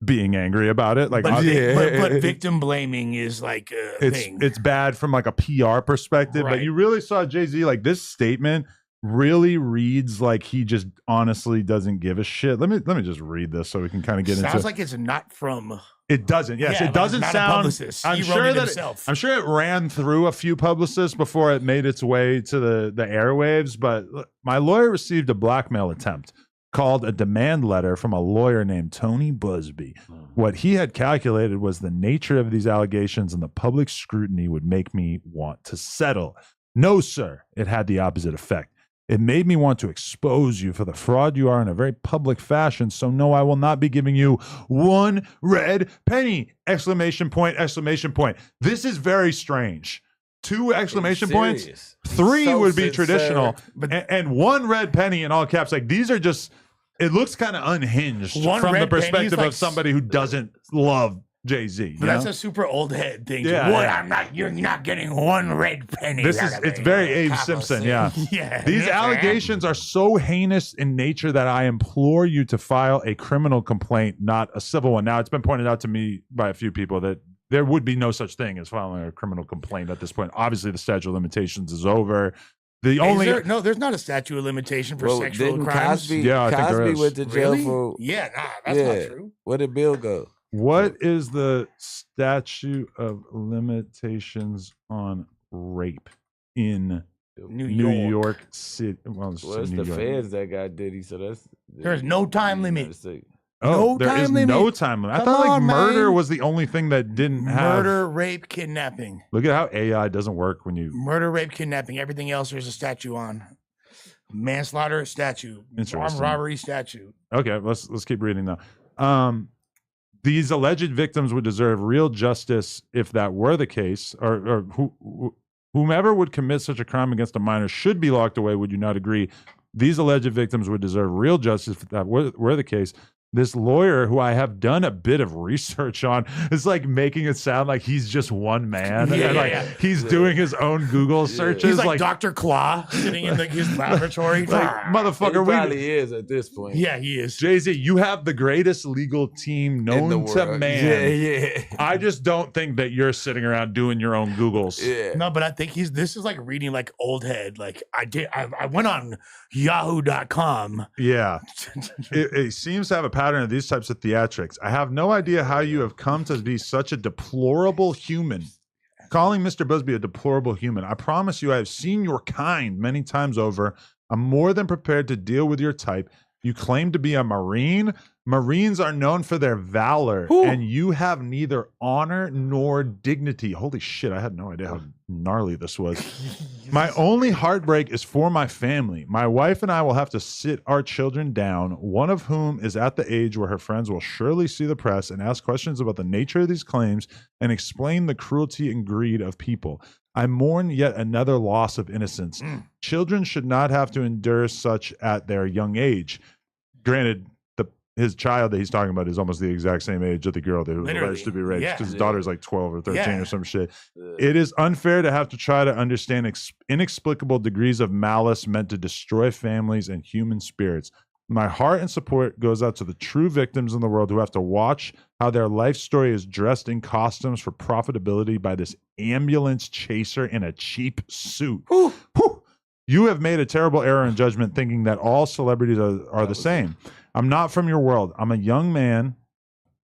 being angry about it. Like,
but victim blaming is like a thing.
It's bad from like a PR perspective, right. But you really saw Jay-Z like this statement really reads like he just honestly doesn't give a shit. Let me just read this so we can kind of get into it.
Sounds like it's not from.
It doesn't. Yes, it doesn't sound. I'm sure that I'm sure it ran through a few publicists before it made its way to the airwaves. But my lawyer received a blackmail attempt called a demand letter from a lawyer named Tony Busby. What he had calculated was the nature of these allegations and the public scrutiny would make me want to settle. No, sir. It had the opposite effect. It made me want to expose you for the fraud you are in a very public fashion. So no, I will not be giving you one red penny! Exclamation point, exclamation point. This is very strange. 2 exclamation points. 3 would be traditional. And 1 red penny in all caps. Like these are just, it looks kind of unhinged from the perspective of somebody who doesn't love Jay-Z.
But that's a super old head thing.
Yeah,
What?
yeah.
You're not getting one red penny.
It's very Abe Simpson. Yeah.
Yeah.
These allegations are so heinous in nature that I implore you to file a criminal complaint, not a civil one. Now, it's been pointed out to me by a few people that there would be no such thing as filing a criminal complaint at this point. Obviously, the statute of limitations is over.
There's not a statute of limitation for sexual crimes.
Cosby,
I think there
Cosby
is.
went to jail for.
Yeah, that's not true.
Where did Bill go?
What is the statute of limitations on rape in New York City? Well,
It's the feds that got Diddy, so that's
there's no time limit.
Oh, there is no time limit. I thought like murder was the only thing that didn't have
murder, rape, kidnapping.
Look at how AI doesn't work when you
murder, rape, kidnapping. Everything else there's a statute on. Manslaughter statute. Armed robbery statute.
Okay, let's keep reading now. These alleged victims would deserve real justice if that were the case, or whomever would commit such a crime against a minor should be locked away. Would you not agree? These alleged victims would deserve real justice if that were the case. This lawyer, who I have done a bit of research on, is like making it sound like he's just one man. He's doing his own Google searches.
He's like Dr. Claw sitting in his laboratory.
Motherfucker,
he probably is at this point.
Yeah, he is.
Jay-Z, you have the greatest legal team known to man.
Yeah.
I just don't think that you're sitting around doing your own Googles.
Yeah.
No, but I think this is like reading like old head. Like I went on yahoo.com.
Yeah. It seems to have a pattern of these types of theatrics. I have no idea how you have come to be such a deplorable human. Calling Mr. Busby a deplorable human. I promise you I have seen your kind many times over. I'm more than prepared to deal with your type. You claim to be a Marine. Marines are known for their valor, and you have neither honor nor dignity. Holy shit, I had no idea how gnarly this was. My only heartbreak is for my family. My wife and I will have to sit our children down, one of whom is at the age where her friends will surely see the press and ask questions about the nature of these claims and explain the cruelty and greed of people. I mourn yet another loss of innocence. Children should not have to endure such at their young age. Granted, his child that he's talking about is almost the exact same age of the girl that was alleged to be raped, because his daughter's like 12 or 13 or some shit. It is unfair to have to try to understand inexplicable degrees of malice meant to destroy families and human spirits. My heart and support goes out to the true victims in the world who have to watch how their life story is dressed in costumes for profitability by this ambulance chaser in a cheap suit. You have made a terrible error in judgment thinking that all celebrities are the same. I'm not from your world. I'm a young man.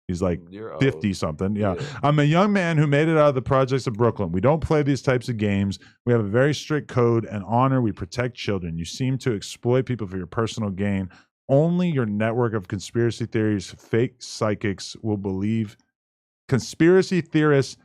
He's like 50 something. Yeah. I'm a young man who made it out of the projects of Brooklyn. We don't play these types of games. We have a very strict code and honor. We protect children. You seem to exploit people for your personal gain. Only your network of conspiracy theories, fake psychics will believe. Conspiracy theorists,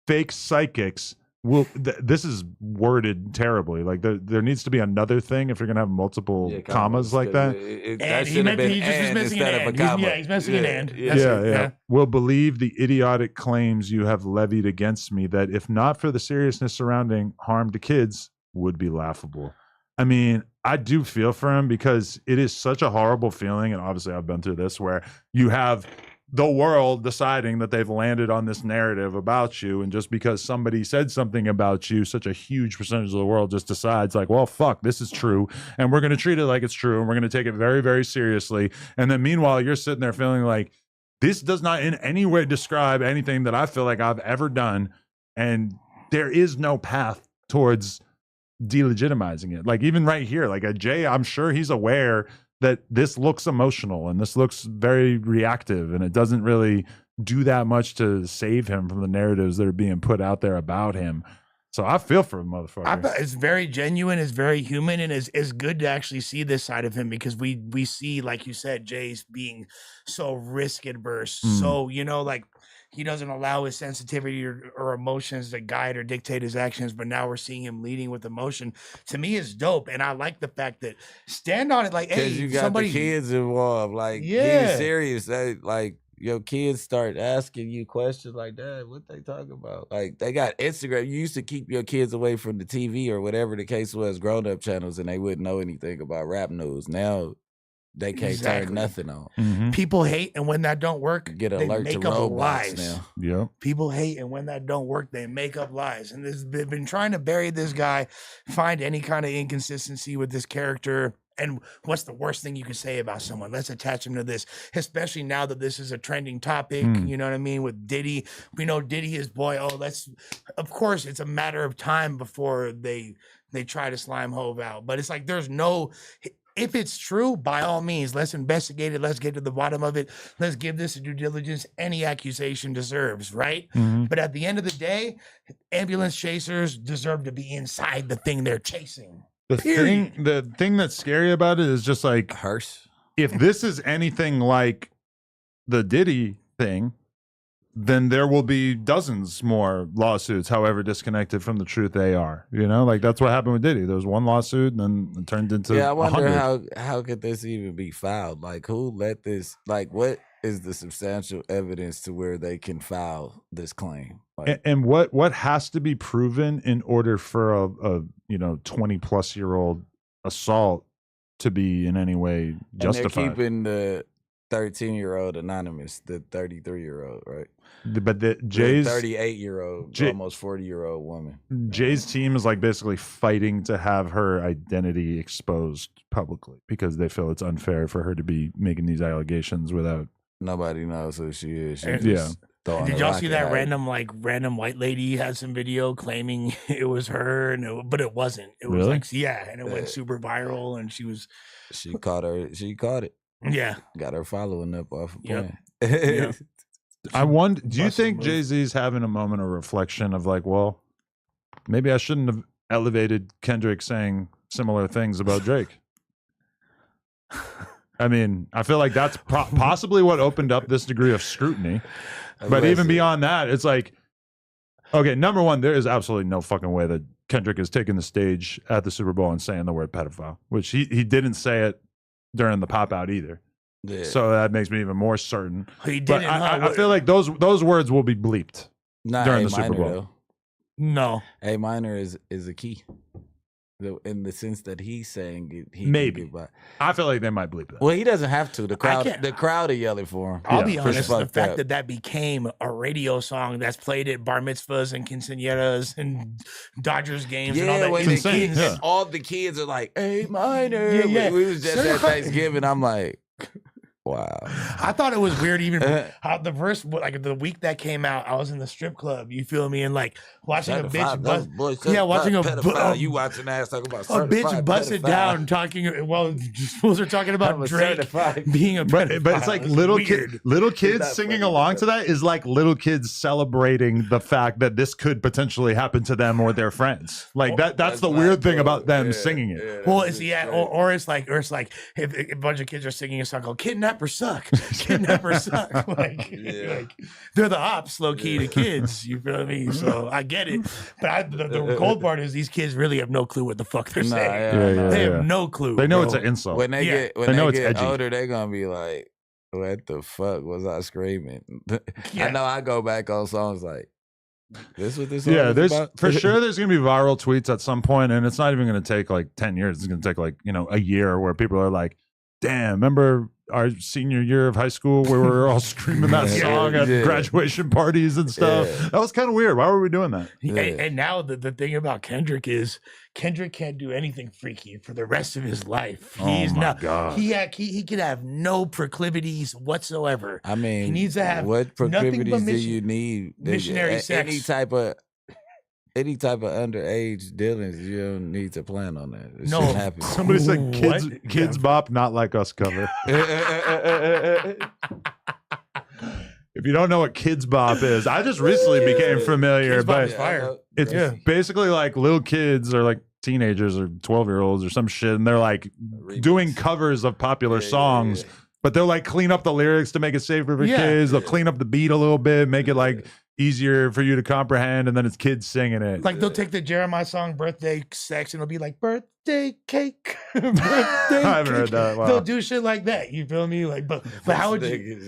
fake psychics will. This is worded terribly. Like there needs to be another thing if you're gonna have multiple commas like that.
That should have been and instead of a comma.
He's missing an and.
Yeah. Will believe the idiotic claims you have levied against me that, if not for the seriousness surrounding harm to kids, would be laughable. I mean, I do feel for him because it is such a horrible feeling, and obviously I've been through this, where you have the world deciding that they've landed on this narrative about you, and just because somebody said something about you, such a huge percentage of the world just decides like, well, fuck, this is true, and we're going to treat it like it's true, and we're going to take it very, very seriously. And then meanwhile, you're sitting there feeling like, this does not in any way describe anything that I feel like I've ever done, and there is no path towards delegitimizing it. Like even right here, like Jay, I'm sure he's aware that this looks emotional and this looks very reactive, and it doesn't really do that much to save him from the narratives that are being put out there about him. So I feel for him, motherfucker.
It's very genuine, it's very human, and it's good to actually see this side of him, because we see, like you said, Jay's being so risk adverse. So, like he doesn't allow his sensitivity or emotions to guide or dictate his actions, but now we're seeing him leading with emotion. To me, it's dope, and I like the fact that stand on it. Like, hey,
you got the kids involved. Like, being serious. Like, your kids start asking you questions like, Dad, what they talking about? Like, they got Instagram. You used to keep your kids away from the TV or whatever the case was, grown-up channels, and they wouldn't know anything about rap news. Now they can't turn nothing on.
Mm-hmm.
People hate, and when that don't work,
Get
they
alert to
make up
roadblocks
lies.
now.
Yep.
People hate, and when that don't work, they make up lies. And they've been trying to bury this guy, find any kind of inconsistency with this character. And what's the worst thing you can say about someone? Let's attach him to this, especially now that this is a trending topic. You know what I mean? With Diddy, we know Diddy is of course, it's a matter of time before they try to slime Hove out. But it's like if it's true, by all means, let's investigate it. Let's get to the bottom of it. Let's give this a due diligence any accusation deserves, right?
Mm-hmm.
But at the end of the day, ambulance chasers deserve to be inside the thing they're chasing.
The thing that's scary about it is just like
Hearse.
if this is anything like the Diddy thing, then there will be dozens more lawsuits, however disconnected from the truth they are. You know, like that's what happened with Diddy. There was one lawsuit and then it turned into
I wonder
100.
how could this even be filed? Like, who let this? Like, what is the substantial evidence to where they can file this claim? Like,
And what has to be proven in order for a 20-plus-year-old assault to be in any way justified?
And they're keeping the 13-year-old anonymous, the 33-year-old, right?
But
Jay's 38-year-old, almost 40-year-old woman.
Jay's team is like basically fighting to have her identity exposed publicly because they feel it's unfair for her to be making these allegations without.
Nobody knows who she is.
Did y'all see that random white lady had some video claiming it was her, but it wasn't. It was
really?
and it went super viral, and she
caught it.
Yeah,
got her following up off of plan.
Yep.
I wonder, do you think Jay-Z's having a moment of reflection of like, well, maybe I shouldn't have elevated Kendrick saying similar things about Drake? I mean, I feel like that's possibly what opened up this degree of scrutiny. But even beyond that, it's like, okay, number one, there is absolutely no fucking way that Kendrick is taking the stage at the Super Bowl and saying the word pedophile, which he didn't say it during the pop out either. Yeah. So that makes me even more certain.
He didn't.
But I feel like those words will be bleeped during the Super Bowl.
Though.
No,
A minor is a key. In the sense that he's saying he
maybe. I feel like they might bleep that.
Well, he doesn't have to. The crowd are yelling for him.
I'll be honest. The fact that became a radio song that's played at bar mitzvahs and quinceañeras and Dodgers games and all that.
When and all the kids are like, "A minor." Yeah. We was just at Thanksgiving. I'm like, wow.
I thought it was weird even how the verse, like the week that came out, I was in the strip club, you feel me? And like watching a bitch bust,
you watching ass talking about
a bitch bust it down talking, supposed to talking about Drake being a pedophile.
But it's like little kids singing along to that is like little kids celebrating the fact that this could potentially happen to them or their friends. Like that's the weird thing about them singing it.
Well, it's or it's like if a bunch of kids are singing a song called Kidnap or Suck. Kidnap or Suck. Like they're the ops low key to kids. You feel me? So I get it. But the cold part is these kids really have no clue what the fuck they're saying. They have no clue.
They know it's an insult.
When they get older, they're gonna be like, what the fuck was I screaming? I know I go back on songs like, this what this song is about?
For sure there's gonna be viral tweets at some point, and it's not even gonna take like 10 years. It's gonna take like, a year where people are like, damn, remember our senior year of high school where we were all screaming that song at graduation parties and stuff. That was kind of weird. Why were we doing that?
And now the thing about Kendrick is Kendrick can't do anything freaky for the rest of his life. He's God. He could have no proclivities whatsoever.
I mean,
he needs to have
what proclivities do you need?
Missionary sex.
Any type of underage dealings, you don't need to plan on that. It
no,
happen.
Somebody said kids bop, not like us cover. If you don't know what Kids Bop is, I just recently became familiar, but it's basically like little kids or like teenagers or 12-year-olds or some shit, and they're like doing covers of popular songs. But they'll like clean up the lyrics to make it safer for kids. They'll clean up the beat a little bit, make it like easier for you to comprehend, and then it's kids singing it.
Like they'll take the Jeremiah song "Birthday Sex" and it'll be like "Birthday Cake." Birthday
I haven't
cake.
heard that. Wow.
They'll do shit like that. You feel me? Like, but how would you?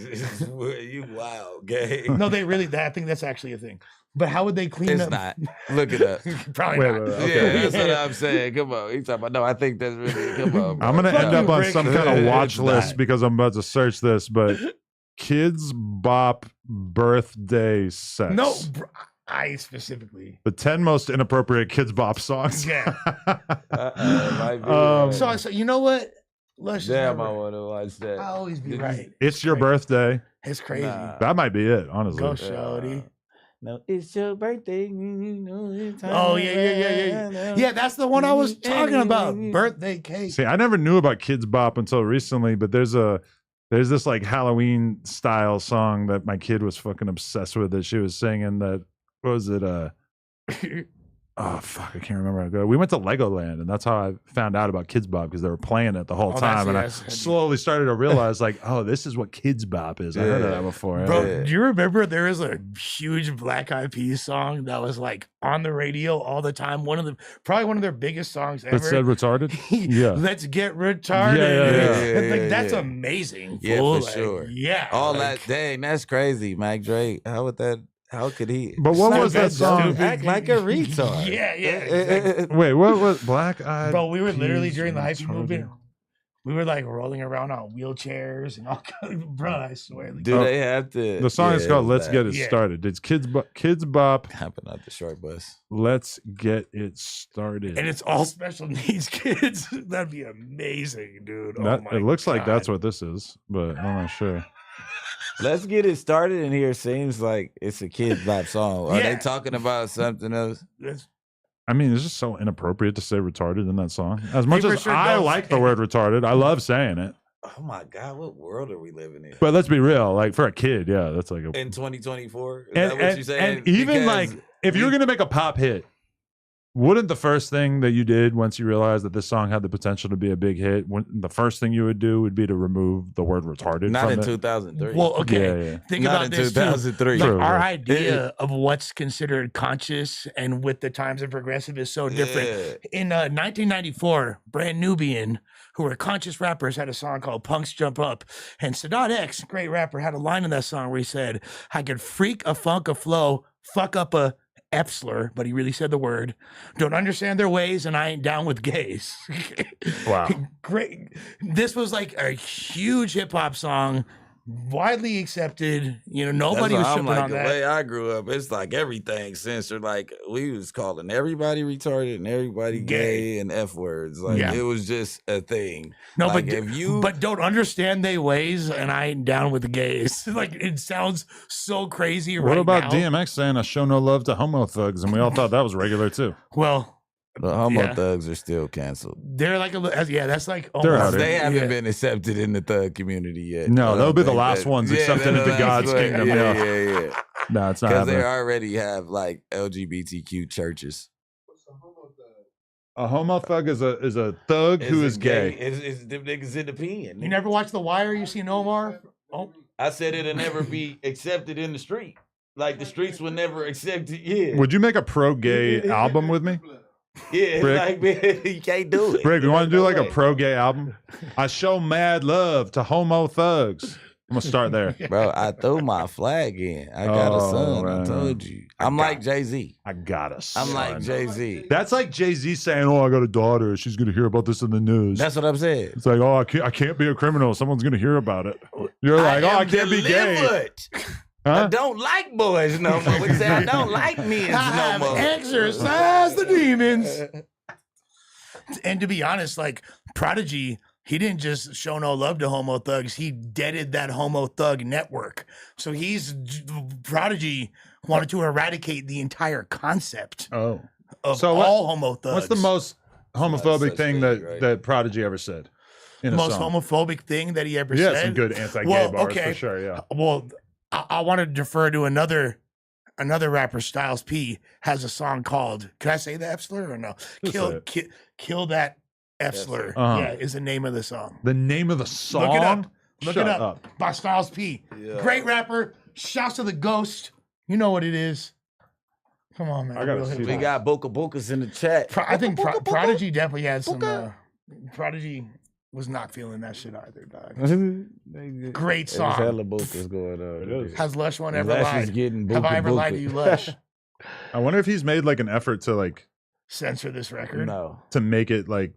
You wild, gay.
No, they really. I think that's actually a thing. But how would they clean
It's
up?
not. Look it up.
Probably
Wait,
not.
wait,
Yeah,
okay.
that's what I'm saying. Come on. He's talking about, no, I think that's really, come on. Bro.
I'm gonna
Fuck
end
you,
up on
Bricc.
some kind of watch
It's
list
not.
because I'm about to search this, but Kids Bop birthday sex.
No, I specifically.
The 10 most inappropriate Kids Bop songs.
Yeah.
Might be right.
So you know what? Lush.
Damn, I want to watch that.
I always be
Did you-
right.
It's your
Crazy.
birthday.
It's crazy.
Nah.
That might be it, honestly.
Go, shorty.
No, it's your birthday. It's
Oh yeah. Yeah, that's the one I was talking about. Birthday cake.
See, I never knew about Kids Bop until recently, but there's this like Halloween style song that my kid was fucking obsessed with that she was singing. That what was it? Oh fuck, I can't remember. We went to Legoland, and that's how I found out about Kids Bop because they were playing it the whole time, and I slowly started to realize like, oh, this is what Kids Bop is. I heard of that before.
Bro,
Yeah.
do you remember there was a huge Black Eyed Peas song that was like on the radio all the time? Probably one of their biggest songs ever.
That said retarded. Yeah.
Let's get retarded.
Yeah.
Like, that's
Yeah.
amazing.
Yeah,
fool.
for
Like,
sure.
Yeah.
All
like,
that, dang, that's crazy, Mike Drake. How could he?
But what
Not
was that
that
song?
stupid.
Act like a retard.
Yeah, exactly.
Wait, what was Black Eyed?
Bro, we were literally
Peas
during the hyphy
retarded?
movement. We were like rolling around on wheelchairs and all kinds of, bro, I swear. Like,
Do they have to?
The song is called
it was
"Let's
bad.
Get It
Yeah.
Started." It's Kids Bop.
Hopping out the short bus.
Let's get it started.
and it's all special needs kids. That'd be amazing, dude.
That-
oh my
it looks like that's
God.
what this is, but I'm not sure.
Let's get it started in here. Seems like it's a Kids Bop song. Are they
Yeah.
talking about something else?
That's-
I mean, it's just so inappropriate to say retarded in that song. As much
for
as
sure
I
does.
like the word retarded, I love saying it.
Oh my God, what world are we living in?
But let's be real, like for a kid, yeah, that's like a.
In 2024? Is
And,
that what you're saying?
and even
Because
like, if you were gonna make a pop hit, wouldn't the first thing that you did once you realized that this song had the potential to be a big hit, the first thing you would do would be to remove the word retarded?
not
from
in
it?
2003.
well, okay.
Yeah, yeah.
Think
not
about
in
this too.
2003.
Like
True,
our
yeah.
idea of what's considered conscious and with the times and progressive is so different.
Yeah.
In 1994, Brand Nubian, who were conscious rappers, had a song called Punks Jump Up. And Sadat X, great rapper, had a line in that song where he said, I could freak a funk a flow, fuck up a F slur, but he really said the word. Don't understand their ways, and I ain't down with gays.
Wow.
Great. This was like a huge hip hop song, widely accepted. You know, nobody was
That's why
tripping
I'm like,
on
the
that.
way I grew up, it's like everything censored. Like we was calling everybody retarded and everybody gay and F words. Like
Yeah.
it was just a thing.
No,
like,
but
if you
but don't understand they ways, and I ain't down with the gays. Like it sounds so crazy.
What
right
about
now.
DMX saying "I show no love to homo thugs," and we all thought that was regular too?
Well,
the homo
Yeah.
thugs are still canceled.
they're like that's like
They're
almost-
out
They haven't
yeah.
been accepted in the thug community yet.
No,
I
they'll
don't
be the
think
last ones accepted
they're
into
the
God's
last one.
kingdom,
Yeah,
yeah.
yeah.
No, it's not
Because they
happening.
already have like LGBTQ churches.
A homo thug is a thug who is gay.
It's them niggas in the pen.
You never watched The Wire? You seen Omar? Oh,
I said it'll never be accepted in the street. Like the streets will never accept it. Yeah.
Would you make a pro-gay album with me?
Yeah, it's
Bricc?
like man, you can't do it.
Bricc, you want to do
No
like a
way.
pro-gay album? I show mad love to homo thugs. I'm gonna start there.
Bro, I threw my flag in. I got a
Oh,
son.
right,
I told you.
I
I'm
got
like Jay-Z.
I got a son.
I'm like Jay-Z.
That's like Jay-Z saying, "Oh, I got a daughter. She's gonna hear about this in the news."
That's what I'm saying.
It's like, "Oh, I can't be a criminal. Someone's gonna hear about it." You're like, "Oh, I can't be gay."
delivered. I
Huh?
don't like boys no more. We say I don't like men
I
no
have
more.
exorcised the demons. And to be honest, like Prodigy, he didn't just show no love to homo thugs. He deaded that homo thug network. So Prodigy wanted to eradicate the entire concept
Oh,
of
So what-
all homo thugs.
what's the most homophobic
such
thing
thing,
that
right?
that Prodigy ever said in a
most
song?
homophobic thing that he ever
Yeah,
said?
some good anti-gay
Well,
bars
okay.
for sure. Yeah.
Well, I want to defer to another rapper, Styles P, has a song called. Can I say the F slur or no?
Just say
Kill that F slur.
Uh-huh.
Yeah, is the name of the song.
The name of the song.
Look it up. Look
Shut
it up. By Styles P.
Yeah.
Great rapper. Shouts to the Ghost. You know what it is. Come on, man.
I gotta
Real
see
hip-hop.
We got Boca Bocas in the chat.
I think Prodigy definitely had some. Prodigy was not feeling that shit either, dog. Great
There's
song.
hella Bocas going on.
It is.
Has Lush one ever
Lush is
lied?
getting
Have I ever lied to
Boca.
you, Lush?
I wonder if he's made like an effort to like
Censor this record.
No.
to make it like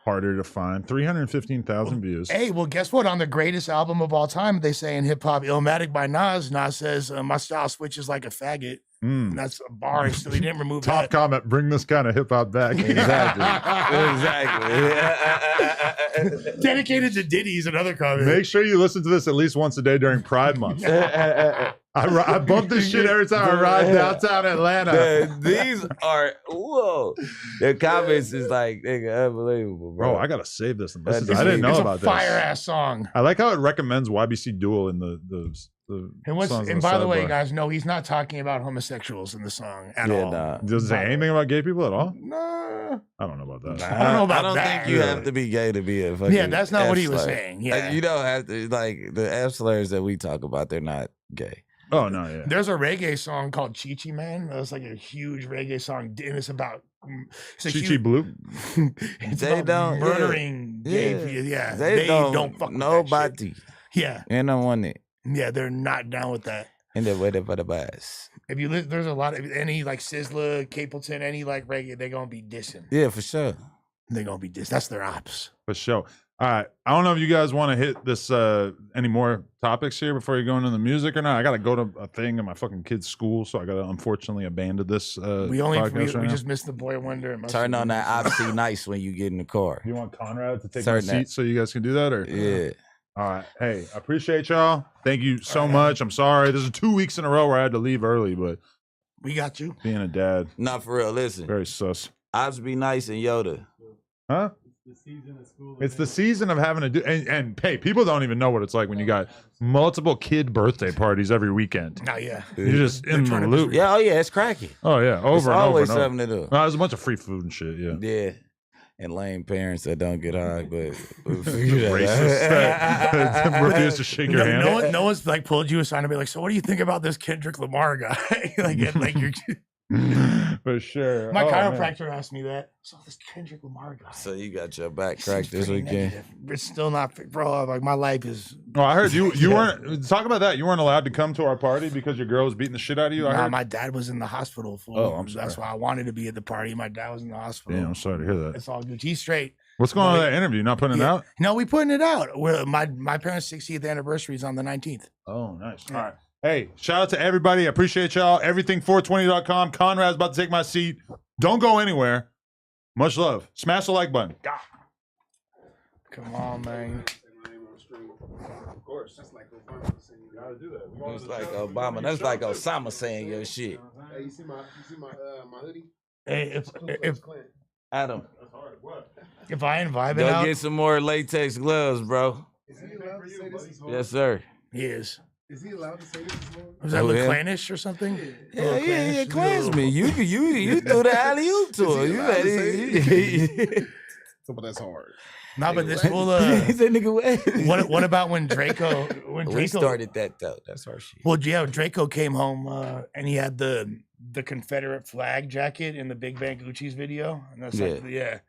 harder to find. 315,000 views.
Hey, well, guess what? On the greatest album of all time, they say in hip hop, Illmatic by Nas, Nas says, my style switches like a faggot. And that's a bar. So he didn't remove
Top
that.
comment, bring this kind of hip hop back.
Exactly.
Dedicated to Diddy's another comment.
Make sure you listen to this at least once a day during Pride Month. I bump this shit every time I ride downtown Atlanta.
These are the comments is like nigga, unbelievable,
Bro,
bro.
I gotta save this. And
This
listen.
is-
I didn't know
It's
about
a
this.
fire ass song.
I like how it recommends YBC Duel in the
And,
songs on
and by the way,
sidebar.
guys, no, he's not talking about homosexuals in the song at all.
Nah.
Does it say anything about gay people at all?
Nah.
I don't know about that.
I don't know about
I don't
that.
think you have to be gay to be a fucking
Yeah, that's not what he was
F-slur.
saying. Yeah.
You don't have to, like, the F slurs that we talk about, they're not gay.
Oh no, yeah.
There's a reggae song called Chi Chi Man. That's like a huge reggae song. And it's about it's a
Chi Chi
huge,
Blue.
it's
They
about
don't- yeah.
murdering gay people. Yeah.
They don't
fuck with that
nobody.
shit. Yeah.
And I want it.
Yeah, they're not down with that.
And the weather for the bus.
If you listen, there's a lot of any like Sizzla, Capleton, any like reggae, they're gonna be dissing.
Yeah, for sure.
They're gonna be dissing. That's their ops.
For sure. All right. I don't know if you guys want to hit this any more topics here before you go into the music or not. I gotta go to a thing in my fucking kid's school, so I gotta unfortunately abandon this
We just missed the Boi1da.
Turn on that Odyssey nice when you get in the car.
You want Conrad to take
Certain
my
that.
seat so you guys can do that, or
Yeah.
All right. Hey, I appreciate y'all. Thank you so much. I'm sorry. This is 2 weeks in a row where I had to leave early, but
We got you.
being a dad,
Not for real. Listen.
very sus.
Ops be nice and Yoda.
Huh? It's the season of having to do, and hey, people don't even know what it's like when you got multiple kid birthday parties every weekend.
Oh yeah.
You're just in the
trying to
loop.
Yeah, oh yeah, it's cracking.
Oh yeah,
It's
over and over
always
and over.
something to do.
There's a bunch of free food and shit. Yeah.
Yeah. And lame parents that don't get high, but we'll figure that
Racist that refuse to shake your hand.
No one's like pulled you aside and be like, so what do you think about this Kendrick Lamar guy? like you're
For sure.
my
Oh, man.
chiropractor asked me that. So this Kendrick Lamar guy.
So you got your back
seems
cracked this
pretty
weekend.
negative. It's still not, bro. Like my life is.
Oh, I heard you weren't talk about that. You weren't allowed to come to our party because your girl was beating the shit out of you. I
Nah,
heard.
my dad was in the hospital. Fool.
Oh, I'm
That's
sorry.
why I wanted to be at the party. My dad was in the hospital.
Yeah, I'm sorry to hear that.
It's all good. He's straight.
What's going on with that interview? Not putting it
Yeah.
out?
No, we putting it out. My parents' 60th anniversary is on the 19th.
Oh, nice.
Yeah.
All right. Hey, shout out to everybody. I appreciate y'all. Everything420.com. Conrad's about to take my seat. Don't go anywhere. Much love. Smash the like button.
Come on, man.
Of course. That's like Obama saying you gotta do that.
It's like Obama. That's like Osama saying your shit.
Hey, you see my hoodie?
Hey, if
Adam,
if I invite
go
it out,
get some more latex gloves, bro.
Is he allowed to say this?
Yes, sir.
he is.
Is he allowed to say this is hard?
Was that
Oh,
look
yeah.
clannish or something?
Yeah, Klansman. You threw the alley oop to her. You let it.
But that's hard.
No, but this fool.
He said, "Nigga, what?"
What about when Draco? When
We
Draco
started that though. That's our shit.
Well, yeah, Draco came home and he had the Confederate flag jacket in the Big Bang Gucci's video, and that's that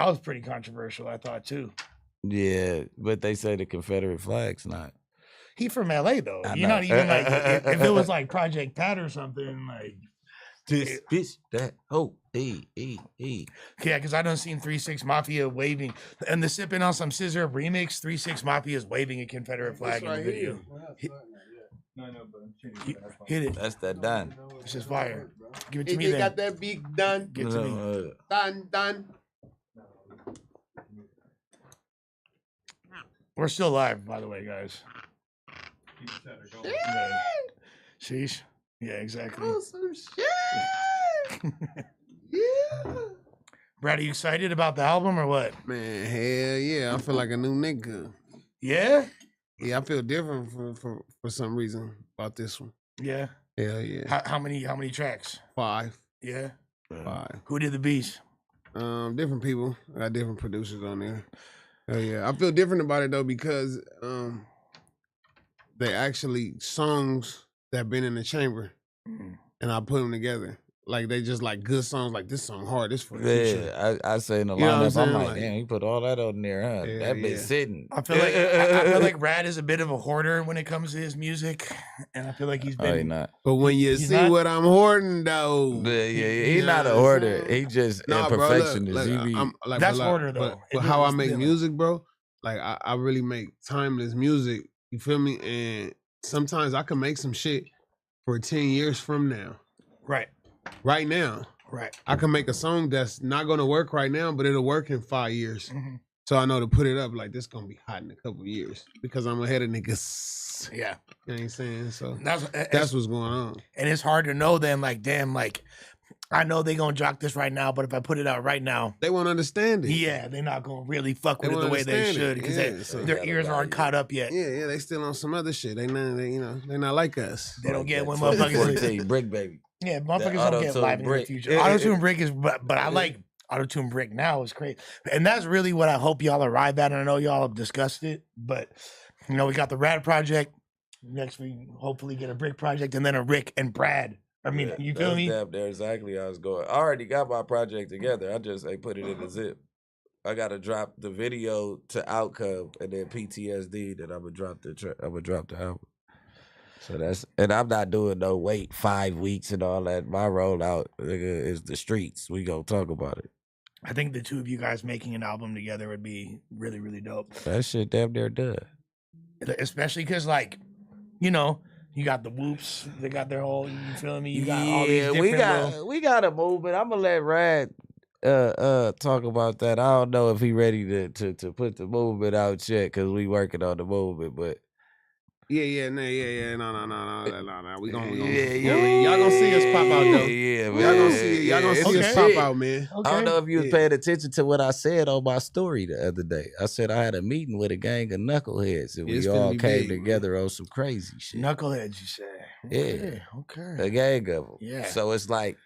was pretty controversial, I thought too.
Yeah, but they say the Confederate flag's not.
He from LA though.
I
You're
know.
not even like if it was like Project Pat or something like.
This bitch, that oh, hey.
Yeah, because I done seen 3-6 Mafia waving and the sipping on some scissor remix. 3-6 Mafia is waving a Confederate flag in the video. Hit it.
That's that done.
It's just fire. Give it to
If
me
you
then.
got that big done,
Give it to me.
done.
We're still live, by the way, guys. Yeah. Sheesh. Yeah, exactly.
Oh, some shit. Yeah.
Brad, are you excited about the album or what?
Man, hell yeah. I feel like a new nigga.
Yeah?
Yeah, I feel different for some reason about this one.
Yeah.
Hell yeah.
How many tracks?
5.
Yeah.
5.
Who did the beats?
Different people. I got different producers on there. Hell yeah. I feel different about it though because they actually songs that been in the chamber.
and I put them together. Like they just like good songs. Like this song hard. This for the future.
Yeah, I say in the
You know what I'm
lineup, I'm
saying?
like, damn, he put all that on there, huh?
Yeah,
That bitch
yeah.
sitting.
I feel like Rad is a bit of a hoarder when it comes to his music, and I feel like he's
Oh, he
been.
not.
But when you
He's
see
not-
what I'm hoarding, though,
Yeah,
you
he's
know
not a
what I'm
hoarder.
saying?
He just
Nah, bro,
imperfectionist.
look,
He be,
I'm, like,
That's
but, like,
hoarder, though.
But
It
how I
is
make
different.
music, bro, like I really make timeless music. You feel me? And sometimes I can make some shit for 10 years from now.
Right.
Right now.
Right.
I can make a song that's not gonna work right now, but it'll work in 5 years.
Mm-hmm.
So I know to put it up like this gonna be hot in a couple years because I'm ahead of niggas.
Yeah.
You know what I'm saying? So
That's
what's going on.
and it's hard to know then, like, damn, like, I know they gonna jock this right now, but if I put it out right now,
They won't understand it.
yeah, they're not gonna really fuck with
They
it the
won't
way they
understand
should
it.
because
Yeah, so-
their ears aren't caught up yet.
Yeah, they still on some other shit. They're not like us.
They don't get when
that
motherfuckers.
2014 Bricc baby.
Yeah, motherfuckers don't get
auto-tune
live in the
Bricc.
future. Auto-tune Bricc is, but I like auto-tune Bricc now. It's great, and that's really what I hope y'all arrive at. And I know y'all have discussed it, but you know we got the Rad project. Next we hopefully get a Bricc project, and then a Rick and Brad. I mean, you feel me?
Damn, there exactly how I was going. I already got my project together. I just put it in the zip. I gotta drop the video to Outcome and then PTSD. Then I'm gonna drop the album. So that's, and I'm not doing no wait 5 weeks and all that. My rollout nigga, is the streets. We gonna talk about it.
I think the two of you guys making an album together would be really, really dope.
That shit damn near done.
Especially because, like, you know, you got the Whoops. They got their whole. You feel me? You got all these different.
we got a movement. I'm gonna let Rad talk about that. I don't know if he ready to put the movement out yet because we working on the movement, but.
No. We gonna y'all gonna see us pop out though.
Yeah, man.
Y'all gonna see us pop out, man.
I don't know if you was paying attention to what I said on my story the other day. I said I had a meeting with a gang of knuckleheads and
It's
we
finna
all
be
came
big,
together on some crazy shit.
Knuckleheads, you say?
Yeah.
Okay.
A gang of them.
Yeah.
So it's like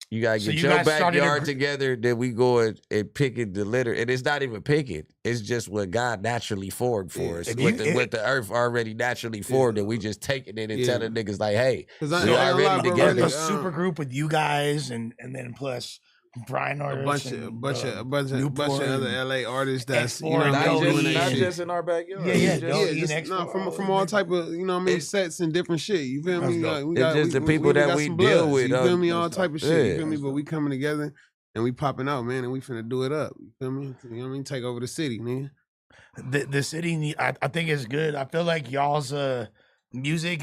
you gotta
So
get
you
your
guys started
backyard together, then we go and picking the litter. And it's not even picking. It's just what God naturally formed for us.
If
With
you-
the earth already naturally formed, and we just taking it and telling niggas like, hey,
'Cause I
we
ain't gonna lie,
already
bro,
together.
really,
A super group with you guys, and then plus Brian
a
Artis,
bunch of
Newport
other
and
LA artists that's
X4 and
not
Doty
just,
and
not
shit.
just in our backyard.
Yeah, yeah,
It's just-
Doty.
just,
and
no,
X4,
from all type of
It's-
sets and different shit. You feel me?
That's dope.
It's just the people that
got
we
some
deal
bloods,
with,
You feel me?
that's
All
dope.
type of shit. You
Yeah.
feel me? But we coming together and we popping out, man, and we finna do it up. You feel me? You know what I mean? Take over the city, man.
The city, I think is good. I feel like y'all's music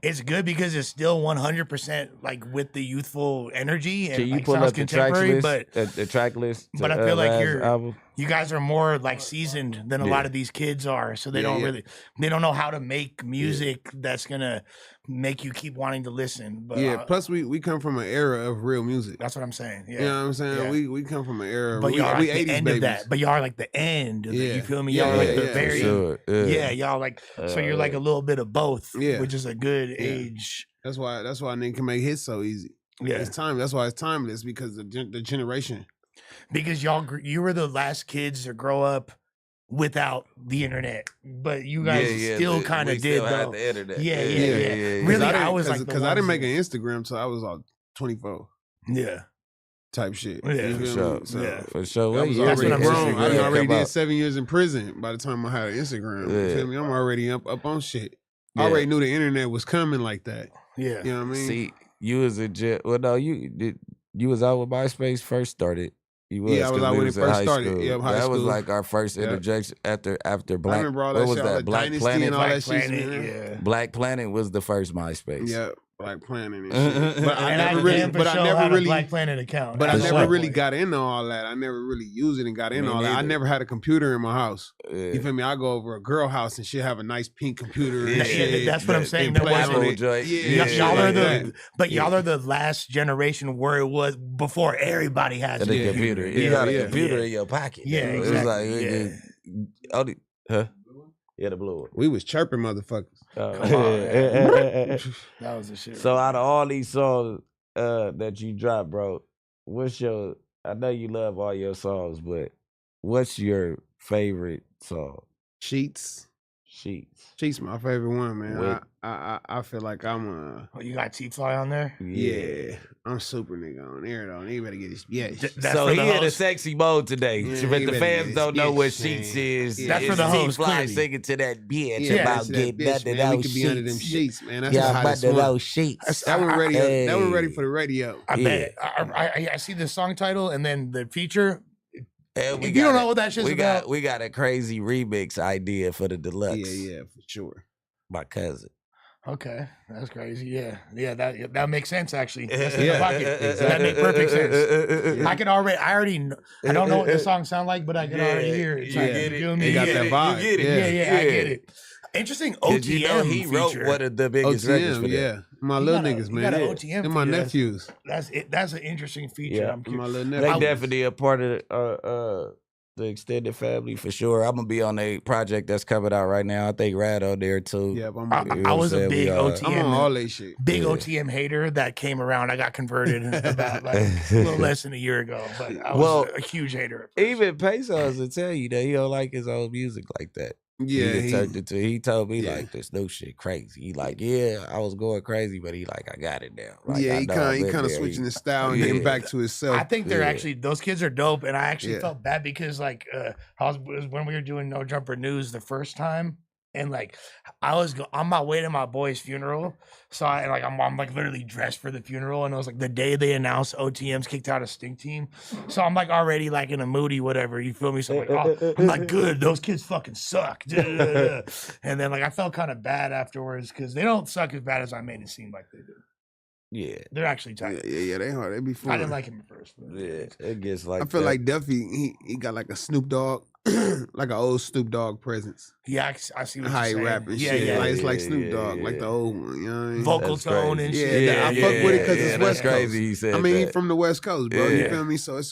it's good because it's still 100% like with the youthful energy and
Can you
like,
pull
sounds
up the track
contemporary,
list?
but
The track list.
but
to,
I feel like
last
you're
album?
you guys are more like seasoned than a lot of these kids are, so they don't really they don't know how to make music that's gonna make you keep wanting to listen. But
Yeah. Plus, we come from an era of real music.
that's what I'm saying. Yeah,
You know what I'm saying?
Yeah.
We come from an era.
But
we,
y'all are
we
like the
80s
end
babies.
of that. But y'all are like the end. Of
Yeah.
You feel me?
Yeah,
Y'all are like
yeah,
the
yeah, for
very
sure.
yeah. Y'all like so you're like a little bit of both.
Yeah.
which is a good
Yeah.
age.
That's why nigga can make hits so easy.
Yeah,
It's time. That's why it's timeless because the generation.
because you were the last kids to grow up without the internet, but you guys still kind of did
Still
though.
had the internet.
Yeah.
Really,
Really, I was like the
because I didn't
ones
make an Instagram till I was 24
Yeah,
type shit.
Yeah.
You
for
feel
sure.
me? So,
Yeah.
For sure.
I was
That's
already
what I'm
grown.
saying.
I done
Yeah.
already
Come
did
out.
7 years in prison by the time I had an Instagram. You
Yeah.
feel me? I'm already up on shit. I
Yeah.
already knew the internet was coming like that.
yeah.
You know what I mean?
See, you was a well, no, you was out when MySpace first started. You was,
Yeah, I was
'cause
out
we
when it
was in
first
high
started.
school.
Yeah, high
that was
school.
like our first
Yep.
interjection after Black.
I remember all that
what was
shit, all
that?
the
Black
Dynasty
Planet.
and all
Black
that shit.
Planet,
man.
yeah.
Black Planet was the first MySpace.
Yeah, Black Planet and shit. But I
And
never
I
really,
damn for
but I
sure
never
had a
really,
Black Planet account.
but I
at
never
one
really
point.
got into all that. I never really used it and got into
Me
all that. I
neither.
never had a computer in my house.
Yeah.
You feel me? I go over a girl house and she'll have a nice pink computer. And
Yeah,
shit.
that's what I'm saying.
And
There
play
wasn't
on
Apple
it.
joint.
Yeah,
Yeah,
y'all
shit
are
like
the,
that.
but y'all are the last generation where it was before everybody has
And the
a
computer.
computer.
You got a
yeah.
computer
Yeah.
in your pocket.
Yeah,
It was
exactly.
like,
Yeah.
only, huh? Yeah, the blue one.
We was chirping motherfuckers.
That was the shit.
So out of all these songs that you dropped, bro, what's your? I know you love all your songs, but what's your favorite song?
Sheets.
Sheets.
Sheets my favorite one, man.
With-
I feel like I'm
Oh, you got T-Fly on there?
yeah, I'm super nigga on there though. Nigga better get his
That's
so
for
he
the
in a
host.
sexy mode today.
Yeah,
but
he
the
better
fans
get
don't
his
know what
shit.
Sheets is.
That's for
It's
the host,
T-Fly
clearly.
singing to that bitch
Yeah,
about
to
getting
that bitch,
under
man. We
those
could be under them
sheets.
sheets, man. That's
Yeah,
the
I'm
hottest
under
one.
those sheets.
That one ready. That one ready
Hey.
for the radio.
I
Yeah.
bet. I see the song title and then the feature.
And
If you don't know what that shit's about.
we got a crazy remix idea for the deluxe.
Yeah, for sure.
My cousin.
Okay, that's crazy. Yeah, that makes sense actually. That's in
Yeah.
the bucket. That makes perfect sense. I already know. I don't know what the song sound like, but I can already hear it. It's
You
like,
get it.
feel
You
me?
got
get
that
it.
vibe.
You get it.
Yeah, I get it. Interesting
'Cause
OTM
you know he wrote
feature.
one of the biggest records for
OTM,
them.
yeah. My
You
little
got a-
niggas,
you
man.
got an
Yeah.
OTM
They're my
feature.
nephews.
That's it. That's an interesting feature.
Yeah.
I'm
My
curious.
little
They
nephews.
definitely a part of the extended family for sure. I'm gonna be on a project that's coming out right now. I think Rad on there too.
Yeah, I'm
I,
on,
You know
I
what
was
I'm
a
saying?
big
We,
OTM.
I'm on all that shit.
Big
Yeah.
OTM hater that came around. I got converted about like a little less than a year ago, but I was
Well,
a huge hater. At first.
Even Pesos will tell you that he don't like his own music like that.
Yeah,
He told me
yeah.
like this new shit crazy. He like, yeah, I was going crazy, but he like, I got it now. Like,
yeah,
I
he
know
kind
I've
of
been there.
switching his style and getting
Yeah.
back to himself.
I think they're
Yeah.
actually those kids are dope, and I actually
Yeah.
felt bad because like was when we were doing No Jumper News the first time, and like I was on my way to my boy's funeral, so I'm like literally dressed for the funeral, and it was like the day they announced OTM's kicked out of Stink Team, so I'm like already like in a moody whatever, you feel me? So I'm like good, those kids fucking suck, and then like I felt kind of bad afterwards because they don't suck as bad as I made it seem like they do.
Yeah,
They're actually tight.
yeah, they hard. They be fun.
I didn't like him at first. But
yeah, it gets like.
I feel
that.
like Duffy, he got like a Snoop Dogg, like an old Snoop Dogg presence.
Yeah, I see what
How
you're
he
saying.
rap and
Yeah,
shit.
yeah.
Like, it's like
Yeah,
Snoop
yeah,
Dogg, like
yeah.
the old one. You know what I mean?
Vocal
That's
tone
crazy.
and
Yeah,
shit.
I fuck with it 'cause it's
that's
West Coast.
crazy. He said
I mean, he
that.
from the West Coast, bro. You
Yeah.
feel me? So it's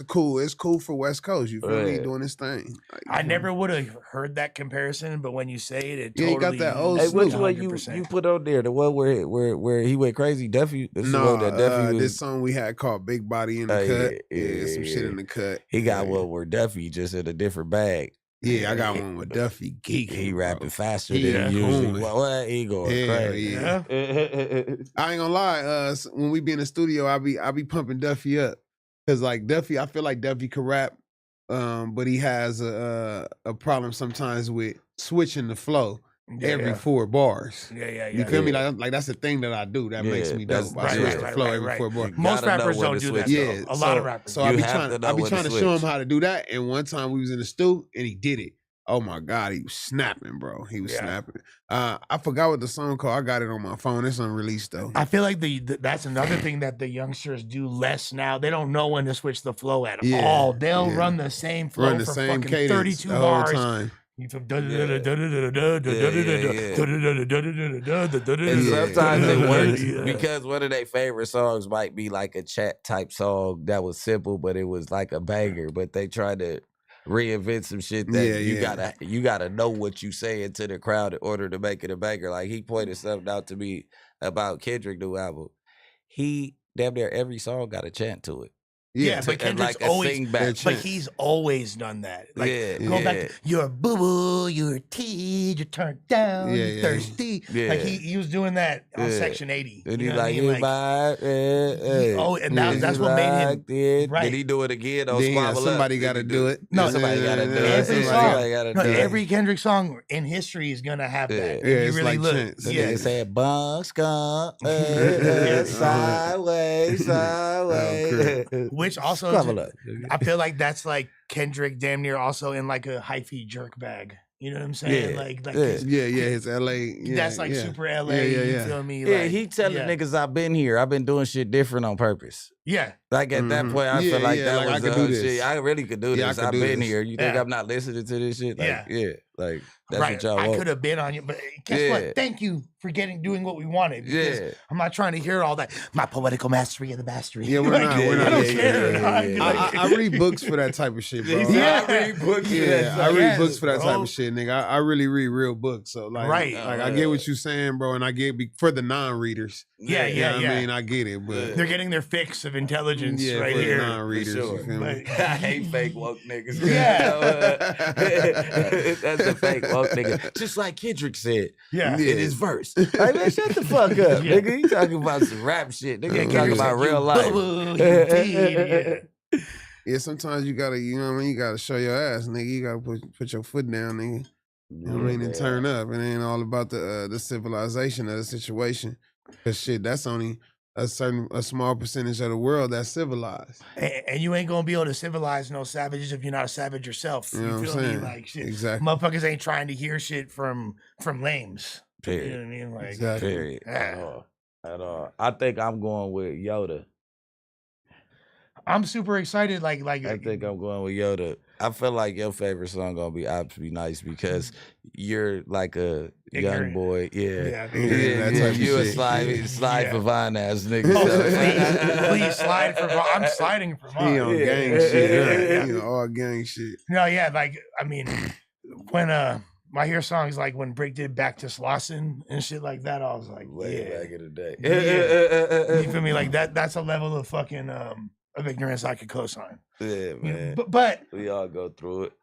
cool for West Coast. You feel me? He
Right.
doing his thing. Like, you
I
feel me?
never would have heard that comparison, but when you say it, it
Yeah, he got
totally.
that old
Hey, which
Snoop.
one you put on there? The one where he went crazy? Duffy. This is the
No,
one that Duffy was.
this song we had called "Big Body in the
Oh,
Cut."
yeah,
Yeah, some shit
yeah.
in the cut.
He got
yeah.
one where Duffy just in a different bag.
Yeah, I got one with Duffy geeking.
He
bro.
rapping faster
He
than he usually.
going.
What? He going
Hell
crazy.
yeah. I ain't gonna lie. When we be in the studio, I be pumping Duffy up because like Duffy, I feel like Duffy can rap, but he has a problem sometimes with switching the flow every 4 bars.
Yeah.
You feel me? Like that's the thing that I do that makes
Yeah,
me
that's-
dope. I
right,
switch
right,
the
right,
flow
right,
every
right.
4 bars.
Most
gotta know
rappers
when
don't
to
do that.
switch.
Yeah,
Yeah,
a lot of rappers.
So I
You
be
have
trying
to know
I be
when
trying
to
to show him
switch.
how to do that. And one time we was in the stew and he did it. Oh my God, he was snapping, bro. He was
Yeah.
snapping. I forgot what the song called. I got it on my phone. It's unreleased though.
I feel like that's another thing that the youngsters do less now. They don't know when to switch the flow at
Yeah,
all. They'll
yeah.
run the same flow
Run the
for
same
fucking
cadence
32
the whole
bars.
time.
You from
And sometimes it works because one of their favorite songs might be like a chat type song that was simple, but it was like a banger. But they try to reinvent some shit that
Yeah.
you gotta know what you saying to the crowd in order to make it a banger. Like he pointed something out to me about Kendrick new album. He damn near every song got a chant to it.
Yeah, but
And
Kendrick's
like a
always,
sing back.
but he's always done that. Like
Yeah,
going back
yeah.
to you're boo boo, you're tea, you're turned down,
Yeah,
you're
yeah.
thirsty. Like
Yeah.
he was doing that on
Yeah.
Section 80.
And
You
he
know what I
like,
mean?
hey, bye,
Oh, and
Yeah.
that's what made him right.
Did he do it again on
Then
Squabble Up?
somebody
Did
got to
he
do it.
No,
somebody gotta do it.
Every
Somebody
song,
gotta
no,
do it.
every Kendrick song in history is gonna have that.
Yeah.
If
Yeah,
you
it's
really
like
look.
chants.
The
Yeah,
nigga said, "Bunk skunk,
Yeah.
sideways, sideways."
which also
Squabble Up.
I feel like that's like Kendrick damn near also in like a hyphy jerk bag. You know what I'm saying?
Yeah,
Like
yeah.
his-
Yeah, his LA. Yeah,
that's like
yeah.
super LA.
Yeah, yeah,
You
yeah.
feel me?
Yeah,
Like,
he telling
yeah.
niggas I've been here. I've been doing shit different on purpose.
Yeah,
Like at that
Mhm.
point, I
Yeah,
feel like
yeah,
that
like, I
was
could
the
do
shit.
this.
I really could do
Yeah, I
this.
could
I've
do
been
this.
here. You think
Yeah.
I'm not listening to this shit? Like,
Yeah.
like that's
right.
what y'all
I
want.
could have been on you, but guess
Yeah.
what? Thank you for doing what we wanted. Because
Yeah.
I'm not trying to hear all that. My poetical mastery of the mastery.
Yeah, we're
Like,
not. We're not.
I don't
yeah,
care.
yeah,
dog.
yeah,
Like-
I read books for that type of shit, bro.
Yeah.
I read books for that
Yeah, I
shit.
read
Yes,
books for that type
bro.
of shit, nigga. I really read real books, so like,
Right.
like I get what you're saying, bro, and I get for the non-readers.
Yeah,
You know what
yeah.
I mean, I get it, but
They're getting their fix of intelligence
Yeah,
right
for the
here.
non-readers,
For
you
sure.
feel me?
But-
I hate fake woke niggas.
Yeah.
That's a fake woke nigga. Just like Kendrick said
Yeah.
in his verse. Like, man, shut the fuck up,
Yeah.
nigga. You talking about some rap shit. Nigga, you talking
Kendrick
about
said,
real
"You
life.
boo-boo, you did," yeah.
Yeah, sometimes you gotta, you know what I mean? You gotta show your ass, nigga. You gotta put your foot down, nigga. You know what I mean? And turn up. It ain't all about the civilization of the situation. Cause shit, that's only a small percentage of the world that's civilized.
And you ain't gonna be able to civilize no savages if you're not a savage yourself.
You know what I'm
feel
saying?
me? Like shit.
Exactly.
Motherfuckers ain't trying to hear shit from lames. You know
Period.
what I mean? Like
Exactly.
Period.
Yeah.
At all. I think I'm going with Yoda.
I'm super excited. Like
I think I'm going with Yoda. I feel like your favorite song gonna be "Ops Be Nice" because you're like a young
Ignorant.
boy. Yeah,
Yeah,
that type of
you a
shit.
slide
Yeah.
for Vine ass nigga.
Oh,
So-
please slide for I'm sliding for mine.
He on
Yeah.
gang shit.
Yeah.
You know, all gang shit.
No, yeah, like I mean, when I hear songs like when Bricc did "Back to Slauson" and shit like that, I was like,
Way
yeah,
back in the day.
you feel me? Like that's a level of fucking of ignorance I could co-sign.
Yeah,
You know,
man.
but
We all go through it.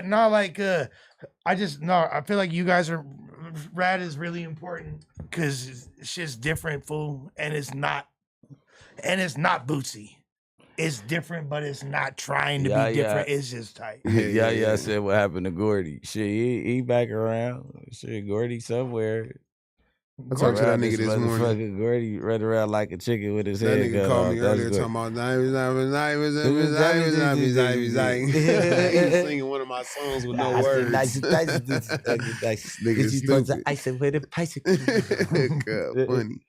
not like I feel like you guys are rad is really important because shit's different, fool, and it's not Bootsy. It's different, but it's not trying to
Yeah,
be
yeah.
different. It's just tight.
Yeah. Said what happened to Gordy. Shit, he back around. Shit, Gordy somewhere.
I talked to that
Around
nigga this morning.
motherfucker Gordy run around like a chicken with his
That
head
nigga
cut
called
off.
me
That's
earlier
good.
talking about he was singing one of my songs with no words. Nigga stupid.
I said, where the bicycle?
God, funny.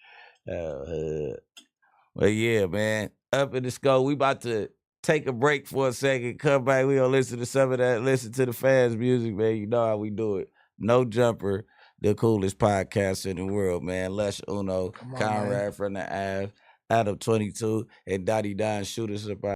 Well, yeah, man. Up in the scope, we about to take a break for a second. Come back. We gonna listen to some of that. Listen to the fans' music, man. You know how we do it. No Jumper, the coolest podcast in the world, man. Lush Uno,
Come on,
Conrad
man.
from the Ave, Adam 22, and Dottie Don shoot us up.